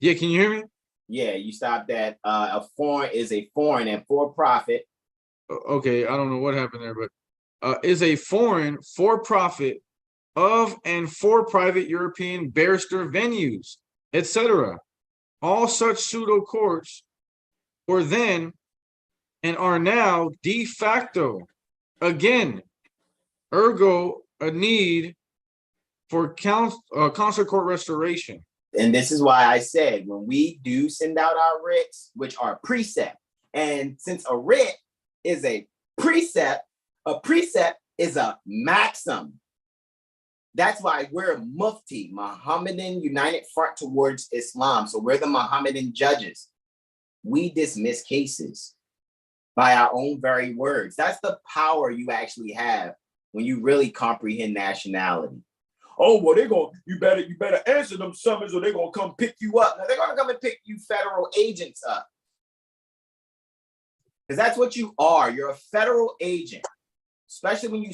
Yeah, can you hear me? Yeah, you stopped at a foreign is a foreign and for-profit. Okay, I don't know what happened there, but is a foreign for-profit of and for private European barrister venues, etc. All such pseudo courts were then and are now de facto, again, ergo a need for concert court restoration. And this is why I said when we do send out our writs, which are precept, And since a writ is a precept is a maxim. That's why we're Mufti, Mohammedan United Front Towards Islam. So we're the Mohammedan judges. We dismiss cases by our own very words. That's the power you actually have when you really comprehend nationality. Oh, well, you better answer them summons or they're gonna come pick you up. Now, they're gonna come and pick you federal agents up. Because that's what you are. You're a federal agent. Especially when you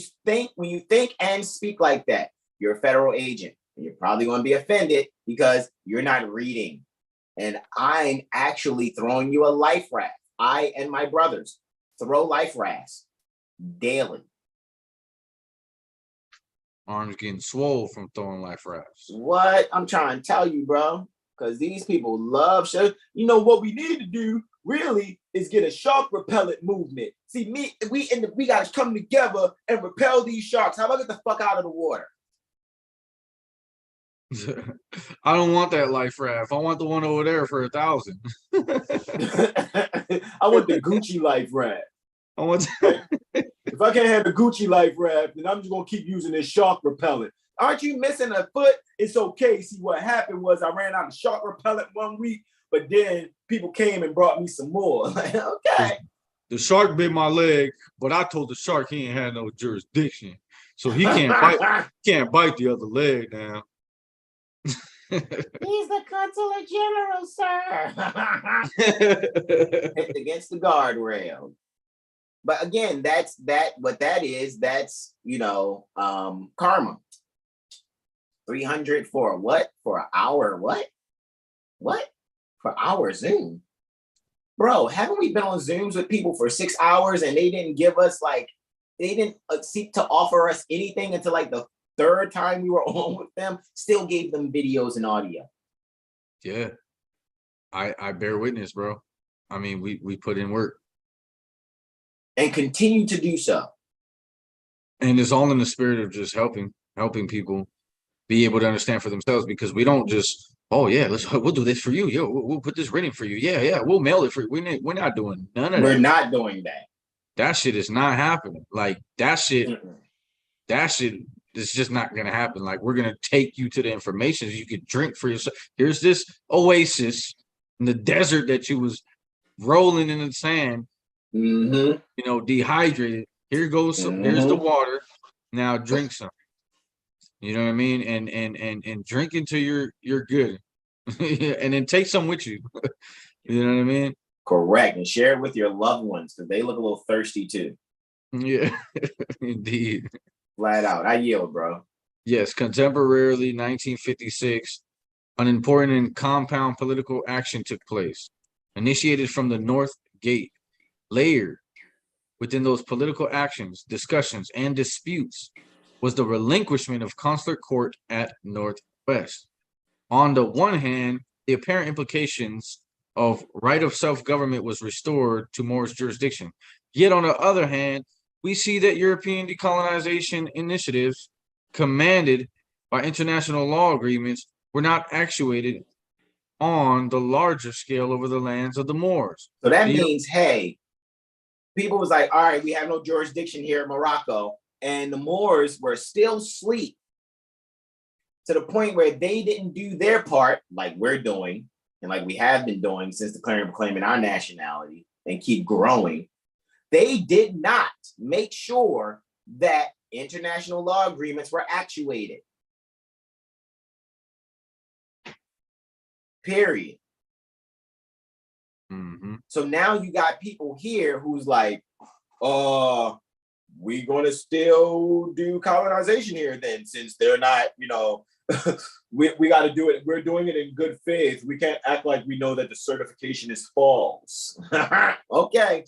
think and speak like that. You're a federal agent. And you're probably going to be offended because you're not reading. And I'm actually throwing you a life raft. I and my brothers throw life rafts daily. Arms getting swole from throwing life rafts. What? I'm trying to tell you, bro. Because these people love shows. You know what we need to do really is get a shark repellent movement. See, we got to come together and repel these sharks. How about get the fuck out of the water? I don't want that life raft. I want the one over there for 1,000. I want the Gucci life raft. I want. If I can't have the Gucci life raft, then I'm just gonna keep using this shark repellent. Aren't you missing a foot? It's okay. See, what happened was I ran out of shark repellent one week, but then people came and brought me some more. Like, okay. The shark bit my leg, but I told the shark he ain't had no jurisdiction, so he can't bite the other leg now. He's the consular general, sir. Hit against the guardrail. But again, that's karma. 300 for what? For an hour? What? For our Zoom? Bro, haven't we been on Zooms with people for 6 hours and they didn't give us they didn't seek to offer us anything until the third time we were on with them? Still gave them videos and audio. Yeah, I bear witness, bro. I mean, we put in work and continue to do so. And it's all in the spirit of just helping people be able to understand for themselves, because we don't just, oh yeah, we'll do this for you. Yo, we'll put this written for you. Yeah, we'll mail it for you. We're not doing none of that. We're not doing that. That shit is not happening. Like that shit is just not gonna happen. Like, we're gonna take you to the information you could drink for yourself. Here's this oasis in the desert that you was rolling in the sand, dehydrated. Here goes some, here's the water. Now drink some. You know what I mean? And drink until you're good. And then take some with you. You know what I mean? Correct. And share it with your loved ones because they look a little thirsty too. Yeah, indeed. Flat out. I yield, bro. Yes, contemporarily, 1956, an important and compound political action took place, initiated from the North Gate. Layered within those political actions, discussions, and disputes was the relinquishment of consular court at Northwest. On the one hand, the apparent implications of right of self-government was restored to Moor's jurisdiction. Yet on the other hand, we see that European decolonization initiatives commanded by international law agreements were not actuated on the larger scale over the lands of the Moors. So that means, hey, people was like, all right, we have no jurisdiction here in Morocco. And the Moors were still asleep to the point where they didn't do their part like we're doing and like we have been doing since declaring and proclaiming our nationality and keep growing. They did not make sure that international law agreements were actuated. Period. So now you got people here who's like, we're going to still do colonization here then, since they're not, we got to do it. We're doing it in good faith. We can't act like we know that the certification is false. Okay.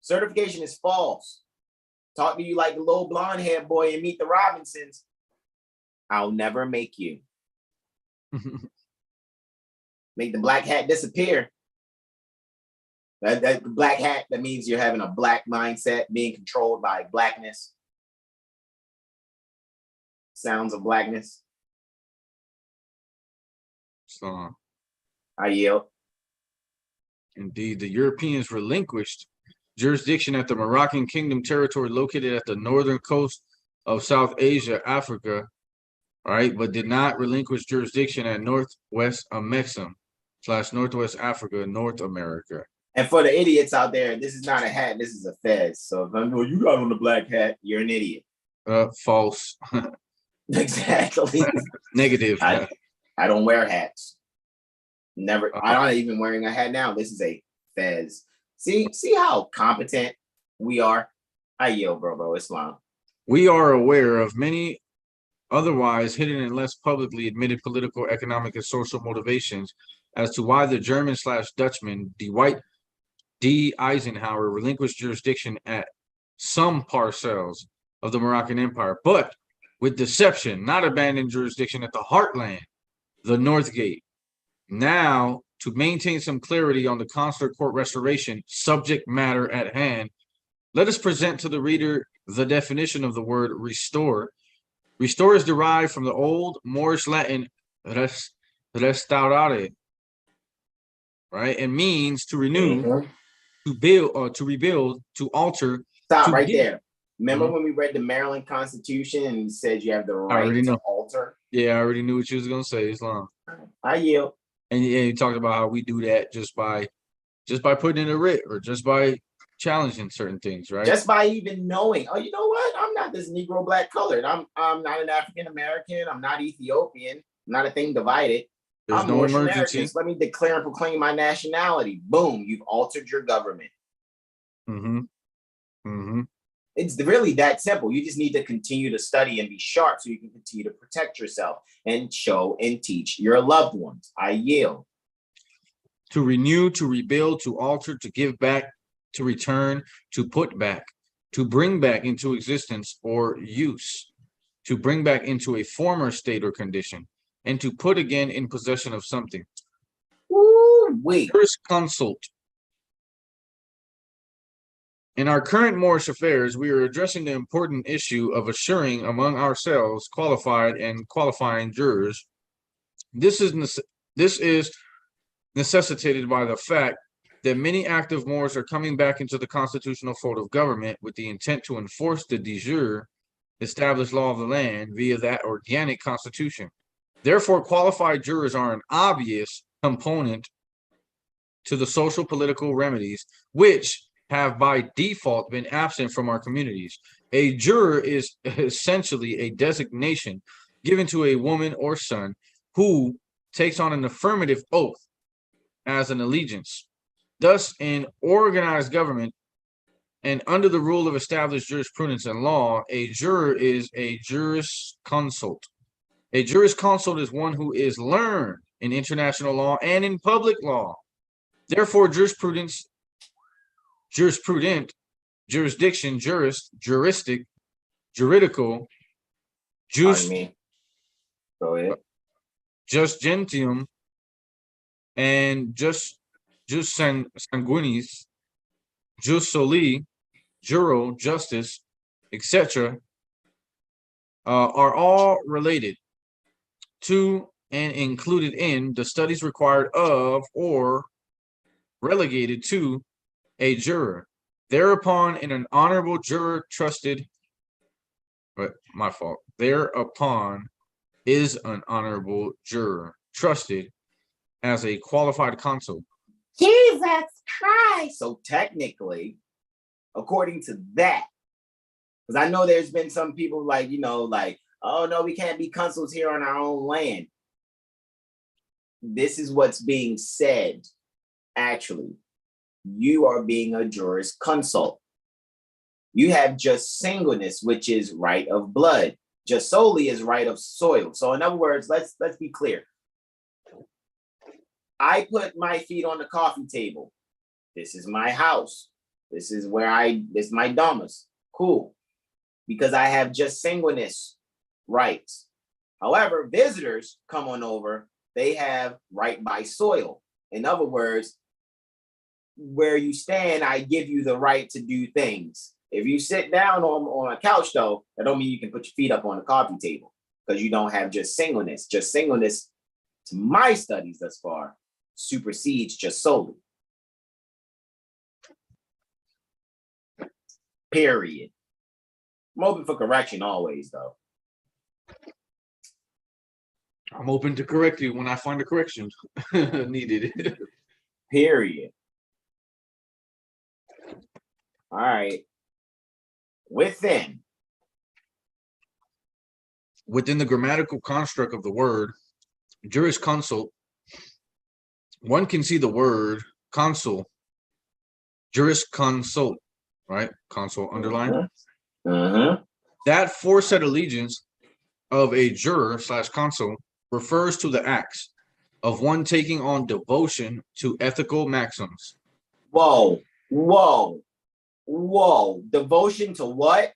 Certification is false. Talk to you like the little blonde haired boy in Meet the Robinsons. I'll never make you. Make the black hat disappear. That black hat, that means you're having a black mindset, being controlled by blackness. Sounds of blackness. So I yield. Indeed, the Europeans relinquished jurisdiction at the Moroccan Kingdom territory located at the northern coast of South Asia, Africa, all right, but did not relinquish jurisdiction at Northwest Amexem / Northwest Africa, North America. And for the idiots out there, this is not a hat, this is a fez. So if I'm going, you got on the black hat, you're an idiot. False. Exactly. Negative. I don't wear hats. Never. I'm not even wearing a hat now. This is a fez. See how competent we are. I yield, bro. Islam. We are aware of many otherwise hidden and less publicly admitted political, economic, and social motivations as to why the German / Dutchman Dwight D. Eisenhower relinquished jurisdiction at some parcels of the Moroccan Empire, but with deception, not abandoned jurisdiction at the heartland, the North Gate. Now, to maintain some clarity on the consular court restoration subject matter at hand, let us present to the reader the definition of the word restore. Restore is derived from the Old Moorish Latin restaurare, right? It means to renew, to build, to rebuild, to alter. Stop right there. Remember when we read the Maryland Constitution and said you have the right to alter? Yeah, I already knew what you was gonna say, Islam. I yield. And you talked about how we do that just by putting in a writ or just by challenging certain things, right? Just by even knowing, oh, you know what? I'm not this Negro black colored. I'm not an African American. I'm not Ethiopian. I'm not a thing divided. There's no emergency. Let me declare and proclaim my nationality. Boom, you've altered your government. It's really that simple. You just need to continue to study and be sharp so you can continue to protect yourself and show and teach your loved ones. I yield. To renew, to rebuild, to alter, to give back, to return, to put back, to bring back into existence or use, to bring back into a former state or condition, and to put again in possession of something. Ooh, wait. Jurisconsult. In our current Moorish affairs, we are addressing the important issue of assuring among ourselves qualified and qualifying jurors. This is necessitated by the fact that many active Moors are coming back into the constitutional fold of government with the intent to enforce the de jure established law of the land via that organic constitution. Therefore, qualified jurors are an obvious component to the social political remedies, which have by default been absent from our communities. A juror is essentially a designation given to a woman or son who takes on an affirmative oath as an allegiance. Thus, in organized government and under the rule of established jurisprudence and law, a juror is a jurisconsult. A jurisconsult is one who is learned in international law and in public law. Therefore, jurisprudent, jurisdiction, jurist, juristic, juridical, just gentium, and just sanguinis, jus soli, juro, justice, etc., are all related to and included in the studies required of or relegated to a juror. Thereupon, in an honorable juror trusted, but my fault. Thereupon is an honorable juror trusted as a qualified consul. Jesus Christ. So technically, according to that, because I know there's been some people like, oh no, we can't be consuls here on our own land. This is what's being said. Actually, you are being a jurisconsult. You have just singleness, which is right of blood. Just solely is right of soil. So in other words, let's be clear. I put my feet on the coffee table. This is my house. This is my domus. Cool. Because I have just singleness rights. However, visitors come on over, they have right by soil. In other words, where you stand, I give you the right to do things. If you sit down on a couch, though, that don't mean you can put your feet up on the coffee table because you don't have just singleness. Just singleness, to my studies thus far, supersedes just solely. Period. I'm open for correction always, though. I'm open to correct you when I find a correction needed. Period. All right. Within the grammatical construct of the word jurisconsult, one can see the word consul, jurisconsult, right? Consul underlined. That foresaid allegiance of a juror / consul refers to the acts of one taking on devotion to ethical maxims. Whoa. Devotion to what?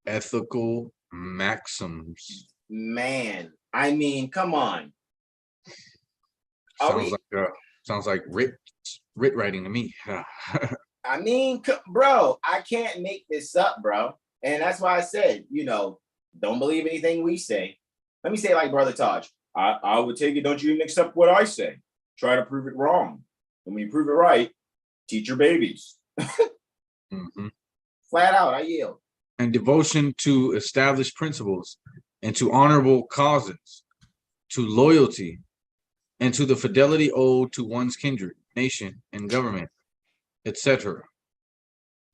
Ethical maxims. Man, I mean, come on. Sounds like writ writing to me. I mean, bro, I can't make this up, bro. And that's why I said, don't believe anything we say. Let me say it like Brother Taj. I would take it, don't you even accept what I say. Try to prove it wrong. And when you prove it right, teach your babies. Flat out, I yield. And devotion to established principles and to honorable causes, to loyalty, and to the fidelity owed to one's kindred, nation, and government, etc.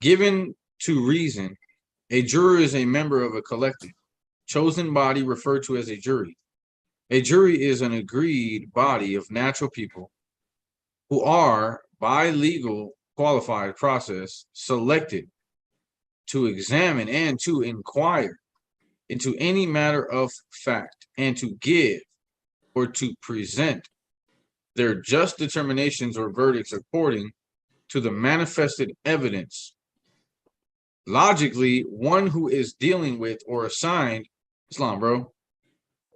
Given to reason, a juror is a member of a collective, chosen body referred to as a jury. A jury is an agreed body of natural people who are, by legal qualified process, selected to examine and to inquire into any matter of fact and to give or to present their just determinations or verdicts according to the manifested evidence. Logically, one who is dealing with or assigned Islam, bro.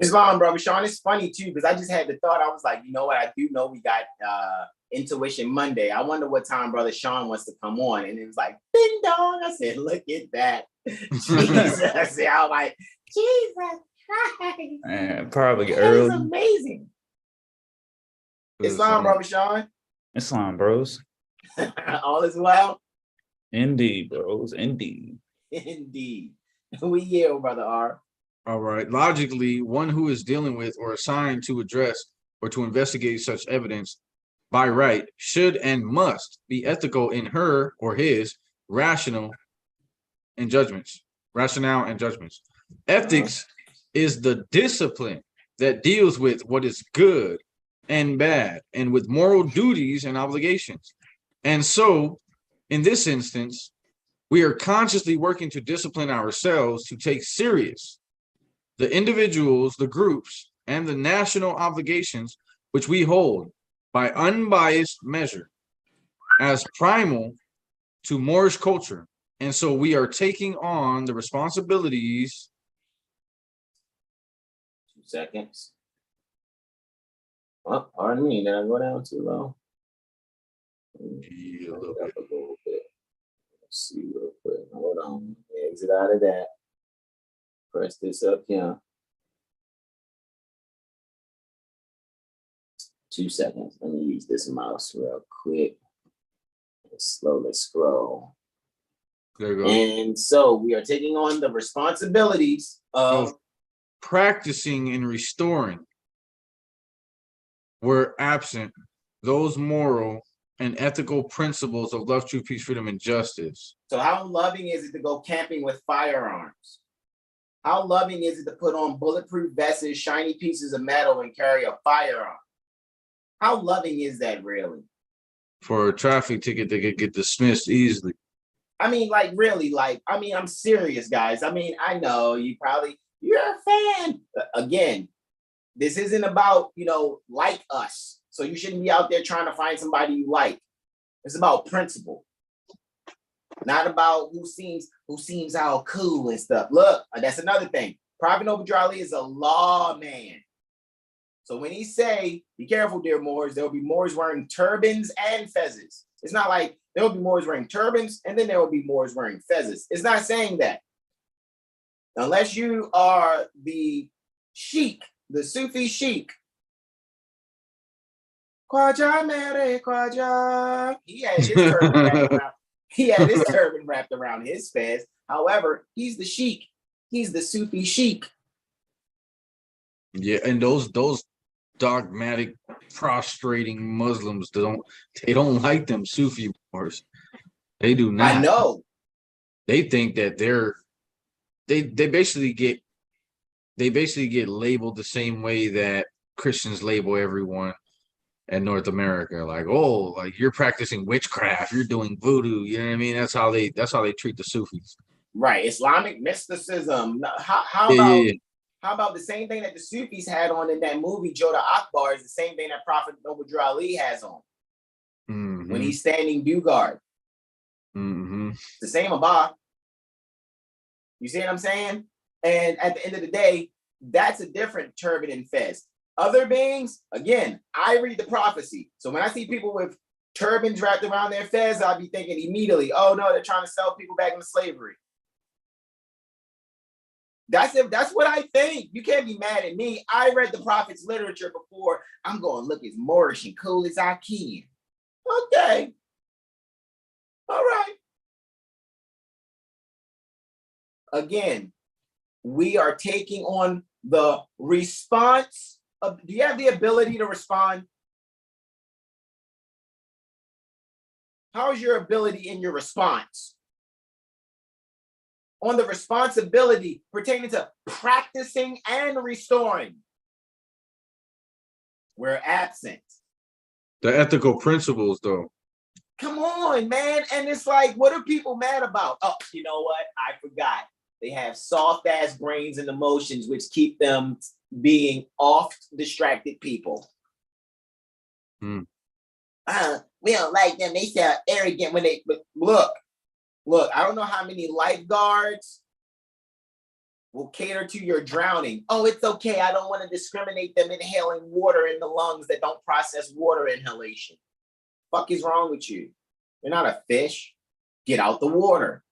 Sean, it's funny too, because I just had the thought, I was like, you know what? I do know we got Intuition Monday. I wonder what time Brother Sean wants to come on. And it was like, ding dong. I said, look at that. Jesus. I was like, Jesus Christ. Man, probably that early. is amazing. Islam, Brother Sean. Islam, bros. All is well. Indeed, bros. Indeed. Indeed. We yield, Brother R. All right. Logically, one who is dealing with or assigned to address or to investigate such evidence by right should and must be ethical in her or his rationale and judgments. Ethics is the discipline that deals with what is good and bad and with moral duties and obligations. And so, in this instance, we are consciously working to discipline ourselves to take serious the individuals, the groups, and the national obligations which we hold by unbiased measure as primal to Moorish culture. And so we are taking on the responsibilities. 2 seconds. Well, pardon me, did I go down too low? Yeah, a little Up a little bit. Let's see real quick. Hold on. Exit out of that. Press this up here. 2 seconds. Let me use this mouse real quick. And slowly scroll. There you go. And so we are taking on the responsibilities of practicing and restoring where absent those moral and ethical principles of love, truth, peace, freedom, and justice. So how loving is it to go camping with firearms? How loving is it to put on bulletproof vests, shiny pieces of metal, and carry a firearm? How loving is that really? For a traffic ticket, they could get dismissed easily. I mean, like, really, like, I mean, I'm serious, guys. I mean, I know you're a fan. Again, this isn't about, like us. So you shouldn't be out there trying to find somebody you like. It's about principle. Not about who seems all cool and stuff. Look, that's another thing. Prophet Noble Ali is a lawman. So when he say, be careful, dear Moors, there'll be Moors wearing turbans and fezzes. It's not like there will be Moors wearing turbans and then there will be Moors wearing fezzes. It's not saying that. Unless you are the sheik, the Sufi sheik. Khwaja mere Khwaja. He had his turban back around. He had his turban wrapped around his fez. However, he's the sheik. He's the Sufi sheik. Yeah, and those dogmatic, prostrating Muslims they don't like them Sufi Moors. They do not. I know. They think that they basically get labeled the same way that Christians label everyone in North America. Like, oh, like you're practicing witchcraft, you're doing voodoo. You know what I mean? That's how they treat the Sufis. Right. Islamic mysticism. How about the same thing that the Sufis had on in that movie, Joda Akbar, is the same thing that Prophet Noble Ali has on when he's standing due guard. It's the same Abba. You see what I'm saying? And at the end of the day, that's a different turban and fez. Other beings, again, I read the prophecy. So when I see people with turbans wrapped around their fez, I'll be thinking immediately, oh no, they're trying to sell people back into slavery. That's it. That's what I think. You can't be mad at me. I read the prophet's literature before. I'm going to look as Moorish and cool as I can. Okay. All right. Again, we are taking on the response of, do you have the ability to respond? How is your ability in your response? On the responsibility pertaining to practicing and restoring. We're absent. The ethical principles, though. Come on, man. And it's like, what are people mad about? Oh, you know what? I forgot. They have soft ass brains and emotions, which keep them being oft distracted people. We don't like them. They sound arrogant when they look. I don't know how many lifeguards will cater to your drowning. Oh, it's okay. I don't want to discriminate them inhaling water in the lungs that don't process water inhalation. Fuck is wrong with you? You're not a fish. Get out the water.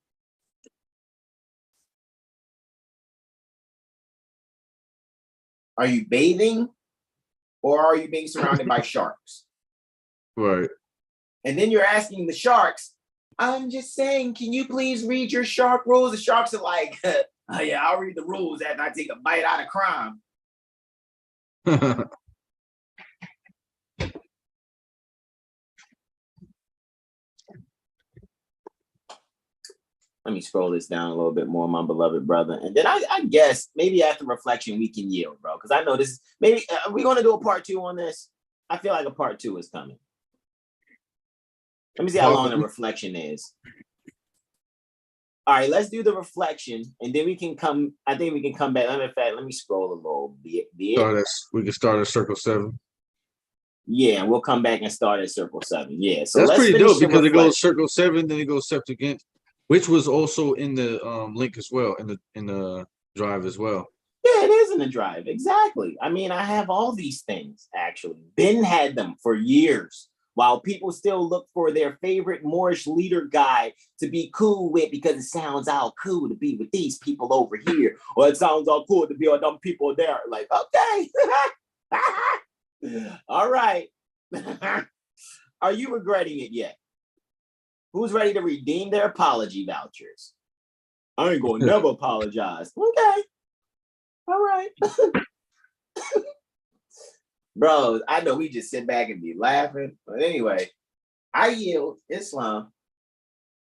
Are you bathing or are you being surrounded by sharks? Right. And then you're asking the sharks, I'm just saying, can you please read your shark rules? The sharks are like, oh yeah, I'll read the rules after I take a bite out of crime. Let me scroll this down a little bit more, my beloved brother. And then I guess maybe after reflection, we can yield, bro. Because I know this, maybe, are we going to do a part 2 on this? I feel like a part 2 is coming. Let me see how long the reflection is. All right, let's do the reflection, and then we can come. I think we can come back. In fact, let me scroll a little bit. We can start at circle 7. Yeah, we'll come back and start at circle 7. Yeah, so that's pretty dope because it goes circle 7, then it goes Septuagint, which was also in the link as well, in the drive as well. Yeah, it is in the drive. Exactly. I mean, I have all these things actually. Ben had them for years. While people still look for their favorite Moorish leader guy to be cool with because it sounds all cool to be with these people over here, or it sounds all cool to be with them people there. Like, okay. All right. Are you regretting it yet? Who's ready to redeem their apology vouchers? I ain't gonna never apologize. Okay. All right. Bro, I know we just sit back and be laughing. But anyway, I yield. Islam,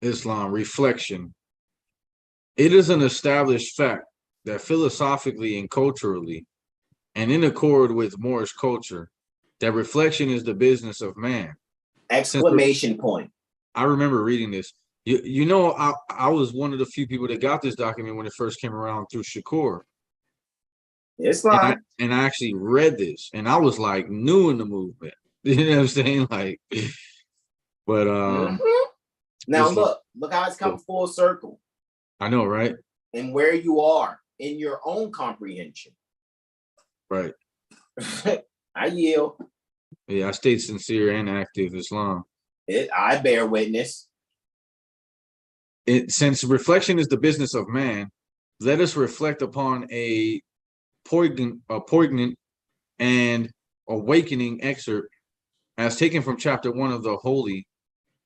reflection. It is an established fact that philosophically and culturally, and in accord with Moorish culture, that reflection is the business of man. Exclamation point. I remember reading this. You know, I was one of the few people that got this document when it first came around through Shakur. Islam. And I actually read this, and I was like new in the movement. You know what I'm saying? Like, but now look how it's come full circle. I know, right? And where you are in your own comprehension. Right. I yield. Yeah, I stayed sincere and active Islam. I bear witness. Since reflection is the business of man, let us reflect upon a poignant and awakening excerpt as taken from chapter 1 of the Holy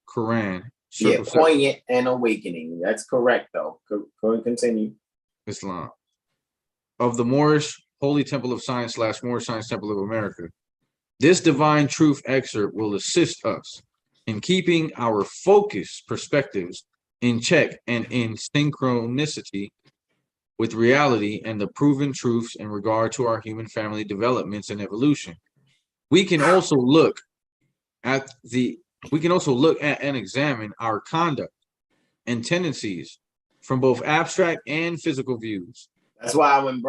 Quran, Yeah, Circle seven, poignant and awakening. That's correct, though. Go and continue. Islam. Of the Moorish Holy Temple of Science / Moorish Science Temple of America. This divine truth excerpt will assist us in keeping our focus perspectives in check and in synchronicity with reality and the proven truths in regard to our human family developments and evolution. We can also look at and examine our conduct and tendencies from both abstract and physical views. That's why when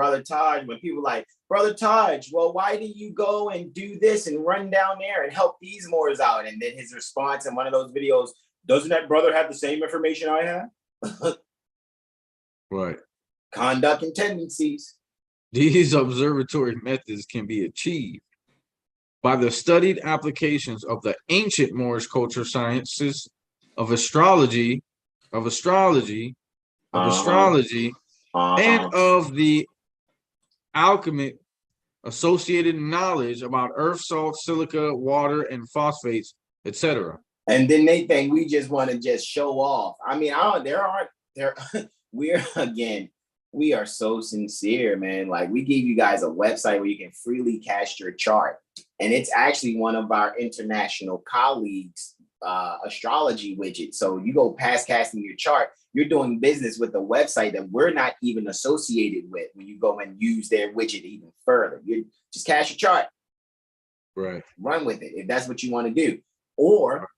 people like, Brother Taj, well, why do you go and do this and run down there and help these Moors out? And then his response in one of those videos, doesn't that brother have the same information I have? Right. Conduct and tendencies. These observatory methods can be achieved by the studied applications of the ancient Moorish culture sciences of astrology, and of the alchemic associated knowledge about earth, salt, silica, water, and phosphates, etc. And then they think we just want to just show off. I mean, we are so sincere, man. Like, we gave you guys a website where you can freely cast your chart. And it's actually one of our international colleagues' astrology widget. So you go past casting your chart, you're doing business with a website that we're not even associated with when you go and use their widget even further. You just cast your chart. Right. Run with it if that's what you want to do. Or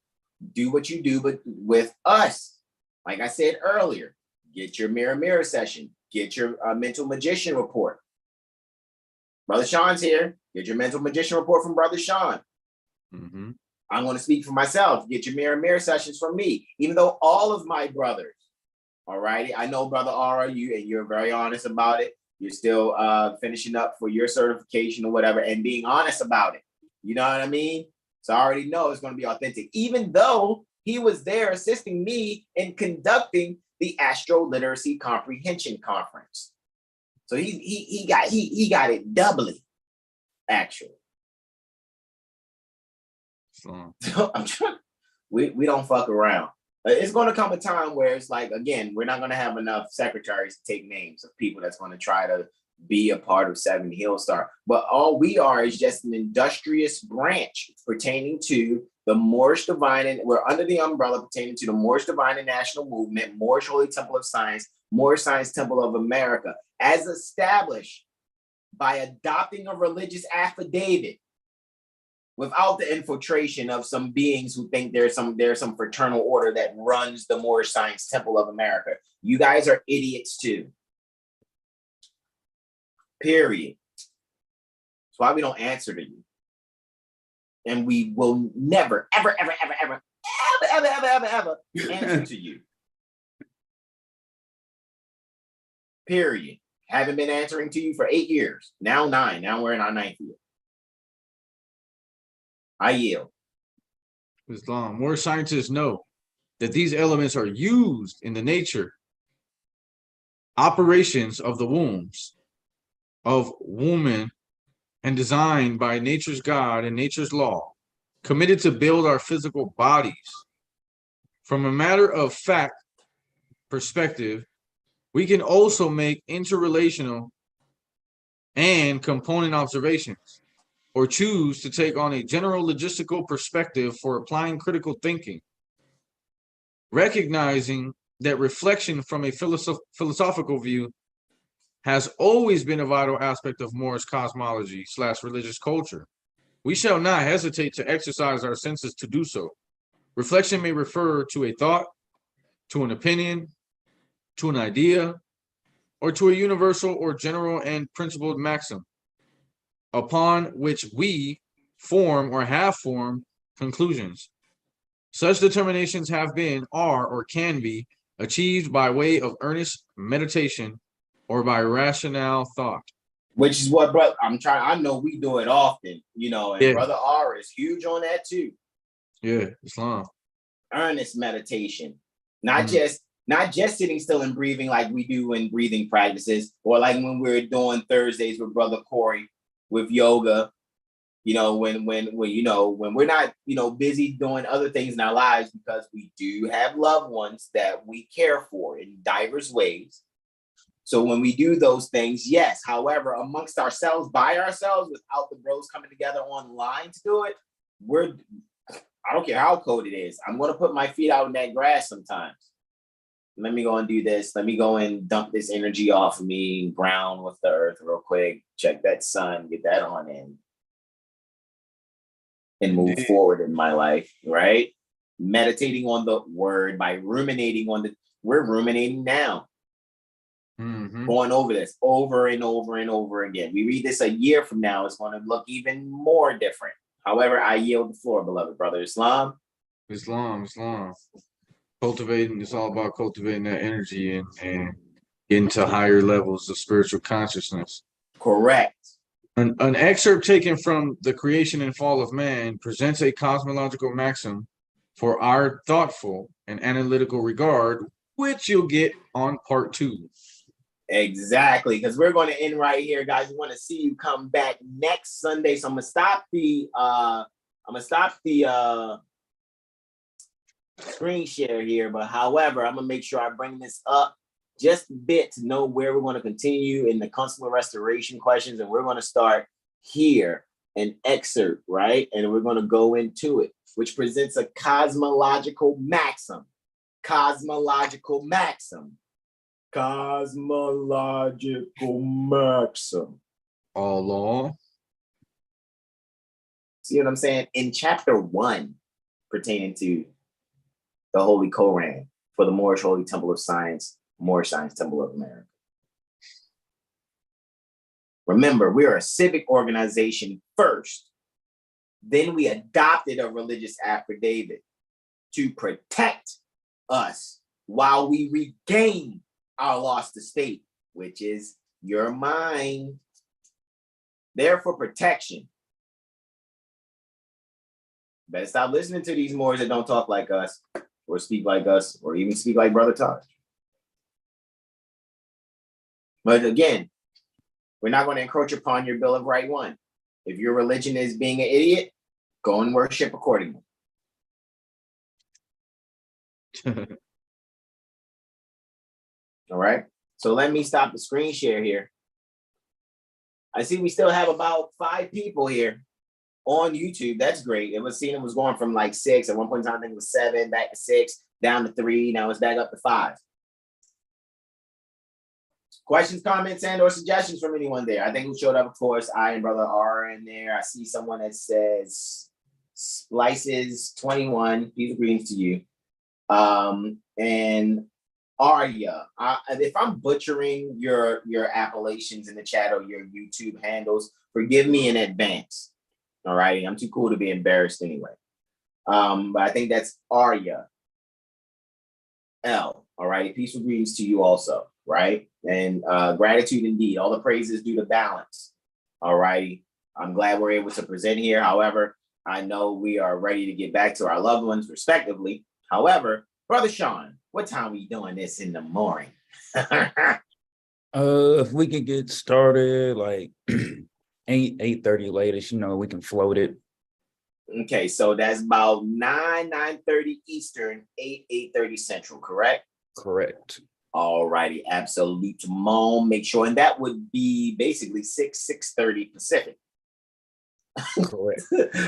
do what you do but with us. Like I said earlier, get your mirror session. Get your mental magician report. Brother Sean's here. Get your mental magician report from Brother Sean. Mm-hmm. I'm going to speak for myself. Get your mirror sessions from me. Even though all of my brothers, all righty, I know, Brother Aura, you're very honest about it. You're still finishing up for your certification or whatever and being honest about it. You know what I mean? So I already know it's going to be authentic. Even though he was there assisting me in conducting the AstroLiteracy Comprehension Conference. So he got it actually. So I'm trying. We don't fuck around. It's going to come a time where it's like, again, we're not going to have enough secretaries to take names of people that's going to try to be a part of 7 Hill Star. But all we are is just an industrious branch pertaining to the Moorish Divine, and we're under the umbrella pertaining to the Moorish Divine and National Movement, Moorish Holy Temple of Science, Moorish Science Temple of America, as established by adopting a religious affidavit without the infiltration of some beings who think there's some fraternal order that runs the Moorish Science Temple of America. You guys are idiots too. Period. That's why we don't answer to you. And we will never, ever answer to you. Period. Haven't been answering to you for 8 years. Now 9. Now we're in our 9th year. I yield. Islam. More scientists know that these elements are used in the nature operations of the wombs of woman and designed by nature's God and nature's law, committed to build our physical bodies. From a matter of fact perspective, we can also make interrelational and component observations, or choose to take on a general logistical perspective for applying critical thinking, recognizing that reflection from a philosophical view has always been a vital aspect of Moorish cosmology / religious culture. We shall not hesitate to exercise our senses to do so. Reflection may refer to a thought, to an opinion, to an idea, or to a universal or general and principled maxim, upon which we form or have formed conclusions. Such determinations have been, are, or can be achieved by way of earnest meditation or by rational thought. Which is what, brother, I know we do it often, and Brother R is huge on that too. Yeah, Islam. Earnest meditation. Not just sitting still and breathing like we do in breathing practices, or like when we're doing Thursdays with Brother Corey with yoga, when we're not, busy doing other things in our lives, because we do have loved ones that we care for in diverse ways. So when we do those things, yes. However, amongst ourselves, by ourselves, without the bros coming together online to do it, I don't care how cold it is. I'm going to put my feet out in that grass sometimes. Let me go and do this. Let me go and dump this energy off of me, ground with the earth real quick, check that sun, get that on in, and move forward in my life, right? Meditating on the word by ruminating we're ruminating now. Going over this over and over and over again. We read this a year from now, it's going to look even more different. However, I yield the floor, beloved brother. Islam. Cultivating, it's all about cultivating that energy and getting to higher levels of spiritual consciousness. Correct. An excerpt taken from The Creation and Fall of Man presents a cosmological maxim for our thoughtful and analytical regard, which you'll get on part 2. Exactly, because we're going to end right here, guys. We want to see you come back next Sunday. So I'm gonna stop the screen share here, but however, I'm gonna make sure I bring this up just a bit to know where we're going to continue in the consular restoration questions, and we're going to start here, an excerpt, right? And we're going to go into it, which presents a cosmological maxim. Cosmological maxim. Allah. See what I'm saying? In chapter 1, pertaining to the Holy Koran for the Moorish Holy Temple of Science, Moorish Science Temple of America. Remember, we are a civic organization first. Then we adopted a religious affidavit to protect us while we regain our lost estate, which is your mind. There for protection. Better stop listening to these Moors that don't talk like us, or speak like us, or even speak like Brother Taj. But again, we're not going to encroach upon your Bill of Right 1. If your religion is being an idiot, go and worship accordingly. All right. So let me stop the screen share here. I see we still have about 5 people here on YouTube. That's great. It was going from like 6. At one point in time, I think it was 7, back to 6, down to 3. Now it's back up to 5. Questions, comments, and or suggestions from anyone there? I think who showed up, of course, I and Brother R are in there. I see someone that says Splices 21. Peace and greetings to you. And Arya, if I'm butchering your appellations in the chat or your YouTube handles, forgive me in advance. All right, I'm too cool to be embarrassed anyway. But I think that's Arya L. All right, peaceful greetings to you also. Right, and gratitude indeed. All the praises due to balance. All righty, I'm glad we're able to present here. However, I know we are ready to get back to our loved ones respectively. However, Brother Sean, what time are we doing this in the morning? If we could get started like 8:30 latest, we can float it. Okay, so that's about 9:30 Eastern, 8:30 Central, correct? Correct. All righty, absolute mom. Make sure, and that would be basically 6:30 Pacific. Correct.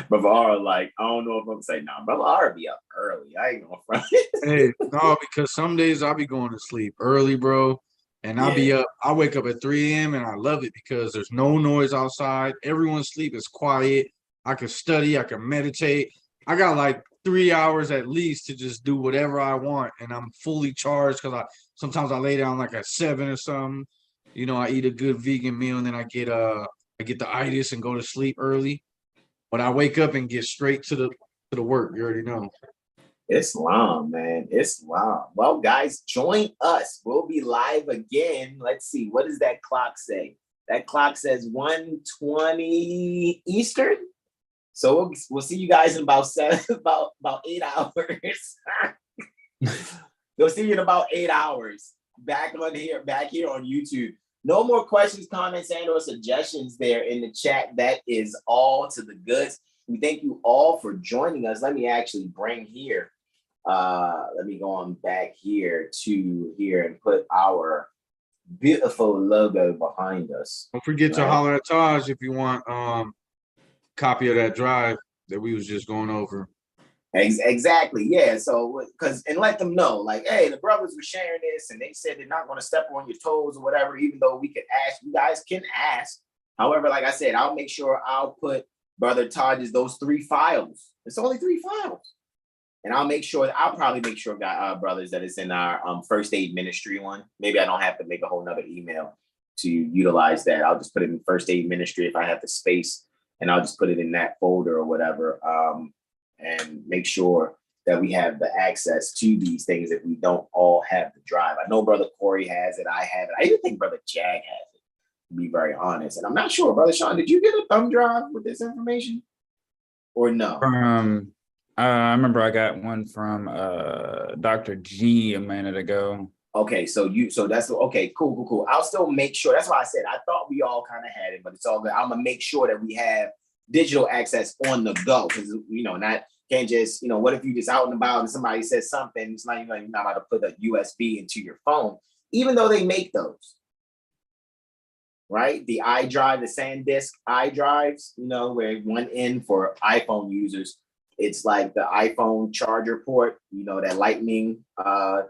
Brother R, like, I don't know if I'm saying, nah, Brother R be up early. I ain't gonna front it. Hey, no, because some days I'll be going to sleep early, bro. And I'll be up, I wake up at 3 a.m. and I love it because there's no noise outside. Everyone's sleep is quiet. I can study, I can meditate. I got like 3 hours at least to just do whatever I want. And I'm fully charged because sometimes I lay down like at 7 or something. I eat a good vegan meal and then I get the itis and go to sleep early. But I wake up and get straight to the work. You already know. Islam, man. Islam. Well, guys, join us. We'll be live again. Let's see. What does that clock say? That clock says 1:20 Eastern. So we'll see you guys in about 8 hours. We'll see you in about 8 hours. Back here on YouTube. No more questions, comments, and or suggestions there in the chat. That is all to the goods. We thank you all for joining us. Let me actually bring here. Let me go on back here to here and put our beautiful logo behind us. Don't forget to holler at Taj if you want copy of that drive that we was just going over. Exactly, yeah. So, and let them know, like, hey, the brothers were sharing this, and they said they're not going to step on your toes or whatever. Even though we could ask, you guys can ask. However, like I said, I'll make sure I'll put Brother Taj's those 3 files. It's only 3 files, and I'll probably make sure, brothers, that it's in our first aid ministry one. Maybe I don't have to make a whole nother email to utilize that. I'll just put it in first aid ministry if I have the space, and I'll just put it in that folder or whatever. And make sure that we have the access to these things if we don't all have the drive. I know Brother Corey has it. I have it. I even think Brother Jag has it, to be very honest. And I'm not sure, Brother Sean, did you get a thumb drive with this information or no? I remember I got one from Dr. G a minute ago. Okay, so that's okay, cool. I'll still make sure. That's why I said I thought we all kind of had it, but it's all good. I'm gonna make sure that we have digital access on the go, because can't just, what if you just out and about and somebody says something, it's not you're not allowed to put a USB into your phone, even though they make those, right? The iDrive, the SanDisk iDrives, where one end for iPhone users, it's like the iPhone charger port, that lightning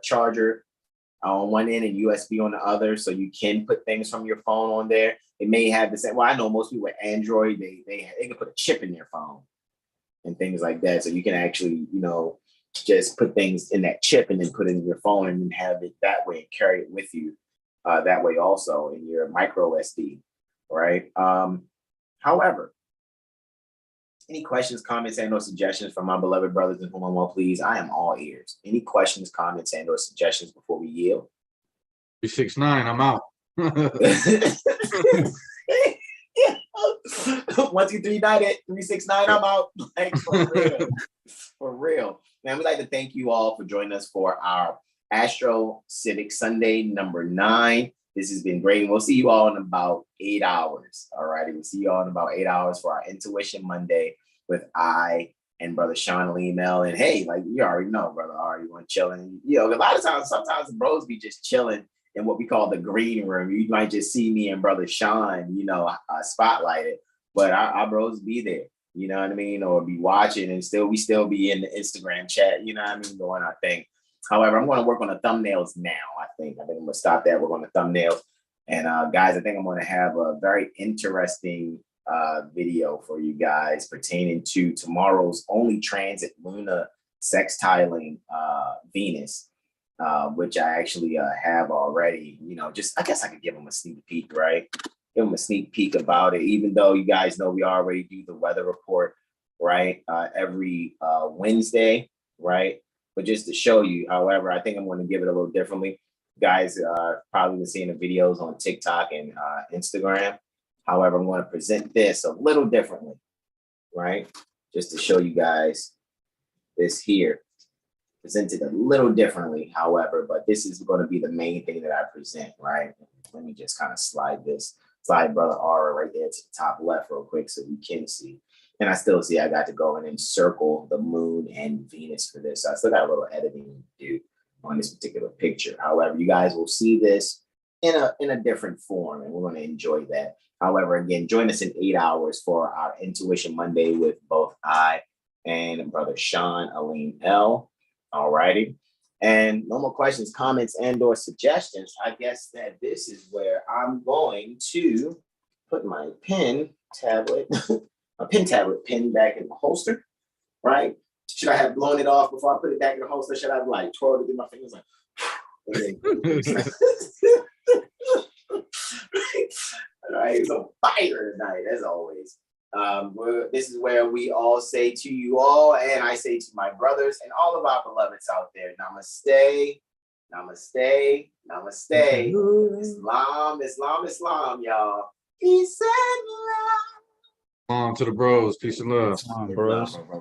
charger on one end and USB on the other, so you can put things from your phone on there. It may have the same. Well, I know most people with Android, they can put a chip in their phone and things like that, so you can actually, just put things in that chip and then put it in your phone and then have it that way and carry it with you that way also in your micro SD, right? However, any questions, comments, and or suggestions from my beloved brothers in whom I'm well pleased? I am all ears. Any questions, comments, and or suggestions before we yield? 369, I'm out. 1, 2, 3, 9, 369, I'm out. Like, for real. Man, we'd like to thank you all for joining us for our AstroCivics Sunday number 9. This has been great. We'll see you all in about 8 hours. All righty. We'll see you all in about 8 hours for our Intuition Monday with I and Brother Sean Alim. And hey, like you already know, Brother Ari, you want chilling. A lot of times, sometimes the bros be just chilling in what we call the green room. You might just see me and Brother Sean, spotlighted, but our bros be there, you know what I mean? Or be watching and we still be in the Instagram chat, you know what I mean? Doing our thing. However, I'm going to work on the thumbnails now. I think I'm going to stop that. We're on the thumbnails. And guys, I think I'm going to have a very interesting video for you guys pertaining to tomorrow's only transit Luna sextiling Venus, which I actually have already. I guess I could give them a sneak peek, right? Give them a sneak peek about it, even though you guys know we already do the weather report, right? Every Wednesday, right? But just to show you, however, I think I'm going to give it a little differently. Guys probably been seeing the videos on TikTok and Instagram. However, I'm going to present this a little differently, right? Just to show you guys this here. Presented a little differently, however, but this is going to be the main thing that I present, right? Let me just kind of slide Brother Aura right there to the top left real quick so you can see. And I still see I got to go in and circle the moon and Venus for this. So I still got a little editing to do on this particular picture. However, you guys will see this in a different form, and we're going to enjoy that. However, again, join us in 8 hours for our Intuition Monday with both I and Brother Sean Alim L. All righty. And no more questions, comments, and or suggestions. I guess that this is where I'm going to put my pen tablet back in the holster, right? Should I have blown it off before I put it back in the holster? Should I have like twirled it in my fingers like all right, it's on fire tonight, as always. This is where we all say to you all, and I say to my brothers and all of our beloveds out there, namaste, namaste, namaste. Islam, Islam, Islam, y'all. Peace and love. On to the bros. Peace and love. Come on, bros. Love, bro.